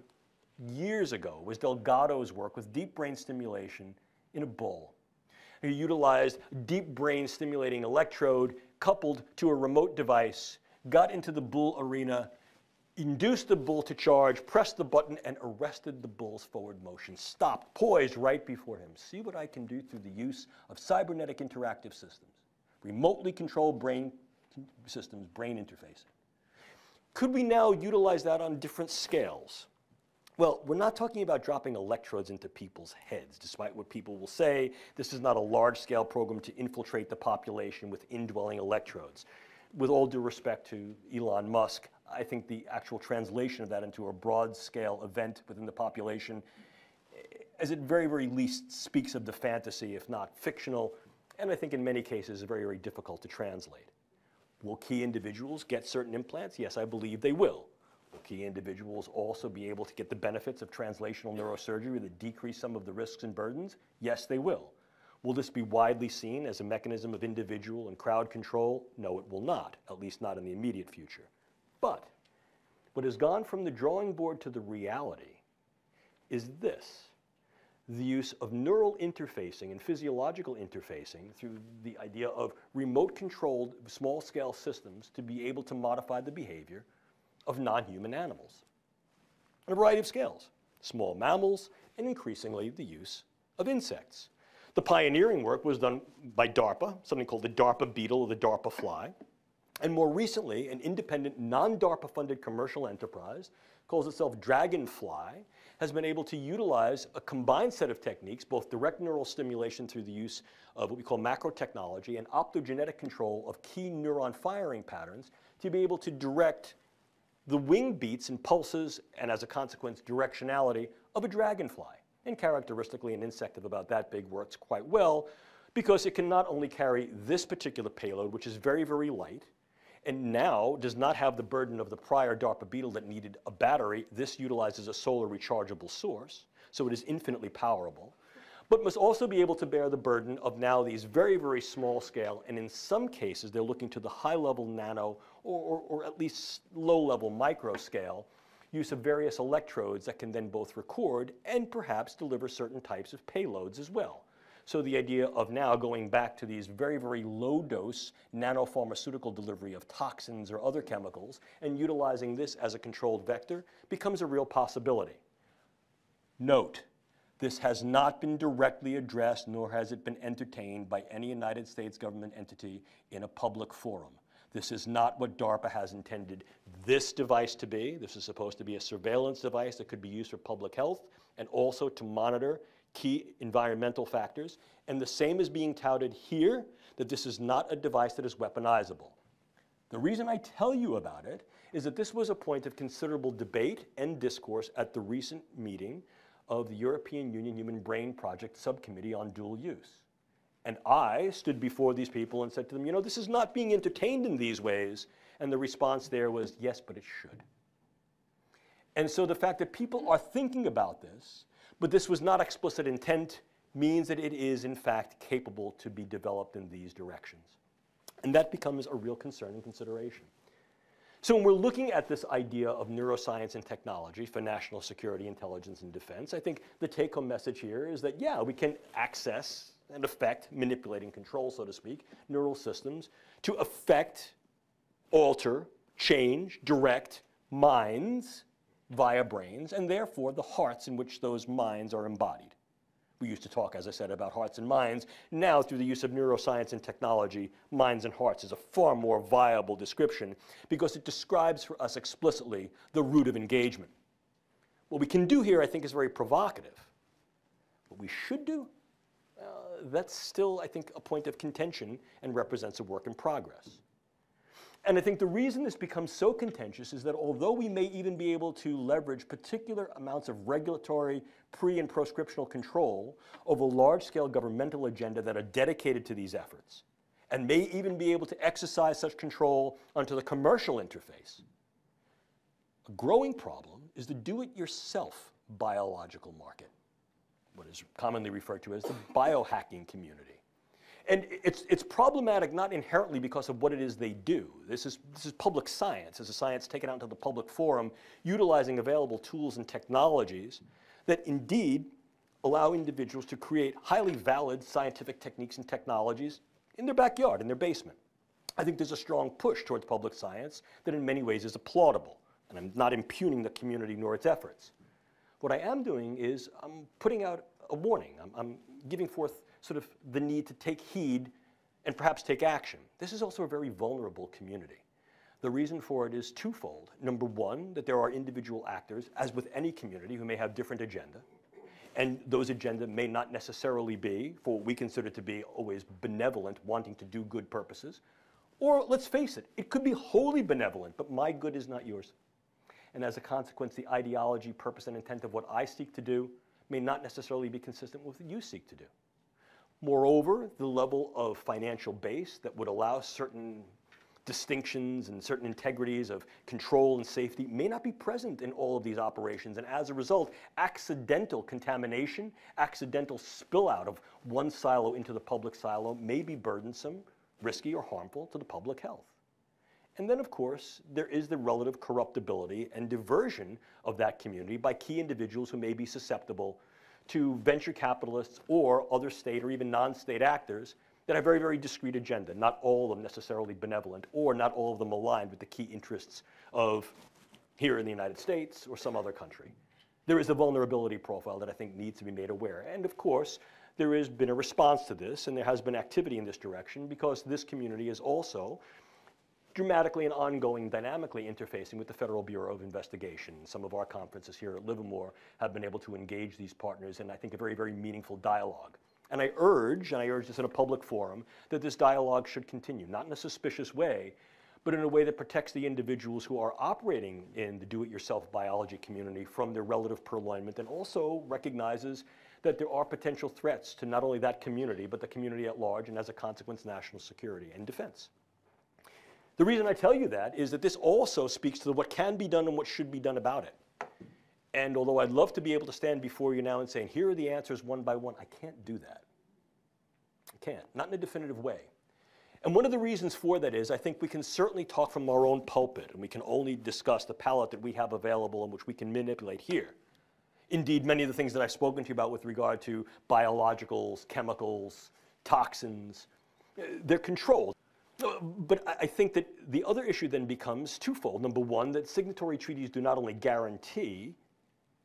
years ago. It was Delgado's work with deep brain stimulation in a bull. He utilized deep brain stimulating electrode coupled to a remote device, got into the bull arena, induced the bull to charge, pressed the button, and arrested the bull's forward motion. Stopped, poised right before him. See what I can do through the use of cybernetic interactive systems. Remotely controlled brain systems, brain interfacing. Could we now utilize that on different scales? Well, we're not talking about dropping electrodes into people's heads, despite what people will say. This is not a large-scale program to infiltrate the population with indwelling electrodes. With all due respect to Elon Musk, I think the actual translation of that into a broad-scale event within the population, as at very, very least, speaks of the fantasy, if not fictional, and I think in many cases is very, very difficult to translate. Will key individuals get certain implants? Yes, I believe they will. Will key individuals also be able to get the benefits of translational neurosurgery that decrease some of the risks and burdens? Yes, they will. Will this be widely seen as a mechanism of individual and crowd control? No, it will not, at least not in the immediate future. But what has gone from the drawing board to the reality is this: the use of neural interfacing and physiological interfacing through the idea of remote-controlled small-scale systems to be able to modify the behavior of non-human animals on a variety of scales, small mammals, and increasingly the use of insects. The pioneering work was done by DARPA, something called the DARPA beetle or the DARPA fly. And more recently, an independent, non-DARPA-funded commercial enterprise, calls itself Dragonfly, has been able to utilize a combined set of techniques, both direct neural stimulation through the use of what we call macro technology and optogenetic control of key neuron firing patterns to be able to direct the wing beats and pulses, and as a consequence, directionality of a dragonfly. And characteristically, an insect of about that big works quite well because it can not only carry this particular payload, which is very, very light, and now does not have the burden of the prior DARPA beetle that needed a battery. This utilizes a solar rechargeable source, so it is infinitely powerful, but must also be able to bear the burden of now these very, very small scale, and in some cases they're looking to the high level nano or at least low level micro scale use of various electrodes that can then both record and perhaps deliver certain types of payloads as well. So the idea of now going back to these very, very low-dose nanopharmaceutical delivery of toxins or other chemicals and utilizing this as a controlled vector becomes a real possibility. Note, this has not been directly addressed, nor has it been entertained by any United States government entity in a public forum. This is not what DARPA has intended this device to be. This is supposed to be a surveillance device that could be used for public health and also to monitor key environmental factors. And the same is being touted here, that this is not a device that is weaponizable. The reason I tell you about it is that this was a point of considerable debate and discourse at the recent meeting of the European Union Human Brain Project Subcommittee on Dual Use. And I stood before these people and said to them, you know, this is not being entertained in these ways. And the response there was, yes, but it should. And so the fact that people are thinking about this, but this was not explicit intent, means that it is, in fact, capable to be developed in these directions. And that becomes a real concern and consideration. So when we're looking at this idea of neuroscience and technology for national security, intelligence, and defense, I think the take-home message here is that, yeah, we can access and affect, manipulate and control, so to speak, neural systems to affect, alter, change, direct minds via brains, and therefore the hearts in which those minds are embodied. We used to talk, as I said, about hearts and minds. Now, through the use of neuroscience and technology, minds and hearts is a far more viable description because it describes for us explicitly the root of engagement. What we can do here, I think, is very provocative. What we should do, that's still, I think, a point of contention and represents a work in progress. And I think the reason this becomes so contentious is that although we may even be able to leverage particular amounts of regulatory pre- and proscriptional control over large-scale governmental agenda that are dedicated to these efforts, and may even be able to exercise such control onto the commercial interface, a growing problem is the do-it-yourself biological market, what is commonly referred to as the biohacking community. And it's problematic not inherently because of what it is they do. This is public science. It's a science taken out into the public forum, utilizing available tools and technologies that indeed allow individuals to create highly valid scientific techniques and technologies in their backyard, in their basement. I think there's a strong push towards public science that in many ways is applaudable. And I'm not impugning the community nor its efforts. What I am doing is I'm putting out a warning. I'm giving forth sort of the need to take heed and perhaps take action. This is also a very vulnerable community. The reason for it is twofold. Number one, that there are individual actors, as with any community, who may have different agenda. And those agenda may not necessarily be, for what we consider to be always benevolent, wanting to do good purposes. Or let's face it, it could be wholly benevolent, but my good is not yours. And as a consequence, the ideology, purpose, and intent of what I seek to do may not necessarily be consistent with what you seek to do. Moreover, the level of financial base that would allow certain distinctions and certain integrities of control and safety may not be present in all of these operations. And as a result, accidental contamination, accidental spill out of one silo into the public silo may be burdensome, risky, or harmful to the public health. And then, of course, there is the relative corruptibility and diversion of that community by key individuals who may be susceptible to venture capitalists or other state or even non-state actors that have very, very discrete agenda, not all of them necessarily benevolent, or not all of them aligned with the key interests of here in the United States or some other country. There is a vulnerability profile that I think needs to be made aware. And of course, there has been a response to this, and there has been activity in this direction because this community is also dramatically and ongoing, dynamically interfacing with the Federal Bureau of Investigation. Some of our conferences here at Livermore have been able to engage these partners in, I think, a very, very meaningful dialogue. And I urge this in a public forum, that this dialogue should continue, not in a suspicious way, but in a way that protects the individuals who are operating in the do-it-yourself biology community from their relative purloinment, and also recognizes that there are potential threats to not only that community, but the community at large, and as a consequence, national security and defense. The reason I tell you that is that this also speaks to what can be done and what should be done about it. And although I'd love to be able to stand before you now and say, here are the answers one by one, I can't do that. I can't, not in a definitive way. And one of the reasons for that is I think we can certainly talk from our own pulpit, and we can only discuss the palette that we have available and which we can manipulate here. Indeed, many of the things that I've spoken to you about with regard to biologicals, chemicals, toxins, they're controlled. But I think that the other issue then becomes twofold. Number one, that signatory treaties do not only guarantee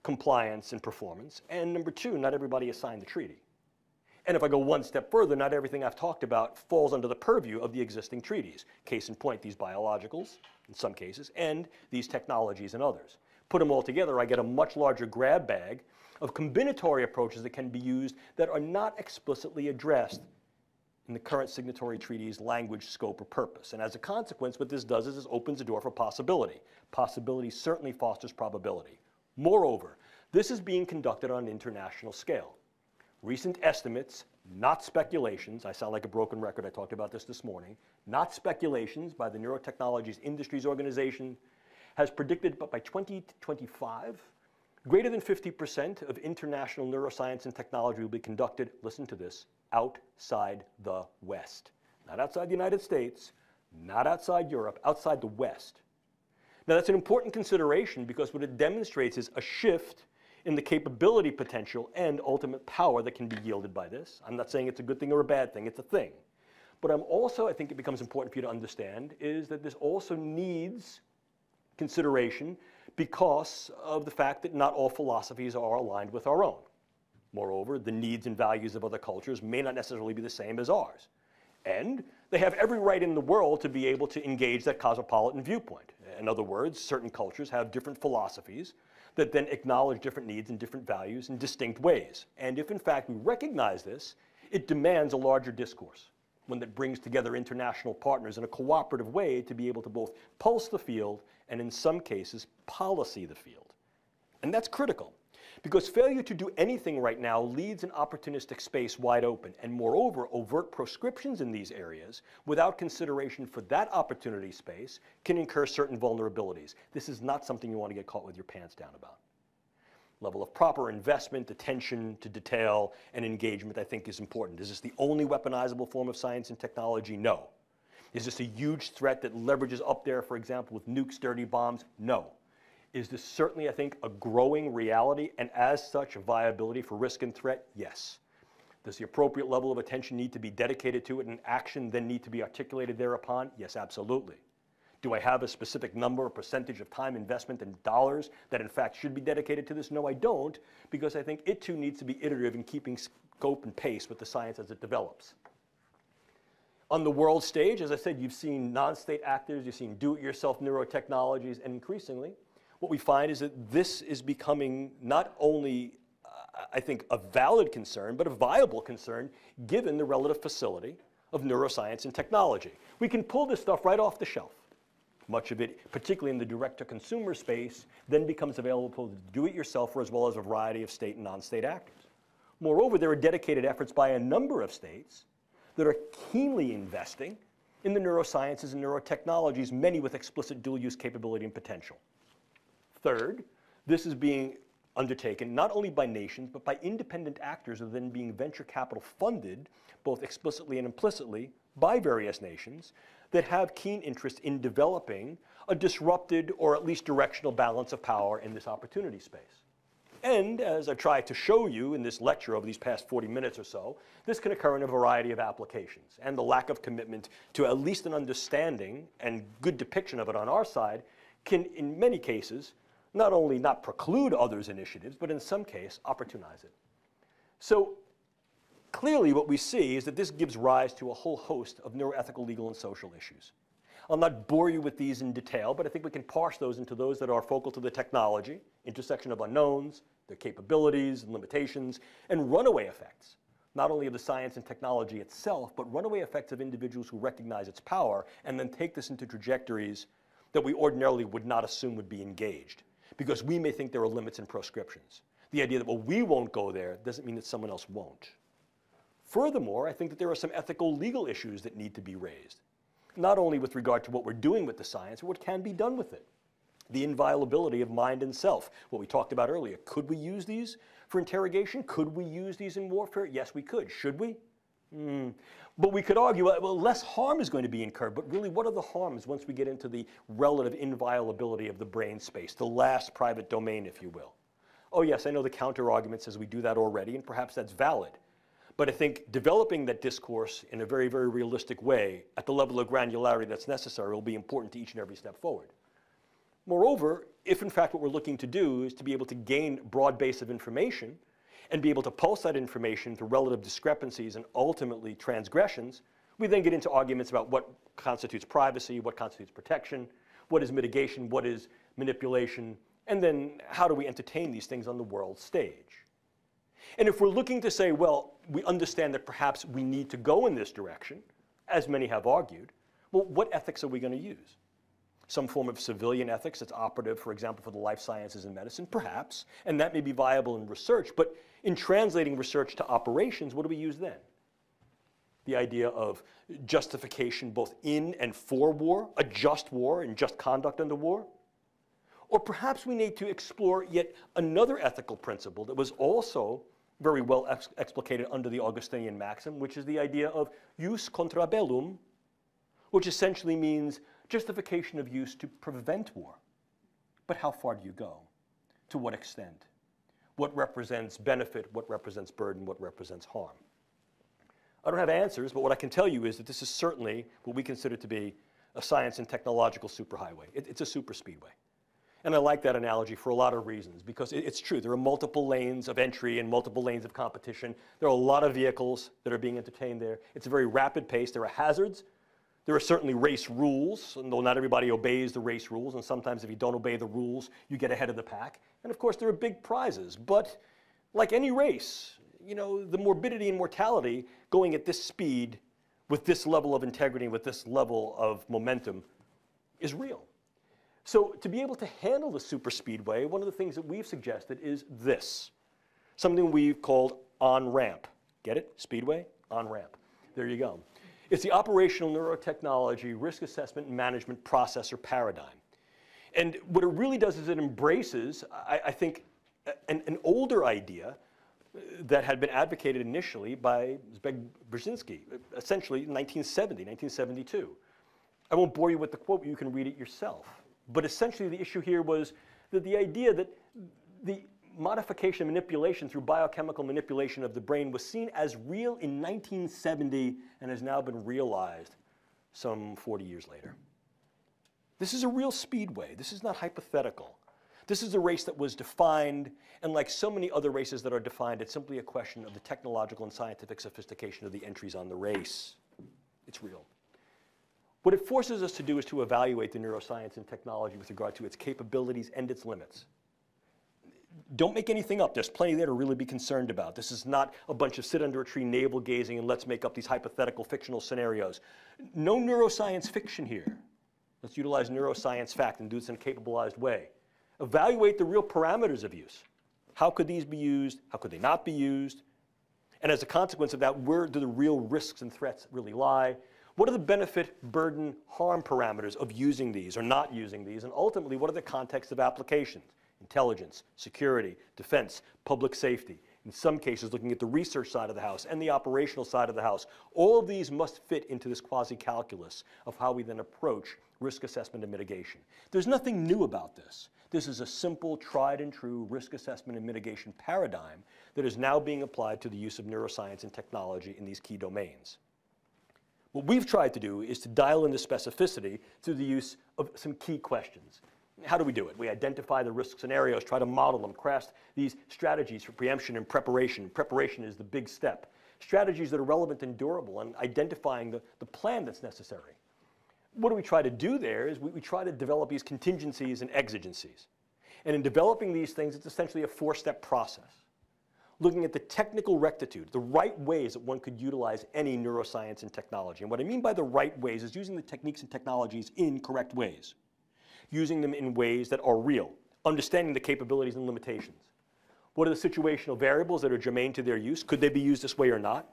compliance and performance, and number two, not everybody has signed the treaty. And if I go one step further, not everything I've talked about falls under the purview of the existing treaties. Case in point, these biologicals, in some cases, and these technologies and others. Put them all together, I get a much larger grab bag of combinatory approaches that can be used that are not explicitly addressed in the current signatory treaty's language, scope, or purpose. And as a consequence, what this does is it opens the door for possibility. Possibility certainly fosters probability. Moreover, this is being conducted on an international scale. Recent estimates, not speculations, I sound like a broken record, I talked about this morning, not speculations by the Neurotechnologies Industries Organization, has predicted that by 2025, greater than 50% of international neuroscience and technology will be conducted, listen to this, outside the West. Not outside the United States, not outside Europe, outside the West. Now that's an important consideration because what it demonstrates is a shift in the capability potential and ultimate power that can be yielded by this. I'm not saying it's a good thing or a bad thing, it's a thing. But I think it becomes important for you to understand is that this also needs consideration because of the fact that not all philosophies are aligned with our own. Moreover, the needs and values of other cultures may not necessarily be the same as ours. And they have every right in the world to be able to engage that cosmopolitan viewpoint. In other words, certain cultures have different philosophies that then acknowledge different needs and different values in distinct ways. And if in fact we recognize this, it demands a larger discourse, one that brings together international partners in a cooperative way to be able to both pulse the field and in some cases policy the field. And that's critical because failure to do anything right now leaves an opportunistic space wide open, and moreover, overt proscriptions in these areas without consideration for that opportunity space can incur certain vulnerabilities. This is not something you want to get caught with your pants down about. Level of proper investment, attention to detail, and engagement I think is important. Is this the only weaponizable form of science and technology? No. Is this a huge threat that leverages up there, for example, with nukes, dirty bombs? No. Is this certainly, I think, a growing reality, and as such, a viability for risk and threat? Yes. Does the appropriate level of attention need to be dedicated to it and action then need to be articulated thereupon? Yes, absolutely. Do I have a specific number or percentage of time, investment, and dollars that in fact should be dedicated to this? No, I don't, because I think it too needs to be iterative in keeping scope and pace with the science as it develops. On the world stage, as I said, you've seen non-state actors, you've seen do-it-yourself neurotechnologies, and increasingly, what we find is that this is becoming not only, I think, a valid concern, but a viable concern given the relative facility of neuroscience and technology. We can pull this stuff right off the shelf. Much of it, particularly in the direct-to-consumer space, then becomes available to do-it-yourselfer as well as a variety of state and non-state actors. Moreover, there are dedicated efforts by a number of states that are keenly investing in the neurosciences and neurotechnologies, many with explicit dual-use capability and potential. Third, this is being undertaken not only by nations, but by independent actors who are then being venture capital funded, both explicitly and implicitly, by various nations that have keen interest in developing a disrupted or at least directional balance of power in this opportunity space. And as I tried to show you in this lecture over these past 40 minutes or so, this can occur in a variety of applications. And the lack of commitment to at least an understanding and good depiction of it on our side can, in many cases, not only not preclude others' initiatives, but in some case, opportunize it. So clearly what we see is that this gives rise to a whole host of neuroethical, legal, and social issues. I'll not bore you with these in detail, but I think we can parse those into those that are focal to the technology, intersection of unknowns, their capabilities and limitations, and runaway effects, not only of the science and technology itself, but runaway effects of individuals who recognize its power and then take this into trajectories that we ordinarily would not assume would be engaged, because we may think there are limits and proscriptions. The idea that, well, we won't go there doesn't mean that someone else won't. Furthermore, I think that there are some ethical, legal issues that need to be raised, not only with regard to what we're doing with the science, but what can be done with it. The inviolability of mind and self, what we talked about earlier. Could we use these for interrogation? Could we use these in warfare? Yes, we could. Should we? But we could argue, well, less harm is going to be incurred. But really, what are the harms once we get into the relative inviolability of the brain space, the last private domain, if you will? Oh, yes, I know the counter-argument says we do that already, and perhaps that's valid. But I think developing that discourse in a very, very realistic way at the level of granularity that's necessary will be important to each and every step forward. Moreover, if in fact what we're looking to do is to be able to gain a broad base of information and be able to pulse that information through relative discrepancies and ultimately transgressions, we then get into arguments about what constitutes privacy, what constitutes protection, what is mitigation, what is manipulation, and then how do we entertain these things on the world stage. And if we're looking to say, well, we understand that perhaps we need to go in this direction, as many have argued, well, what ethics are we going to use? Some form of civilian ethics that's operative, for example, for the life sciences and medicine, perhaps, and that may be viable in research, but in translating research to operations, what do we use then? The idea of justification both in and for war, a just war and just conduct under war? Or perhaps we need to explore yet another ethical principle that was also very well explicated under the Augustinian maxim, which is the idea of jus contra bellum, which essentially means justification of use to prevent war. But how far do you go? To what extent? What represents benefit? What represents burden? What represents harm? I don't have answers, but what I can tell you is that this is certainly what we consider to be a science and technological superhighway. It's a superspeedway. And I like that analogy for a lot of reasons, because it's true. There are multiple lanes of entry and multiple lanes of competition. There are a lot of vehicles that are being entertained there. It's a very rapid pace. There are hazards. There are certainly race rules, and though not everybody obeys the race rules, and sometimes if you don't obey the rules, you get ahead of the pack. And of course, there are big prizes. But like any race, you know, the morbidity and mortality going at this speed, with this level of integrity, with this level of momentum, is real. So to be able to handle the superspeedway, one of the things that we've suggested is this, something we've called on-ramp. Get it? Speedway, on-ramp. There you go. It's the operational neurotechnology risk assessment and management process or paradigm. And what it really does is it embraces, I think, an older idea that had been advocated initially by Zbigniew Brzezinski, essentially in 1972. I won't bore you with the quote, you can read it yourself. But essentially the issue here was that the idea that the modification and manipulation through biochemical manipulation of the brain was seen as real in 1970 and has now been realized some 40 years later. This is a real speedway. This is not hypothetical. This is a race that was defined, and like so many other races that are defined, it's simply a question of the technological and scientific sophistication of the entries on the race. It's real. What it forces us to do is to evaluate the neuroscience and technology with regard to its capabilities and its limits. Don't make anything up. There's plenty there to really be concerned about. This is not a bunch of sit under a tree navel gazing and let's make up these hypothetical fictional scenarios. No neuroscience fiction here. Let's utilize neuroscience fact and do this in a capabilized way. Evaluate the real parameters of use. How could these be used? How could they not be used? And as a consequence of that, where do the real risks and threats really lie? What are the benefit, burden, harm parameters of using these or not using these? And ultimately, what are the contexts of applications? Intelligence, security, defense, public safety. In some cases, looking at the research side of the house and the operational side of the house. All of these must fit into this quasi-calculus of how we then approach risk assessment and mitigation. There's nothing new about this. This is a simple, tried and true risk assessment and mitigation paradigm that is now being applied to the use of neuroscience and technology in these key domains. What we've tried to do is to dial in the specificity through the use of some key questions. How do we do it? We identify the risk scenarios, try to model them, craft these strategies for preemption and preparation. Preparation is the big step. Strategies that are relevant and durable, and identifying the plan that's necessary. What do we try to do there is we try to develop these contingencies and exigencies. And in developing these things, it's essentially a four-step process. Looking at the technical rectitude, the right ways that one could utilize any neuroscience and technology. And what I mean by the right ways is using the techniques and technologies in correct ways. Using them in ways that are real, understanding the capabilities and limitations. What are the situational variables that are germane to their use? Could they be used this way or not?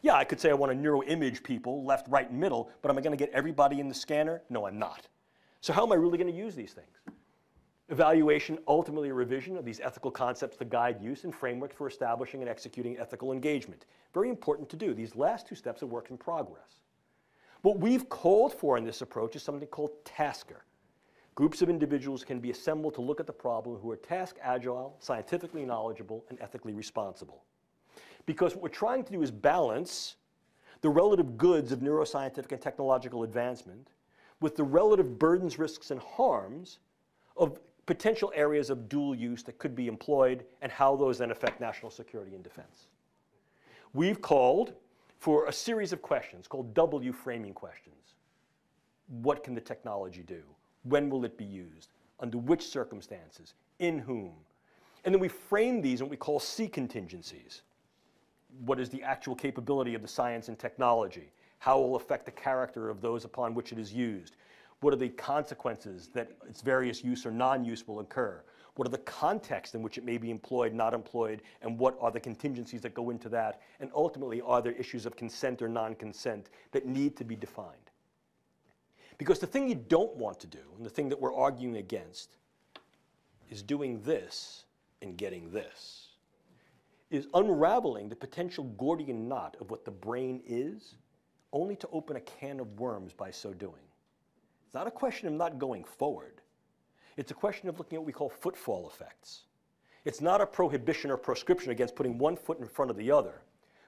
Yeah, I could say I want to neuroimage people, left, right, and middle, but am I going to get everybody in the scanner? No, I'm not. So how am I really going to use these things? Evaluation, ultimately a revision of these ethical concepts to guide use and frameworks for establishing and executing ethical engagement. Very important to do. These last two steps are work in progress. What we've called for in this approach is something called tasker. Groups of individuals can be assembled to look at the problem who are task agile, scientifically knowledgeable, and ethically responsible. Because what we're trying to do is balance the relative goods of neuroscientific and technological advancement with the relative burdens, risks, and harms of potential areas of dual use that could be employed and how those then affect national security and defense. We've called for a series of questions called W framing questions. What can the technology do? When will it be used? Under which circumstances? In whom? And then we frame these in what we call C contingencies. What is the actual capability of the science and technology? How it will affect the character of those upon which it is used? What are the consequences that its various use or non-use will occur? What are the contexts in which it may be employed, not employed, and what are the contingencies that go into that? And ultimately, are there issues of consent or non-consent that need to be defined? Because the thing you don't want to do, and the thing that we're arguing against, is doing this and getting this, is unraveling the potential Gordian knot of what the brain is, only to open a can of worms by so doing. It's not a question of not going forward. It's a question of looking at what we call footfall effects. It's not a prohibition or proscription against putting one foot in front of the other,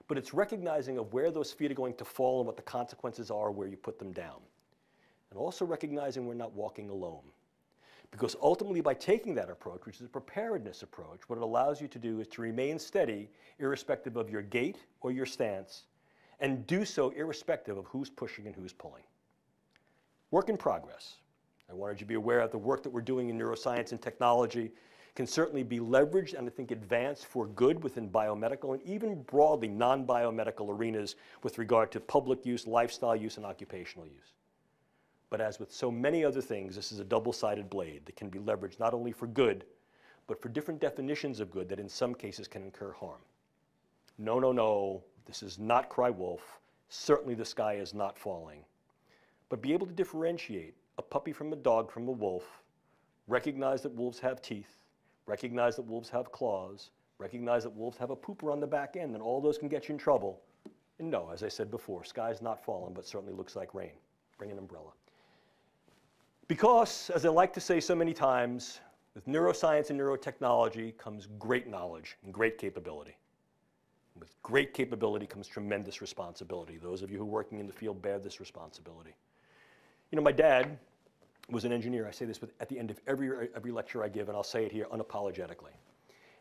but it's recognizing of where those feet are going to fall and what the consequences are where you put them down. And also recognizing we're not walking alone. Because ultimately, by taking that approach, which is a preparedness approach, what it allows you to do is to remain steady irrespective of your gait or your stance, and do so irrespective of who's pushing and who's pulling. Work in progress. I wanted you to be aware of the work that we're doing in neuroscience and technology can certainly be leveraged and I think advanced for good within biomedical and even broadly non-biomedical arenas with regard to public use, lifestyle use, and occupational use. But as with so many other things, this is a double-sided blade that can be leveraged not only for good, but for different definitions of good that in some cases can incur harm. No, no, no, this is not cry wolf. Certainly the sky is not falling. But be able to differentiate a puppy from a dog from a wolf, recognize that wolves have teeth, recognize that wolves have claws, recognize that wolves have a pooper on the back end, and all those can get you in trouble. And no, as I said before, sky's not falling, but certainly looks like rain. Bring an umbrella. Because, as I like to say so many times, with neuroscience and neurotechnology comes great knowledge and great capability. With great capability comes tremendous responsibility. Those of you who are working in the field bear this responsibility. You know, my dad was an engineer. I say this at the end of every lecture I give, and I'll say it here unapologetically.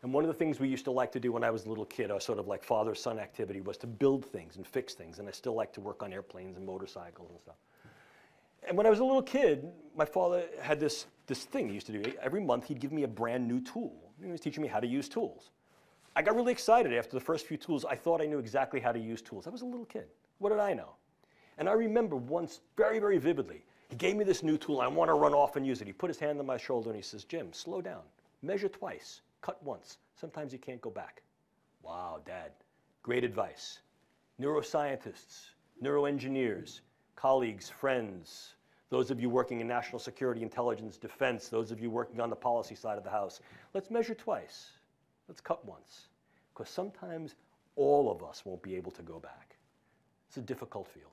And one of the things we used to like to do when I was a little kid, our sort of like father-son activity, was to build things and fix things. And I still like to work on airplanes and motorcycles and stuff. And when I was a little kid, my father had this thing he used to do. Every month, he'd give me a brand new tool. He was teaching me how to use tools. I got really excited after the first few tools. I thought I knew exactly how to use tools. I was a little kid. What did I know? And I remember once very, very vividly, he gave me this new tool. I want to run off and use it. He put his hand on my shoulder and he says, Jim, slow down. Measure twice. Cut once. Sometimes you can't go back. Wow, Dad. Great advice. Neuroscientists, neuroengineers, colleagues, friends, those of you working in national security, intelligence, defense, those of you working on the policy side of the house, let's measure twice. Let's cut once. Because sometimes all of us won't be able to go back. It's a difficult field.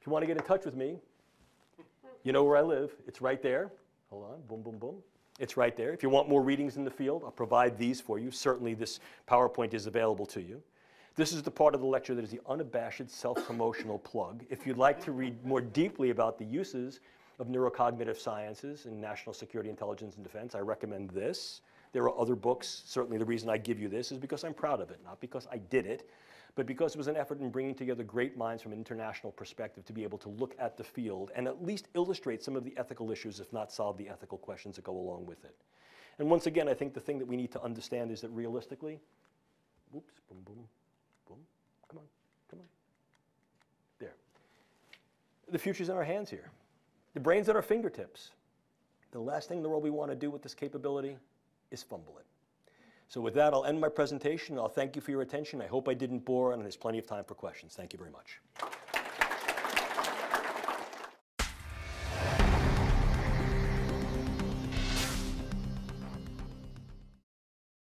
If you want to get in touch with me, you know where I live. It's right there. Hold on. Boom, boom, boom. It's right there. If you want more readings in the field, I'll provide these for you. Certainly this PowerPoint is available to you. This is the part of the lecture that is the unabashed self-promotional plug. If you'd like to read more deeply about the uses of neurocognitive sciences in national security, intelligence, and defense, I recommend this. There are other books. Certainly the reason I give you this is because I'm proud of it, not because I did it, but because it was an effort in bringing together great minds from an international perspective to be able to look at the field and at least illustrate some of the ethical issues, if not solve the ethical questions that go along with it. And once again, I think the thing that we need to understand is that realistically, whoops, boom, boom, boom, come on, come on. There. The future's in our hands here. The brain's at our fingertips. The last thing in the world we want to do with this capability is fumble it. So with that, I'll end my presentation. I'll thank you for your attention. I hope I didn't bore, and there's plenty of time for questions. Thank you very much.